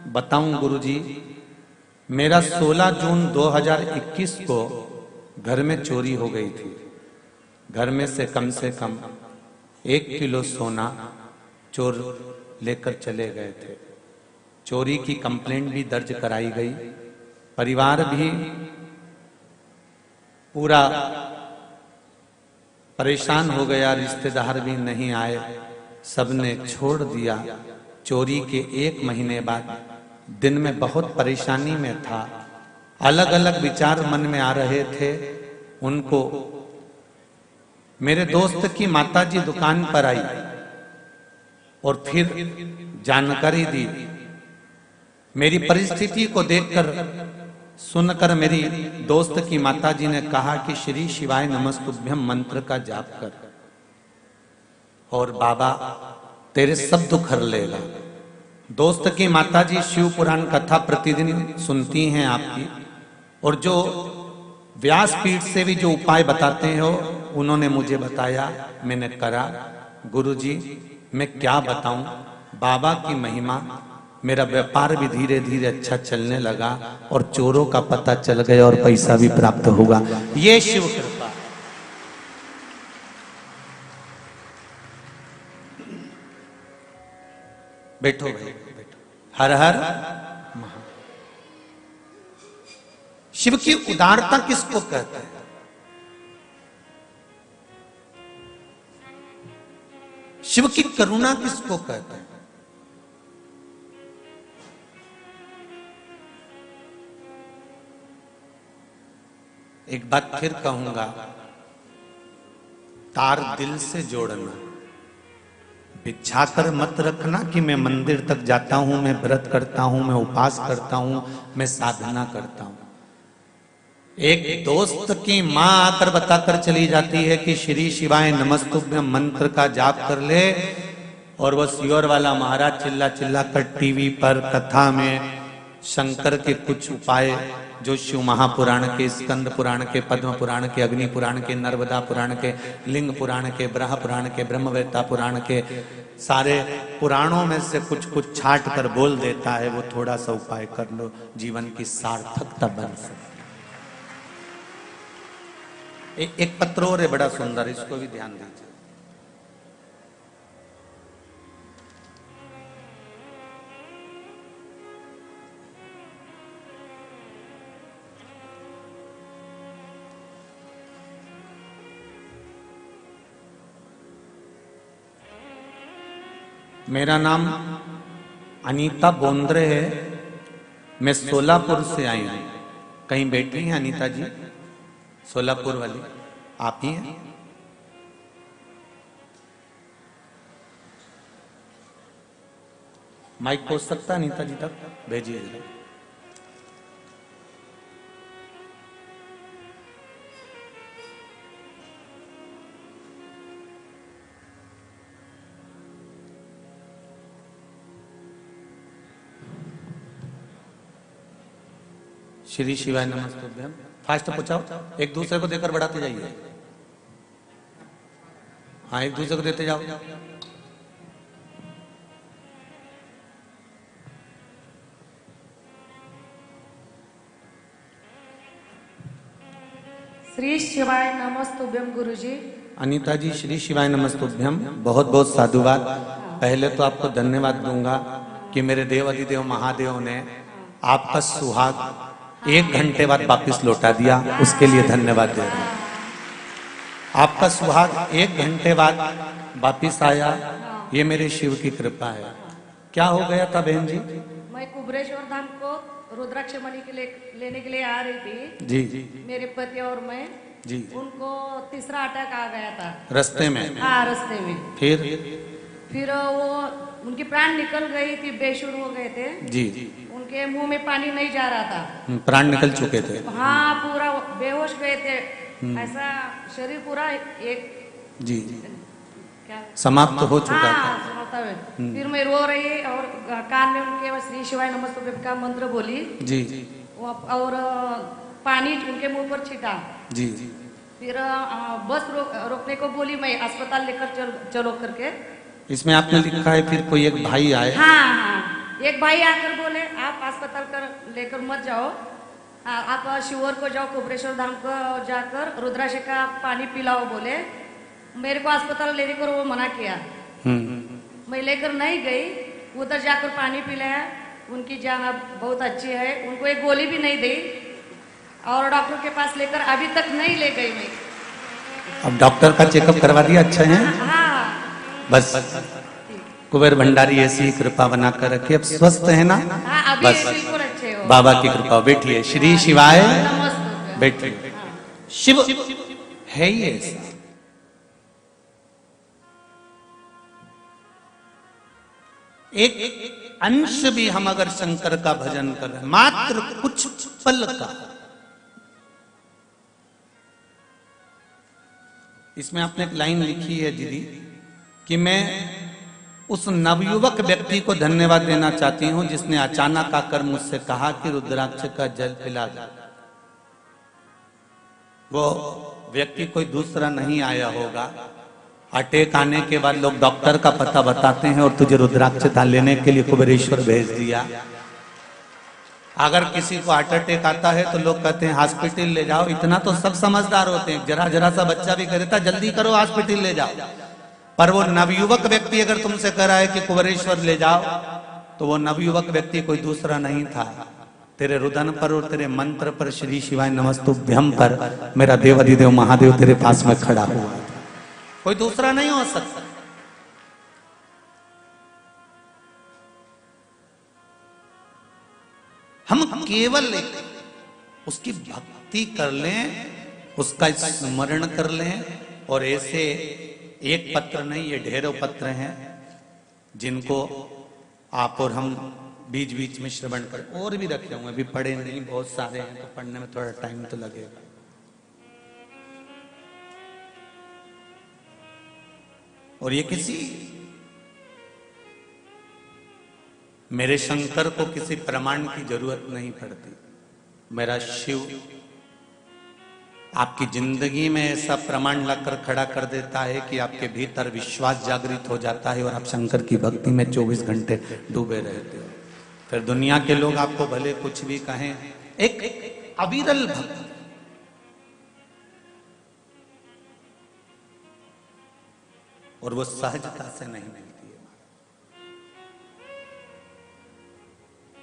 बताऊं गुरुजी, मेरा 16 जून 2021 को घर में चोरी हो गई थी। घर में से कम 1 किलो सोना चोर लेकर चले गए थे। चोरी की कंप्लेंट भी दर्ज कराई गई। परिवार भी पूरा परेशान हो गया, रिश्तेदार भी नहीं आए, सबने छोड़ दिया। चोरी के 1 महीने बाद दिन में बहुत परेशानी में था, अलग अलग विचार मन में आ रहे थे। उनको मेरे दोस्त की माताजी दुकान पर आई और फिर जानकारी दी। मेरी परिस्थिति को देखकर, सुनकर मेरी दोस्त की माताजी ने कहा कि श्री शिवाय नमस्तुभ्यम मंत्र का जाप कर और बाबा तेरे सब दुख हर लेगा। दोस्त की माताजी शिव पुराण कथा प्रतिदिन सुनती हैं आपकी, और जो व्यासपीठ से भी जो उपाय बताते हो उन्होंने मुझे बताया, मैंने करा। गुरुजी मैं क्या बताऊं, बाबा की महिमा। मेरा व्यापार भी धीरे धीरे अच्छा चलने लगा और चोरों का पता चल गया और पैसा भी प्राप्त होगा। ये शिव कृपा। बैठो भाई, बैठो। हर हर शिव की उदारता किसको कहते हैं? शिव की करुणा किसको कहते हैं? एक बात फिर कहूंगा, तार दिल से जोड़ना, बिछा कर मत रखना कि मैं मंदिर तक जाता हूं, मैं व्रत करता हूं, मैं उपवास करता हूं, मैं साधना करता हूं। एक दोस्त की मां आकर बताकर चली जाती है कि श्री शिवाय नमस्तुभ्यम मंत्र का जाप कर ले, और वो सियोर वाला महाराज चिल्ला चिल्ला कर टीवी पर कथा में शंकर के कुछ उपाय जो शिव महापुराण के, स्कंद पुराण के, पद्म पुराण के, अग्नि पुराण के, नर्मदा पुराण के, लिंग पुराण के, ब्रह्म पुराण के, ब्रह्मवेत्ता पुराण के, सारे पुराणों में से कुछ कुछ छाट कर बोल देता है। वो थोड़ा सा उपाय कर लो, जीवन की सार्थकता बन सकती। एक पत्र और है बड़ा सुंदर, इसको भी ध्यान दीजिए। मेरा नाम अनीता बोंद्रे है, मैं सोलापुर से आई हूं। कहीं बैठी हैं अनीता जी? सोलापुर वाली आप ही हैं? माइक पहुंच सकता है अनीता जी तक? भेजिए। श्री शिवाय नमस्तुभ्यम। फास्ट पहुंचाओ, एक दूसरे को देकर बढ़ाते जाइए। हाँ, एक दूसरे को देते जाओ। श्री शिवाय नमस्तुभ्यम गुरुजी। अनीता जी, श्री शिवाय नमस्तुभ्यम, बहुत बहुत साधुवाद। पहले तो आपको धन्यवाद दूंगा कि मेरे देव अधिदेव महादेव ने आपका सुहाग 1 घंटे बाद वापिस लौटा दिया, उसके लिए धन्यवाद दे रहा हूं। आपका सुहाग 1 घंटे बाद वापिस आया, ये मेरे शिव की कृपा है। क्या हो गया था बहन जी? मैं कुबरेश्वर धाम को रुद्राक्ष मणि के लिए लेने के लिए आ रही थी जी। मेरे पति और मैं जी। उनको तीसरा अटैक आ गया था रास्ते में? हाँ, रास्ते में। फिर वो उनकी प्राण निकल गई थी, बेशुर हो गए थे जी। उनके मुंह में पानी नहीं जा रहा था, प्राण निकल चुके थे। हाँ, पूरा बेहोश गए थे, ऐसा शरीर पूरा एक जी क्या समाप्त हो चुका था। हाँ, समाप्त हुए। फिर मैं रो रही और कान में उनके श्री शिवाय नमस्तुभ्यम का मंत्र बोली जी। और पानी उनके मुंह पर छिटा जी। फिर बस रोकने को बोली, मैं अस्पताल लेकर चलो करके। इसमें आपने लिखा है फिर कोई एक भाई आए? हाँ, एक भाई आकर बोले आप अस्पताल कर लेकर मत जाओ, आप शिवर को जाओ, कुबरेश्वर धाम को जाकर रुद्राक्ष का पानी पिलाओ बोले। मेरे को अस्पताल लेने को वो मना किया। मैं लेकर नहीं गई, उधर जाकर पानी पिलाया। उनकी जान अब बहुत अच्छी है, उनको एक गोली भी नहीं दी और डॉक्टर के पास लेकर अभी तक नहीं ले गई मैं। अब डॉक्टर का चेकअप करवा दिया? अच्छा है? हाँ, बस कुबेर भंडारी ऐसी कृपा बना कर रखे, अब स्वस्थ है ना? हाँ, अभी बस बिल्कुल अच्छे हो। बाबा की कृपा। बैठिए। श्री शिवाय नमस्ते। बैठिए। शिव है ही ऐसा। एक अंश भी हम अगर शंकर का भजन करें, मात्र कुछ पल का, इसमें आपने एक लाइन लिखी है दीदी कि मैं उस नवयुवक व्यक्ति को धन्यवाद देना चाहती हूं जिसने अचानक आकर मुझसे कहा कि रुद्राक्ष का जल पिला दो। वो व्यक्ति कोई दूसरा नहीं आया होगा। अटैक आने के बाद लोग डॉक्टर का पता बताते हैं और तुझे रुद्राक्ष दान लेने के लिए कुबेरेश्वर भेज दिया। अगर किसी को हार्ट अटैक आता है तो लोग कहते हैं हॉस्पिटल ले जाओ। इतना तो सब समझदार होते हैं, जरा जरा सा बच्चा भी कहता जल्दी करो हॉस्पिटल ले जाओ। पर वो नवयुवक व्यक्ति अगर तुमसे कह रहा है कि कुबेरेश्वर ले जाओ, तो वो नवयुवक व्यक्ति कोई दूसरा नहीं था, तेरे रुदन पर और तेरे मंत्र पर, श्री शिवाय नमस्तुभ्यम पर मेरा देवाधिदेव महादेव तेरे पास में खड़ा हुआ था। कोई दूसरा नहीं हो सकता। हम केवल उसकी भक्ति कर लें, उसका स्मरण कर लें, और ऐसे एक पत्र नहीं, ये ढेरों पत्र हैं जिनको आप और हम बीच बीच में श्रवण कर, और भी रखे होंगे, अभी पढ़े नहीं, बहुत सारे हैं, तो पढ़ने में थोड़ा टाइम तो लगेगा। और ये किसी मेरे शंकर को किसी प्रमाण की जरूरत नहीं पड़ती। मेरा शिव आपकी जिंदगी में ऐसा प्रमाण लाकर खड़ा कर देता है कि आपके भीतर विश्वास जागृत हो जाता है और आप शंकर की भक्ति में 24 घंटे डूबे रहते हो। फिर दुनिया के लोग आपको भले कुछ भी कहें, एक अविरल भक्ति, और वो सहजता से नहीं मिलती है।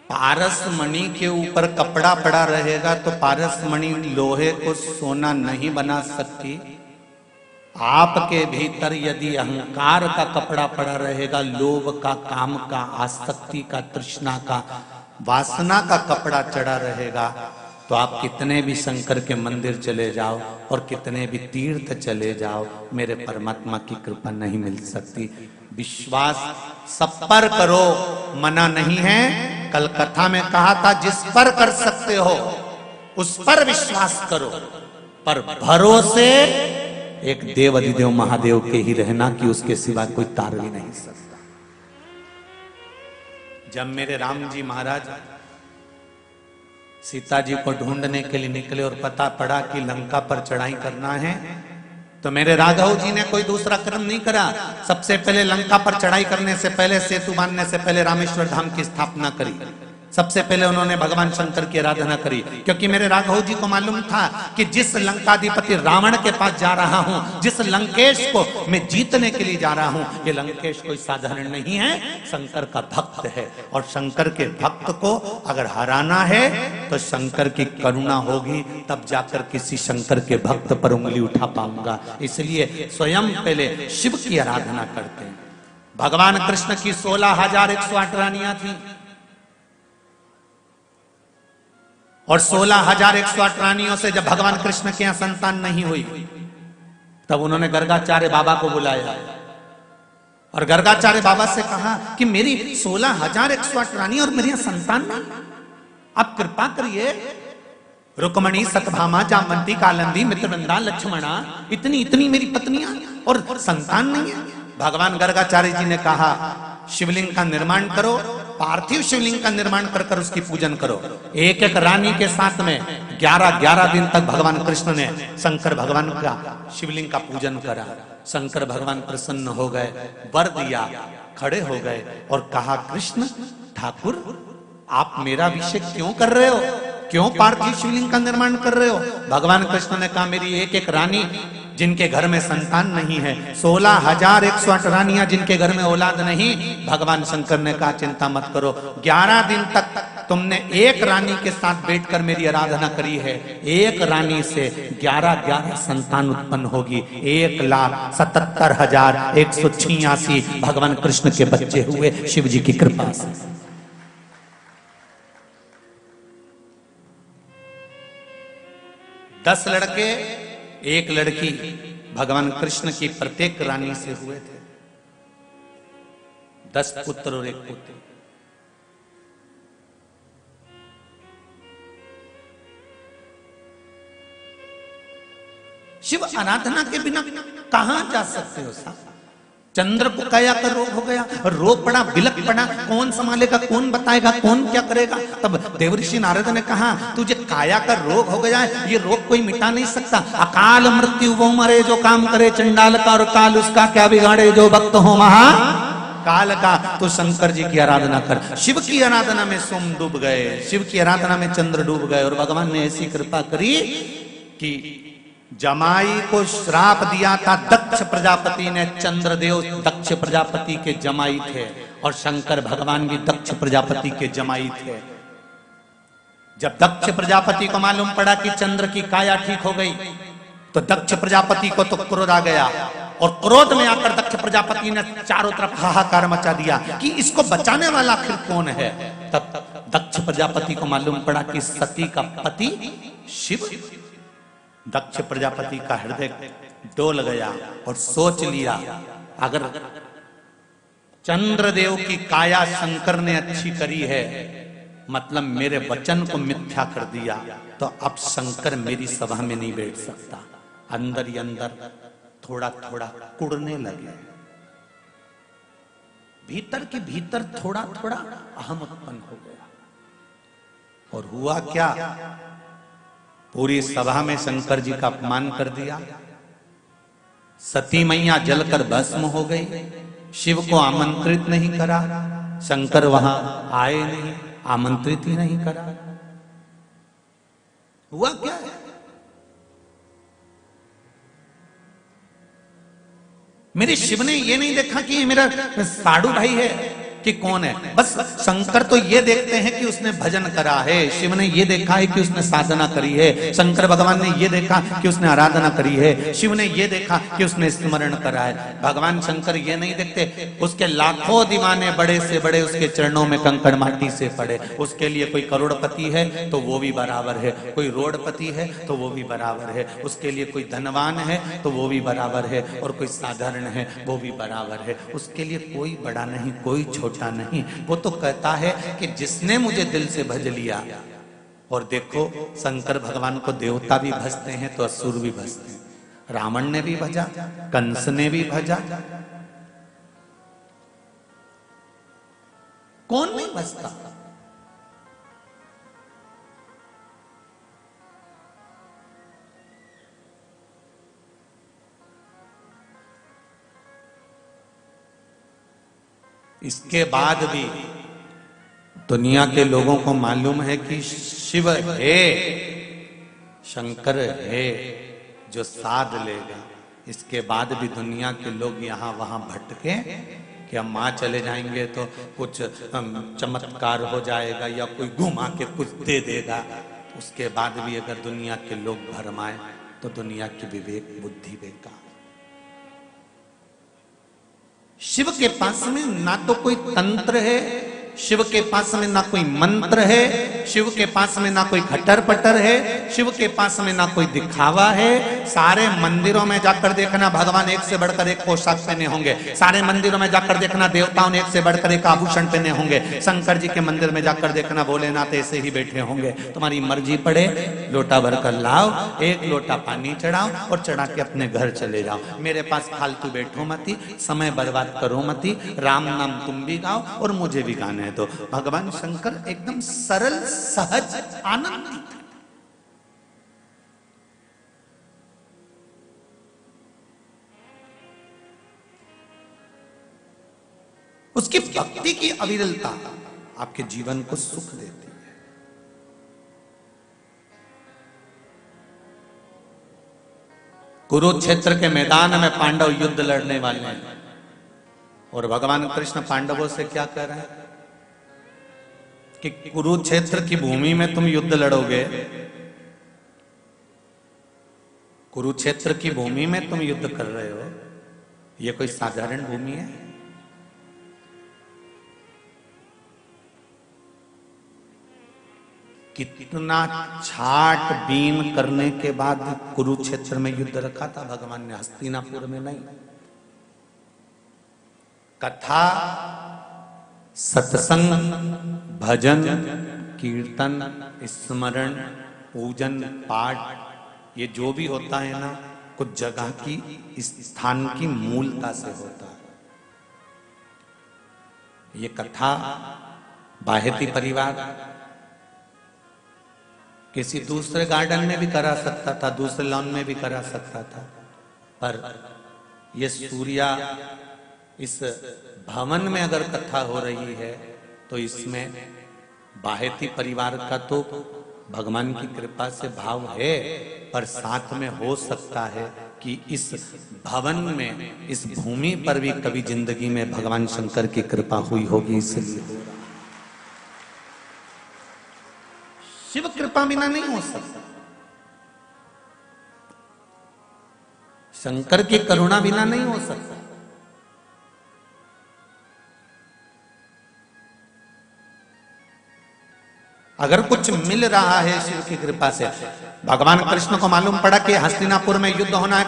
पारस मणि के ऊपर कपड़ा पड़ा रहेगा तो पारस मणि लोहे को सोना नहीं बना सकती। आपके भीतर यदि अहंकार का कपड़ा पड़ा रहेगा, लोभ का, काम का, आसक्ति का, तृष्णा का, वासना का कपड़ा चढ़ा रहेगा, तो आप कितने भी शंकर के मंदिर चले जाओ और कितने भी तीर्थ चले जाओ, मेरे परमात्मा की कृपा नहीं मिल सकती। विश्वास सब पर करो, मना नहीं है। कल कथा में कहा था, जिस पर कर सकते हो उस पर विश्वास करो, पर भरोसे एक देव अधिदेव महादेव के ही रहना, कि उसके सिवा कोई तार भी नहीं सकता। जब मेरे राम जी महाराज सीता जी को ढूंढने के लिए निकले और पता पड़ा कि लंका पर चढ़ाई करना है, तो मेरे राघव जी ने कोई दूसरा कर्म नहीं करा। सबसे पहले लंका पर चढ़ाई करने से पहले, सेतु बांधने से पहले रामेश्वर धाम की स्थापना करी। सबसे पहले उन्होंने भगवान शंकर की आराधना करी, क्योंकि मेरे राघव जी को मालूम था कि जिस लंकाधिपति रावण के पास जा रहा हूं, जिस लंकेश को मैं जीतने के लिए जा रहा हूं, ये लंकेश कोई साधारण नहीं है, शंकर का भक्त है। और शंकर के भक्त को अगर हराना है तो शंकर की करुणा होगी, तब जाकर किसी शंकर के भक्त पर उंगली उठा पाऊंगा। इसलिए स्वयं पहले शिव की आराधना करते हैं। भगवान कृष्ण की 16,108 रानियां थी, और 16,108 रानियों से जब भगवान कृष्ण के यहां संतान नहीं हुई, तब उन्होंने गर्गाचार्य बाबा को बुलाया और गर्गाचार्य बाबा से कहा कि मेरी 16,108 रानी और मेरे यहां संतान नहीं, आप कृपा करिए। रुक्मणी, सतभामा, जामवंती, कालंदी, मित्रवृंदा, लक्ष्मणा, इतनी इतनी मेरी पत्नियां और संतान नहीं है। भगवान गर्गाचार्य जी ने कहा, शिवलिंग का निर्माण करो, पार्थिव शिवलिंग का निर्माण कर कर उसकी पूजन करो। एक एक रानी के साथ में 11-11 दिन तक भगवान कृष्ण ने शंकर भगवान का शिवलिंग का पूजन करा। शंकर भगवान प्रसन्न हो गए, वर दिया, खड़े हो गए और कहा, कृष्ण ठाकुर, आप मेरा अभिषेक क्यों कर रहे हो, क्यों पार्थिव शिवलिंग का निर्माण कर रहे हो? भगवान कृष्ण ने कहा, मेरी एक एक रानी जिनके घर में संतान नहीं है, 16,108 रानियां जिनके घर में औलाद नहीं, भगवान शंकर ने कहा, चिंता मत करो, 11 दिन तक तुमने एक रानी के साथ बैठकर मेरी आराधना करी है, एक रानी से 11-11 संतान उत्पन्न होगी। 1,77,186 भगवान कृष्ण के बच्चे हुए शिव जी की कृपा से। दस लड़के, एक लड़की भगवान कृष्ण की प्रत्येक रानी से हुए थे। 10 पुत्र और 1 पुत्र। शिव आराधना के बिना कहां जा सकते हो साहब? चंद्र को काया का रोग हो गया, रोग पड़ा, बिलक पड़ा, कौन संभालेगा, कौन बताएगा, कौन क्या करेगा? तब देवर्षि नारद ने कहा, तुझे काया का रोग हो गया है, ये रोग कोई मिटा नहीं सकता। अकाल मृत्यु वो मरे जो काम करे, चंडाल का और काल उसका क्या बिगाड़े, जो भक्त हो महा काल का। तो शंकर जी की आराधना कर। शिव की आराधना में सोम डूब गए, शिव की आराधना में चंद्र डूब गए, और भगवान ने ऐसी कृपा करी कि जमाई को श्राप दिया था दक्ष प्रजापति ने। चंद्रदेव दक्ष प्रजापति के जमाई थे और शंकर भगवान भी दक्ष प्रजापति के जमाई थे। जब दक्ष प्रजापति को मालूम पड़ा कि चंद्र की काया ठीक हो गई, तो दक्ष प्रजापति को तो क्रोध आ गया, और क्रोध में आकर दक्ष प्रजापति ने चारों तरफ हाहाकार मचा दिया कि इसको बचाने वाला आखिर कौन है। तब दक्ष प्रजापति को मालूम पड़ा कि सती का पति शिव। दक्ष प्रजापति का हृदय डोल गया और सोच लिया, अगर चंद्रदेव की काया शंकर ने अच्छी करी है, मतलब मेरे वचन को मिथ्या कर दिया, तो अब शंकर मेरी सभा में नहीं बैठ सकता। अंदर ही अंदर थोड़ा थोड़ा कुड़ने लगे, भीतर के भीतर थोड़ा थोड़ा अहम उत्पन्न हो गया। और हुआ क्या, पूरी सभा में शंकर जी का अपमान कर दिया, सती मैया जलकर भस्म हो गई, शिव को आमंत्रित नहीं करा, शंकर वहां आए नहीं, आमंत्रित ही नहीं करा। हुआ क्या है, मेरे शिव ने ये नहीं देखा कि ये मेरा साधु भाई है कि कौन है। बस शंकर तो ये देखते हैं कि उसने भजन करा है, शिव ने ये देखा है कि उसने साधना करी है, शंकर भगवान ने ये देखा कि उसने आराधना करी है, शिव ने ये देखा कि उसने स्मरण करा है। भगवान शंकर ये नहीं देखते, उसके लाखों दीवाने बड़े से बड़े उसके चरणों में कंकड़ माटी से पड़े। उसके लिए कोई करोड़पति है तो वो भी बराबर है, कोई रोडपति है तो वो भी बराबर है, उसके लिए कोई धनवान है तो वो भी बराबर है, और कोई साधारण है वो भी बराबर है। उसके लिए कोई बड़ा नहीं, कोई छोटा नहीं। वो तो कहता है कि जिसने मुझे दिल से भज लिया। और देखो, शंकर भगवान को देवता भी भजते हैं तो असुर भी भजते हैं। रावण ने भी भजा, कंस ने भी भजा, कौन नहीं भजता। इसके बाद भी दुनिया के लोगों को मालूम है कि शिव है, शंकर है जो साध लेगा। इसके बाद भी दुनिया के लोग यहाँ वहां भटके कि हम मां चले जाएंगे तो कुछ चमत्कार हो जाएगा या कोई घुमा के कुछ दे देगा। उसके बाद भी अगर दुनिया के लोग भरमाए तो दुनिया की विवेक बुद्धि बेकार। शिव के पास में ना तो कोई तंत्र है, शिव के पास में ना कोई मंत्र है, शिव के पास में ना कोई खटर पटर है, शिव के पास में ना कोई दिखावा है। सारे मंदिरों में जाकर देखना भगवान एक से बढ़कर एक पोशाक पहने होंगे, सारे मंदिरों में जाकर देखना देवताओं ने एक से बढ़कर एक आभूषण पहने होंगे। शंकर जी के मंदिर में जाकर देखना भोलेनाथ ऐसे ही बैठे होंगे। तुम्हारी मर्जी पड़े, लोटा भर कर लाओ, एक लोटा पानी चढ़ाओ और चढ़ा के अपने घर चले जाओ। मेरे पास फालतू बैठो मती, समय बर्बाद करो मती, राम नाम तुम भी गाओ और मुझे भी गाने तो। भगवान शंकर एकदम सरल, सहज, आनंदित। उसकी भक्ति की अविरलता आपके जीवन को सुख देती है। कुरुक्षेत्र के मैदान में पांडव युद्ध लड़ने वाले हैं और भगवान कृष्ण पांडवों से क्या कह रहे हैं कि कुरुक्षेत्र की भूमि में तुम युद्ध लड़ोगे, कुरुक्षेत्र की भूमि में तुम युद्ध कर रहे हो, ये कोई साधारण भूमि है? कितना छाट बीन करने के बाद कुरुक्षेत्र में युद्ध रखा था भगवान ने, हस्तिनापुर में नहीं। कथा, सत्संग, भजन, कीर्तन, स्मरण, पूजन, पाठ, ये जो भी होता है ना, कुछ जगह की, इस स्थान की मूलता से होता है। ये कथा बाहेती परिवार किसी दूसरे गार्डन में भी करा सकता था, दूसरे लॉन में भी करा सकता था, पर ये सूर्या इस भवन में अगर कथा हो रही है तो इसमें बाहेती परिवार का तो भगवान की कृपा से भाव है, पर साथ में हो सकता है कि इस भवन में, इस भूमि पर भी कभी जिंदगी में भगवान शंकर की कृपा हुई होगी, इसलिए शिव कृपा बिना नहीं हो सकता, शंकर की करुणा बिना नहीं हो सकता। अगर कुछ मिल रहा है शिव की कृपा से, भगवान कृष्ण को मालूम पड़ा कि हस्तिनापुर में युद्ध होना है,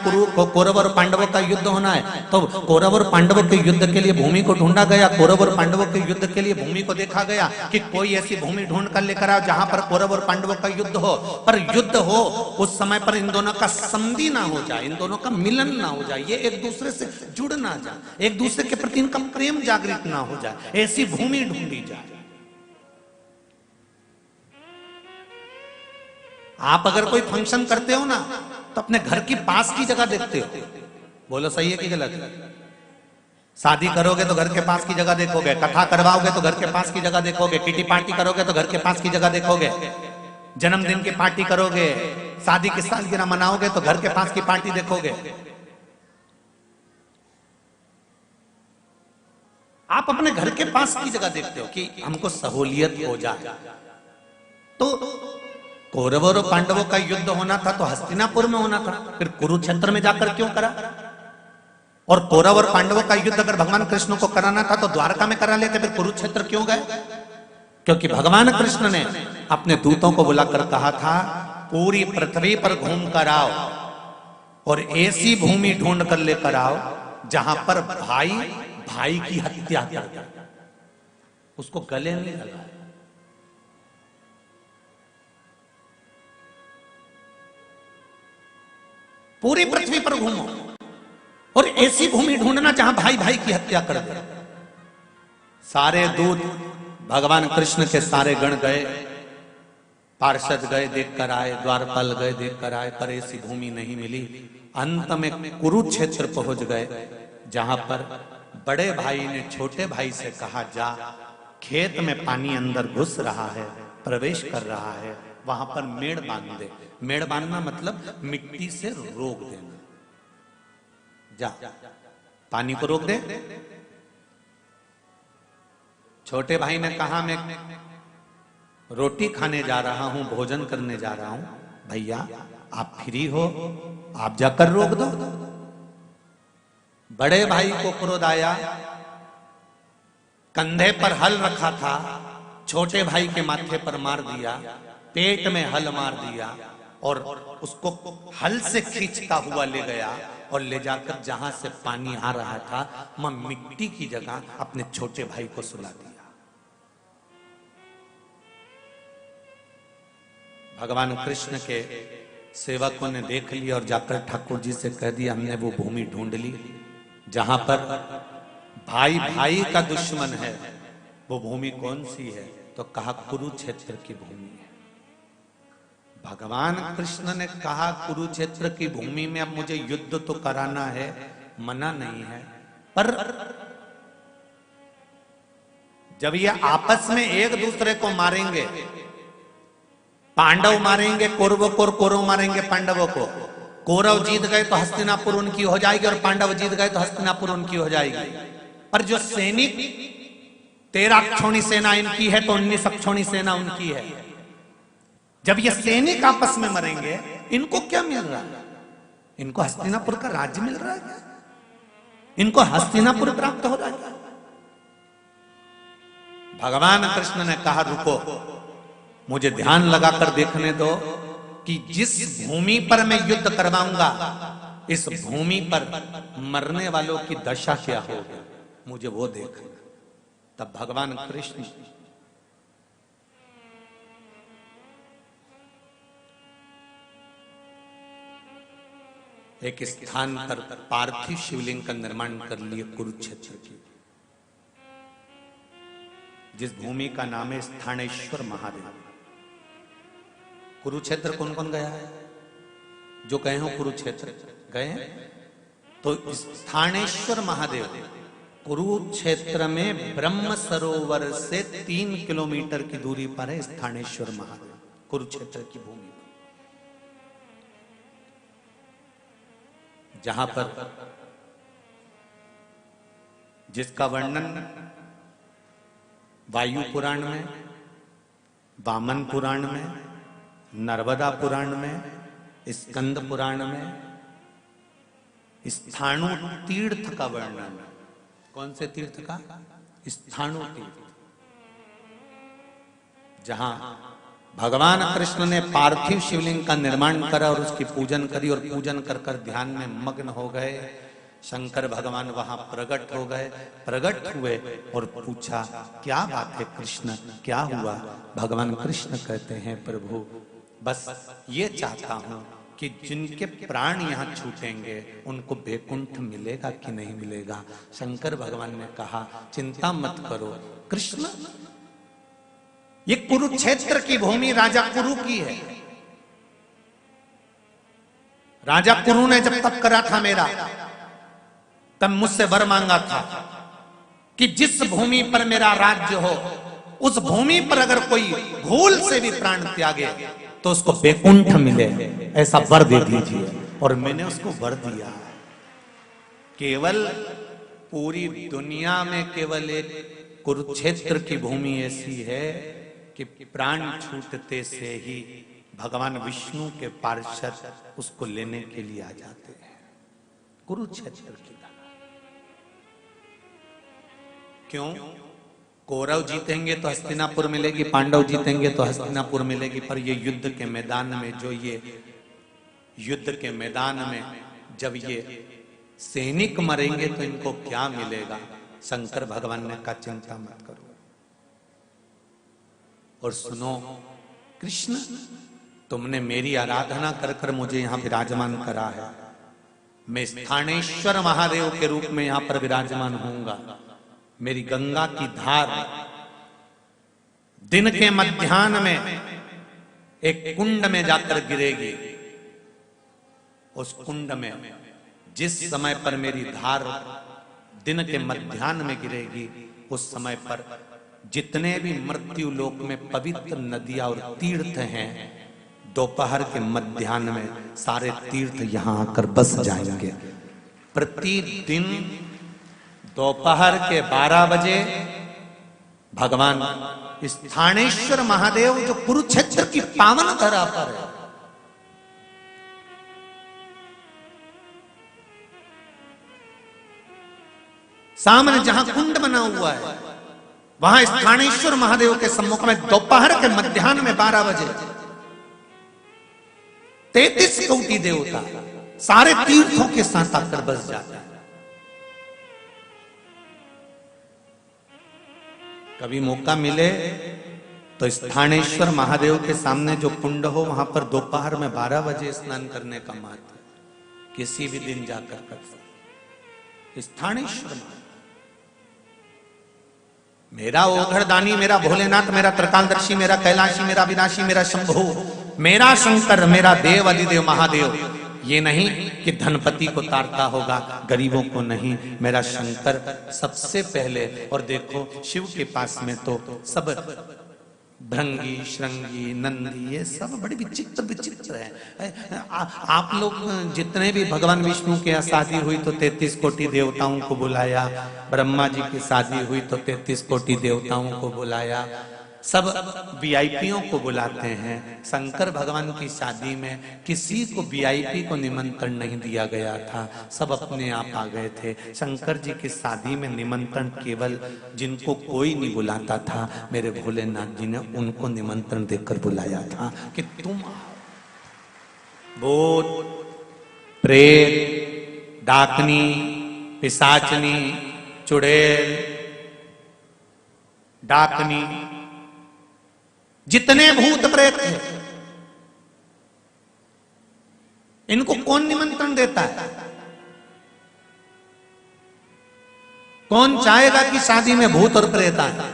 कौरव और पांडवों का युद्ध होना है, तो कौरव और पांडवों के युद्ध के लिए भूमि को ढूंढा गया। कौरव और पांडवों के युद्ध के लिए भूमि को देखा गया कि कोई ऐसी भूमि ढूंढ कर लेकर आओ जहां पर कौरव और पांडवों का युद्ध हो, पर युद्ध हो उस समय पर इन दोनों का संधि ना हो जाए, इन दोनों का मिलन ना हो जाए, ये एक दूसरे से जुड़ ना जाए, एक दूसरे के प्रति इनका प्रेम जागृत ना हो जाए, ऐसी भूमि ढूंढी जाए। आप अगर कोई फंक्शन करते हो ना तो अपने घर की पास की जगह देखते हो, बोलो सही है कि गलत? शादी करोगे तो घर के पास की जगह देखोगे, कथा करवाओगे तो घर के पास की जगह देखोगे, किटी पार्टी करोगे तो घर के पास की जगह देखोगे, जन्मदिन की पार्टी करोगे, शादी की सालगिरह मनाओगे तो घर के पास की पार्टी देखोगे। आप अपने घर के पास की जगह देखते हो कि हमको सहूलियत हो जाए। तो कौरवों और पांडवों का युद्ध होना था तो हस्तिनापुर में होना था, फिर कुरुक्षेत्र में जाकर क्यों करा? और कौरव और पांडवों का युद्ध अगर भगवान कृष्ण को कराना था तो द्वारका में करा लेते, फिर कुरुक्षेत्र क्यों गए? क्योंकि भगवान कृष्ण ने अपने दूतों को बुलाकर कहा था पूरी पृथ्वी पर घूम कर आओ और ऐसी भूमि ढूंढ कर लेकर आओ जहां पर भाई भाई की हत्या कर उसको गले में लगाए। पूरी पृथ्वी पर घूमो और ऐसी भूमि ढूंढना जहां भाई भाई की हत्या कर दे। सारे दूत भगवान कृष्ण के सारे गण गए, पार्षद गए देख कर आए, द्वारपाल गए देख कर आए, पर ऐसी भूमि नहीं मिली। अंत में कुरुक्षेत्र पहुंच गए जहां पर बड़े भाई ने छोटे भाई से कहा जा खेत में पानी अंदर घुस रहा है, प्रवेश कर रहा है, वहां पर मेड़ बांध दे। मेड़ बांधना मतलब मिट्टी से रोक देना, जा पानी को रोक दे। छोटे भाई ने कहा मैं रोटी खाने जा रहा हूं, भोजन करने जा रहा हूं, भैया आप फ्री हो, आप जाकर रोक दो। बड़े भाई को क्रोध आया, कंधे पर हल रखा था, छोटे भाई के माथे पर मार दिया, पेट में हल मार दिया और उसको हल से खींचता हुआ ले गया और ले जाकर जहां से पानी आ रहा था वहां मिट्टी की जगह अपने छोटे भाई को सुला दिया। भगवान कृष्ण के सेवकों ने देख लिया और जाकर ठाकुर जी से कह दिया हमने वो भूमि ढूंढ ली जहां पर भाई भाई का दुश्मन है। वो भूमि कौन सी है? तो कहा कुरुक्षेत्र की भूमि है। भगवान कृष्ण ने कहा कुरुक्षेत्र की भूमि में अब मुझे युद्ध तो कराना है, मना नहीं है, पर जब ये आपस में एक दूसरे को मारेंगे, पांडव मारेंगे कौरवों को और कौरव मारेंगे पांडवों को, कौरव जीत गए तो हस्तिनापुर उनकी हो जाएगी और पांडव जीत गए तो हस्तिनापुर उनकी हो जाएगी। पर जो सैनिक 13 अक्षौणी सेना इनकी है तो 19 अक्षौणी सेना उनकी है। जब ये सैनिक आपस में मरेंगे इनको क्या मिल रहा है? इनको हस्तिनापुर का राज्य मिल रहा है क्या? इनको हस्तिनापुर प्राप्त हो रहा है? भगवान कृष्ण ने कहा रुको, मुझे ध्यान लगाकर देखने दो कि जिस भूमि पर मैं युद्ध करवाऊंगा इस भूमि पर मरने वालों की दशा क्या होगी, मुझे वो देखना। तब भगवान कृष्ण एक स्थान पर पार्थिव शिवलिंग का निर्माण कर लिए कुरुक्षेत्र की, जिस भूमि का नाम है स्थानेश्वर महादेव। कुरुक्षेत्र कौन कौन गया है? जो गए हो कुरुक्षेत्र गए हैं? तो स्थानेश्वर महादेव कुरुक्षेत्र में ब्रह्म सरोवर से 3 किलोमीटर की दूरी पर है स्थानेश्वर महादेव, कुरुक्षेत्र की भूमि पर, जहां पर जिसका वर्णन वायु पुराण में, वामन पुराण में, नर्मदा पुराण में, स्कंद पुराण में स्थाणु तीर्थ का वर्णन। कौन से तीर्थ का? स्थाणु तीर्थ, जहां भगवान कृष्ण ने पार्थिव शिवलिंग का निर्माण करा और उसकी पूजन करी, और पूजन कर कर ध्यान में मग्न हो गए। शंकर भगवान वहां प्रकट हो गए, प्रकट हुए और पूछा क्या बात है कृष्ण, क्या हुआ? भगवान कृष्ण कहते हैं प्रभु बस ये चाहता हूं कि जिनके प्राण यहाँ छूटेंगे उनको वैकुंठ मिलेगा कि नहीं मिलेगा। शंकर भगवान ने कहा चिंता मत करो कृष्ण, ये कुरुक्षेत्र की भूमि राजा कुरु की है। राजा कुरु ने जब तप करा था मेरा, तब मुझसे वर मांगा था कि जिस भूमि पर मेरा राज्य हो उस भूमि पर अगर कोई भूल से भी प्राण त्यागे तो उसको वैकुंठ मिले, ऐसा वर दे दीजिए। और मैंने उसको वर दिया। केवल पूरी दुनिया में केवल एक कुरुक्षेत्र की भूमि ऐसी है कि प्राण छूटते से ही भगवान विष्णु के पार्षद उसको लेने के लिए आ जाते हैं। कुरुक्षेत्र की तरह। क्यों? कौरव जीतेंगे तो हस्तिनापुर मिलेगी, पांडव जीतेंगे तो हस्तिनापुर मिलेगी, पर ये युद्ध के मैदान में, जो ये युद्ध के मैदान में जब ये सैनिक मरेंगे तो इनको क्या मिलेगा? शंकर भगवान ने कहा चिंता मत करो। और सुनो कृष्ण, तुमने मेरी आराधना कर कर मुझे यहां विराजमान करा है। मैं स्थानेश्वर महादेव के रूप में यहां पर विराजमान होऊंगा। मेरी गंगा की धार दिन के मध्याह्न में एक कुंड में जाकर गिरेगी। उस कुंड में जिस समय पर मेरी धार दिन के मध्याह्न में गिरेगी, उस समय पर जितने भी मृत्यु लोक में पवित्र नदियां और तीर्थ हैं, दोपहर के मध्याह्न में सारे तीर्थ यहां आकर बस जाएंगे। प्रतिदिन दोपहर के 12 बजे भगवान स्थानेश्वर महादेव जो कुरुक्षेत्र की पावन धरा पर है, सामने जहां कुंड बना हुआ है, वहां स्थानेश्वर महादेव के सम्मुख में दोपहर के मध्याह्न में 12 बजे 33 कोटि देवता सारे तीर्थों के साथ आकर बस जाते हैं। कभी मौका मिले तो स्थानेश्वर महादेव के सामने जो कुंड हो वहां पर दोपहर में 12 बजे स्नान करने का महत्व किसी भी दिन जाकर कर सकते। स्थानेश्वर महादेव मेरा ओघड़दानी, मेरा भोलेनाथ, मेरा त्रिकालदर्शी, मेरा कैलाशी, मेरा विनाशी, मेरा शंभु, मेरा शंकर, मेरा देव अधिदेव महादेव। ये नहीं कि धनपति को तारता होगा, गरीबों को नहीं। मेरा शंकर सबसे पहले। और देखो शिव के पास में तो सब भृंगी, श्रृंगी, नंदी, ये सब बड़े विचित्र विचित्र है। आप लोग जितने भी भगवान विष्णु के यहाँ शादी हुई तो 33 कोटि देवताओं को बुलाया, ब्रह्मा जी की शादी हुई तो 33 कोटि देवताओं को बुलाया, सब वीआईपीओं को बुलाते हैं। शंकर भगवान की शादी में किसी को वीआईपी को निमंत्रण नहीं दिया गया था, सब अपने आप आ गए थे। शंकर जी की शादी में निमंत्रण केवल जिनको कोई नहीं बुलाता था, मेरे भोलेनाथ जी ने उनको निमंत्रण देकर बुलाया था कि तुम भूत, प्रेत, डाकनी, पिशाचनी, चुड़ैल, डाकनी, जितने भूत प्रेत हैं, इनको कौन निमंत्रण देता है? कौन चाहेगा कि शादी में भूत और प्रेत आए?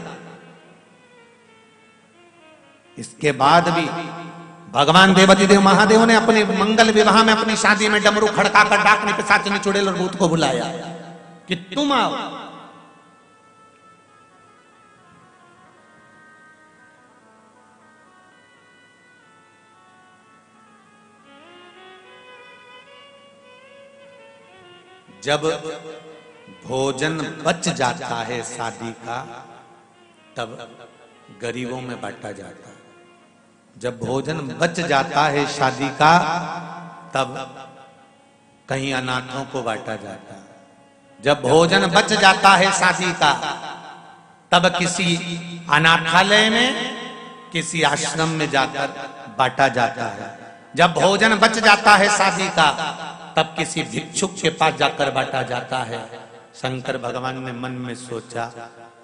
इसके बाद भी भगवान देवाधिदेव महादेव ने अपने मंगल विवाह में अपनी शादी में डमरू खड़काकर डाकनी, पिशाचनी, चुड़ैल और भूत को बुलाया कि तुम आओ। जब भोजन बच जाता है शादी का, तब गरीबों में बांटा जाता है। जब भोजन बच जाता है शादी का, तब कहीं अनाथों को बांटा जाता है। जब भोजन बच जाता है शादी का, तब किसी अनाथालय में, किसी आश्रम में जाकर बांटा जाता है। जब भोजन बच जाता है शादी का, तब किसी भिक्षुक के पास जाकर बांटा जाता है। शंकर भगवान ने मन में सोचा,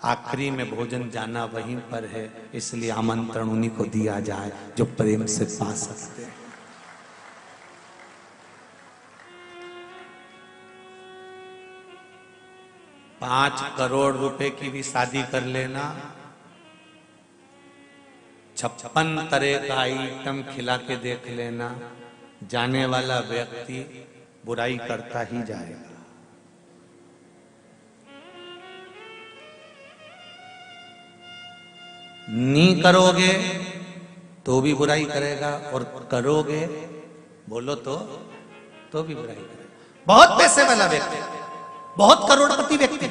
आखिरी में भोजन जाना वहीं पर है, इसलिए आमंत्रण उन्हीं को दिया जाए जो प्रेम से पा सकते हैं। 5 करोड़ रुपए की भी शादी कर लेना, 56 तरह का आइटम खिला के देख लेना, जाने वाला व्यक्ति बुराई करता ही जाएगा। नहीं करोगे तो भी बुराई करेगा, और करोगे बोलो तो भी बुराई करेगा। बहुत पैसे वाला व्यक्ति, बहुत करोड़पति व्यक्ति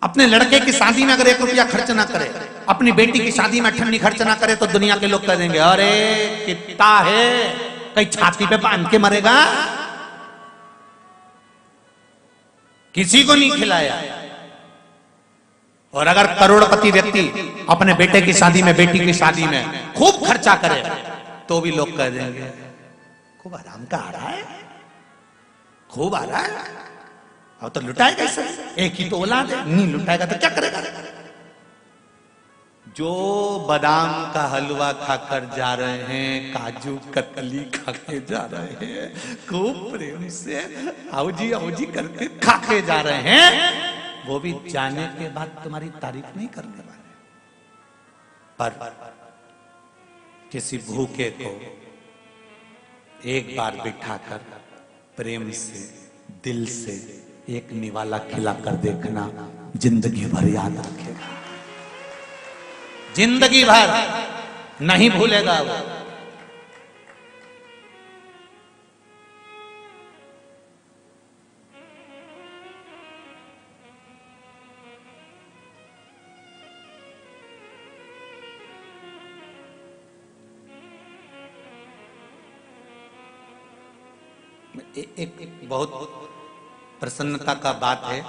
अपने लड़के की शादी में अगर 1 रुपया खर्च ना करे, अपनी बेटी की शादी में ठंडी खर्च ना करे, तो दुनिया के लोग कह देंगे, अरे कितना है, कहीं छाती पे बांध के मरेगा, किसी को नहीं खिलाया। और अगर करोड़पति व्यक्ति अपने बेटे की शादी में, बेटी की शादी में खूब खर्चा करे, तो भी लोग कह देंगे, खूब आराम का आ रहा है, खूब आ रहा है, और तो लुटाएगा इसे, एक ही तो औलाद है, नहीं लुटाएगा तो क्या करेगा। जो बादाम का हलवा खाकर जा रहे हैं, काजू कतली खा के जा रहे हैं, खूब प्रेम से आओ जी करके खा के जा रहे हैं, वो भी जाने के बाद तुम्हारी तारीफ नहीं करने वाले। पर किसी भूखे को एक बार बिठाकर प्रेम से, दिल से एक निवाला खिलाकर देखना, जिंदगी भर याद रखेगा, जिंदगी भर नहीं भूलेगा वो। एक बहुत प्रसन्नता का बात है,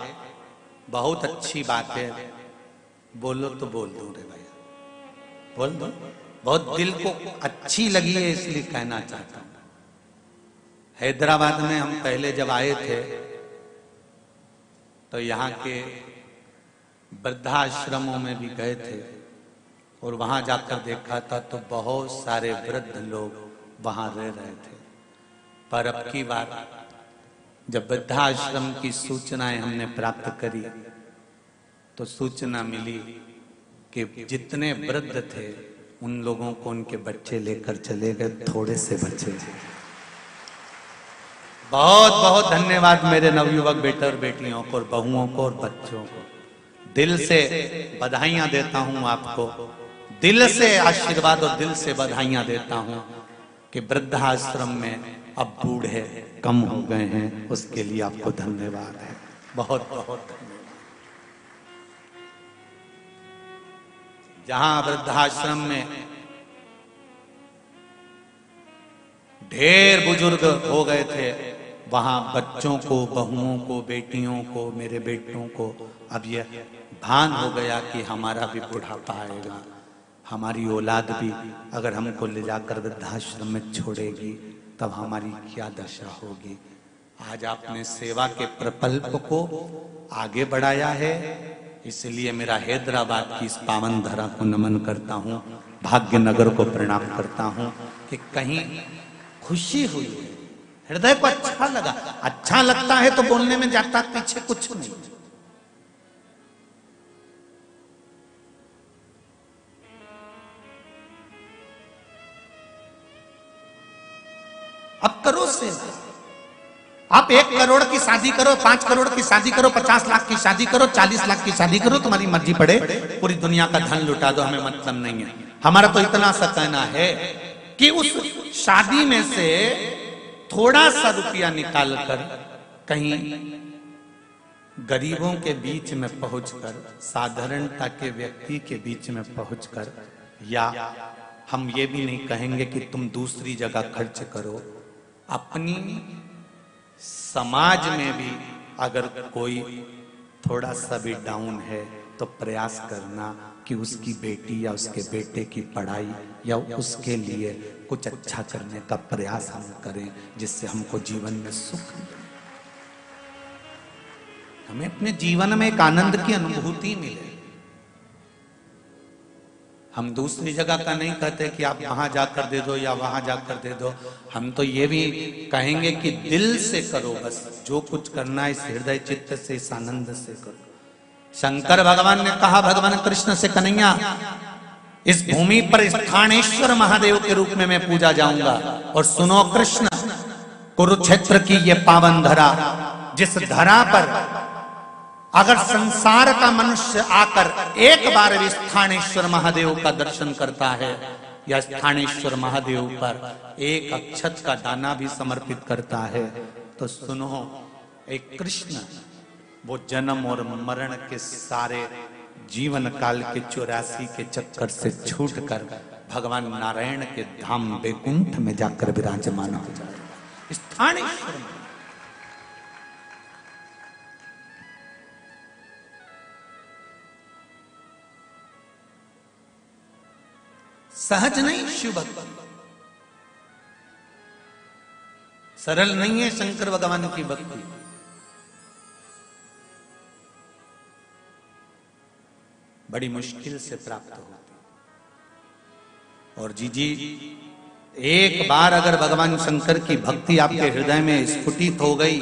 बहुत अच्छी बात है, बोलो तो बोल दो रे भैया, बोल दो, बहुत दिल को अच्छी लगी है इसलिए कहना चाहता हूं। हैदराबाद में हम पहले जब आए थे तो यहाँ के वृद्धाश्रमों में भी गए थे, और वहां जाकर देखा था तो बहुत सारे वृद्ध लोग वहां रह रहे थे। पर अब की बार जब वृद्धाश्रम की सूचनाएं हमने प्राप्त करी, तो सूचना मिली कि जितने वृद्ध थे उन लोगों को उनके बच्चे लेकर चले गए, थोड़े से बच्चे। बहुत बहुत धन्यवाद मेरे नवयुवक बेटे और बेटियों को, और बहुओं को, और बच्चों को। दिल से बधाइयां देता हूं आपको, दिल से आशीर्वाद और दिल से बधाइयां देता हूं कि वृद्धाश्रम में अब बूढ़े कम हो गए हैं, उसके लिए आपको धन्यवाद है, बहुत बहुत धन्यवाद। जहां वृद्धाश्रम में ढेर बुजुर्ग हो गए थे, वहां बच्चों को, बहुओं को, बेटियों को, मेरे बेटों को अब यह भान हो गया कि हमारा भी बुढ़ापा आएगा, हमारी औलाद भी अगर हमको ले जाकर वृद्धाश्रम में छोड़ेगी तब हमारी क्या दशा होगी। आज आपने सेवा के प्रकल्प को आगे बढ़ाया है, इसलिए मेरा हैदराबाद की इस पावन धरा को नमन करता हूँ, भाग्यनगर को प्रणाम करता हूँ कि कहीं खुशी हुई है, हृदय को अच्छा लगा। अच्छा लगता है तो बोलने में जाता पीछे कुछ नहीं। अब करो सेवा, आप 1 करोड़ की शादी करो, 5 करोड़ की शादी करो, 50 लाख की शादी करो, 40 लाख की शादी करो, तुम्हारी मर्जी पड़े, पूरी दुनिया का धन लुटा दो, हमें मतलब नहीं है। हमारा तो इतना सा कहना है कि उस शादी में से थोड़ा सा रुपया निकालकर कहीं गरीबों के बीच में पहुंचकर, साधारणता के व्यक्ति के बीच में पहुंचकर या हम ये भी नहीं कहेंगे कि तुम दूसरी जगह खर्च करो, अपनी समाज में भी अगर कोई थोड़ा सा भी डाउन है तो प्रयास करना कि उसकी बेटी या उसके बेटे की पढ़ाई या उसके लिए कुछ अच्छा करने का प्रयास हम करें, जिससे हमको जीवन में सुख मिले, हमें अपने जीवन में एक आनंद की अनुभूति मिले। हम दूसरी जगह का नहीं कहते कि आप वहां जाकर दे दो या वहां जाकर दे दो, हम तो ये भी कहेंगे कि दिल से करो, बस जो कुछ करना है इस हृदय चित्त से, इस आनंद से करो। शंकर भगवान ने कहा भगवान कृष्ण से, कन्हैया इस भूमि पर स्थानेश्वर महादेव के रूप में मैं पूजा जाऊंगा, और सुनो कृष्ण, कुरुक्षेत्र की ये पावन धरा, जिस धरा पर अगर संसार का मनुष्य आकर एक बार भी स्थानेश्वर महादेव का दर्शन करता है या स्थानेश्वर महादेव पर एक अक्षत का दाना भी समर्पित करता है, तो सुनो, एक कृष्ण वो जन्म और मरण के सारे जीवन काल के 84 के चक्कर से छूटकर भगवान नारायण के धाम वैकुंठ में जाकर विराजमान हो जाएगा। स्थानेश्वर सहज नहीं, शिव भक्ति सरल नहीं है। शंकर भगवान की भक्ति बड़ी मुश्किल से प्राप्त होती, और जी एक बार अगर भगवान शंकर की भक्ति आपके हृदय में स्फुटित हो गई,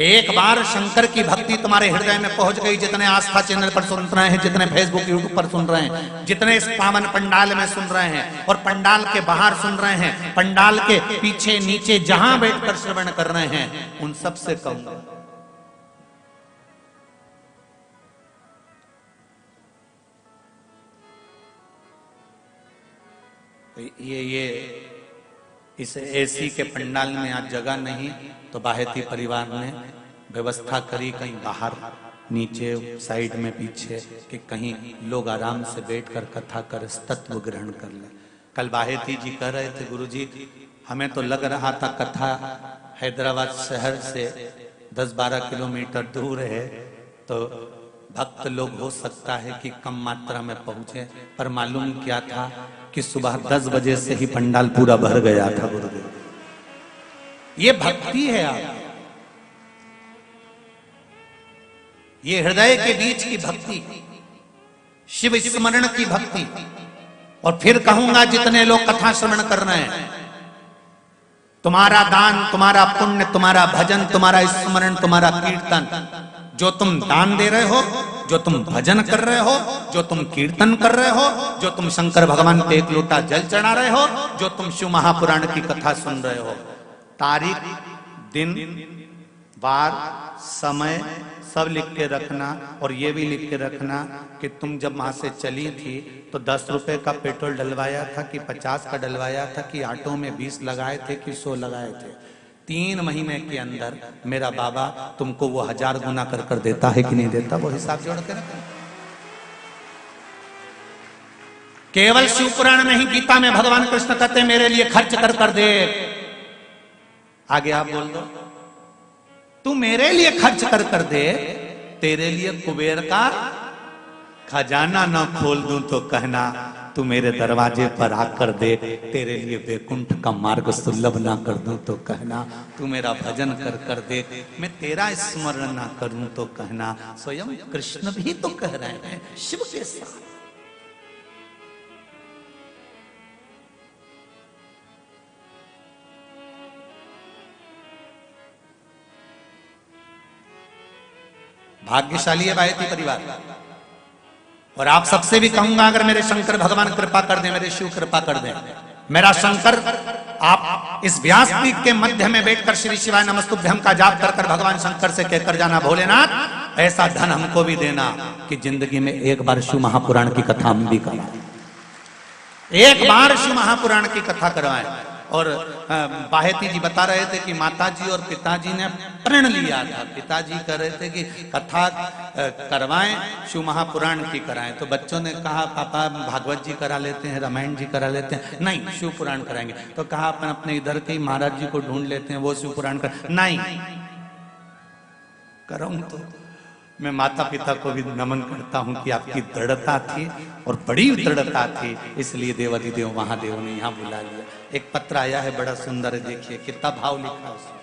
एक बार शंकर की भक्ति तुम्हारे हृदय में पहुंच गई, जितने आस्था चैनल पर सुन रहे हैं, जितने फेसबुक यूट्यूब पर सुन रहे हैं, जितने इस पावन पंडाल में सुन रहे हैं और पंडाल के बाहर सुन रहे हैं, पंडाल के पीछे नीचे जहां बैठकर श्रवण कर रहे हैं, उन सब से कहूंगा, ये इस एसी के पंडाल में आज जगह नहीं, तो बाहेती परिवार ने व्यवस्था करी कहीं बाहर नीचे साइड में पीछे, कि कहीं लोग आराम से बैठकर कथा कर तत्व ग्रहण कर ले। कल बाहेती जी कह रहे थे, गुरुजी हमें तो लग रहा था कथा हैदराबाद शहर से 10-12 किलोमीटर दूर है, तो भक्त लोग हो सकता है कि कम मात्रा में पहुंचे, पर मालूम क्या था कि सुबह 10 बजे से ही पंडाल पूरा भर गया था। गुरुदेव, ये भक्ति है आप, ये हृदय के बीच की भक्ति, शिव स्मरण की भक्ति। और फिर कहूंगा, जितने लोग कथा श्रवण कर रहे हैं, तुम्हारा दान, तुम्हारा पुण्य, तुम्हारा भजन, तुम्हारा स्मरण, तुम्हारा कीर्तन, जो तुम दान दे रहे हो, जो तुम भजन कर रहे हो, जो तुम कीर्तन कर रहे हो, जो तुम शंकर भगवान पे एक लोटा जल चढ़ा रहे हो, जो तुम शिव महापुराण की कथा सुन रहे हो, तारीख, दिन, बार, समय सब लिख के रखना। और ये भी लिख के रखना कि तुम जब वहां से चली थी तो 10 रुपए का पेट्रोल डलवाया था कि 50 का डलवाया था, कि ऑटो में 20 लगाए थे कि 100 लगाए थे। 3 महीने के अंदर मेरा बाबा तुमको वो 1000 गुना कर कर देता है कि नहीं देता, वो हिसाब जोड़ के रखना। केवल शिव पुराण में ही, गीता में भगवान कृष्ण कहते मेरे लिए खर्च कर कर दे। आगे आप बोल दो, तू मेरे लिए खर्च कर कर दे, तेरे लिए कुबेर का खजाना ना खोल दूं तो कहना, तू मेरे दरवाजे पर आकर दे, तेरे लिए वैकुंठ का मार्ग सुलभ ना कर दूं तो कहना, तू मेरा भजन कर कर दे, मैं तेरा स्मरण ना करूं तो कहना। स्वयं कृष्ण भी तो कह रहे हैं शिव के साथ। भाग्यशाली है बाहेती परिवार। और आप सबसे भी कहूंगा, अगर मेरे शंकर भगवान कृपा कर दे, मेरे शिव कृपा कर दे, मेरा शंकर, आप इस व्यासपीठ के मध्य में बैठकर श्री शिवाय नमस्तुभ्यम का जाप कर कर भगवान शंकर से कहकर जाना, भोलेनाथ ऐसा धन हमको भी देना कि जिंदगी में एक बार शिव महापुराण की कथा हम भी करवाएं, एक बार शिव महापुराण की कथा करवाएं। और बाहेती जी बता रहे थे कि माताजी और पिताजी ने प्रण लिया था। पिताजी कह रहे थे कि कथा करवाएं, शिव महापुराण की कराएं। तो बच्चों ने कहा पापा भागवत जी करा लेते हैं, रामायण जी करा लेते हैं। नहीं, शिव पुराण कराएंगे। तो कहा अपन अपने इधर के महाराज जी को ढूंढ लेते हैं, वो शिव पुराण कर। नहीं, कराऊं तो मैं माता पिता को भी नमन करता हूं कि आपकी दृढ़ता थी और बड़ी दृढ़ता थी, इसलिए देवाधिदेव महादेव ने यहां बुला लिया। एक पत्र आया है बड़ा सुंदर है, देखिए कितना भाव लिखा उसने।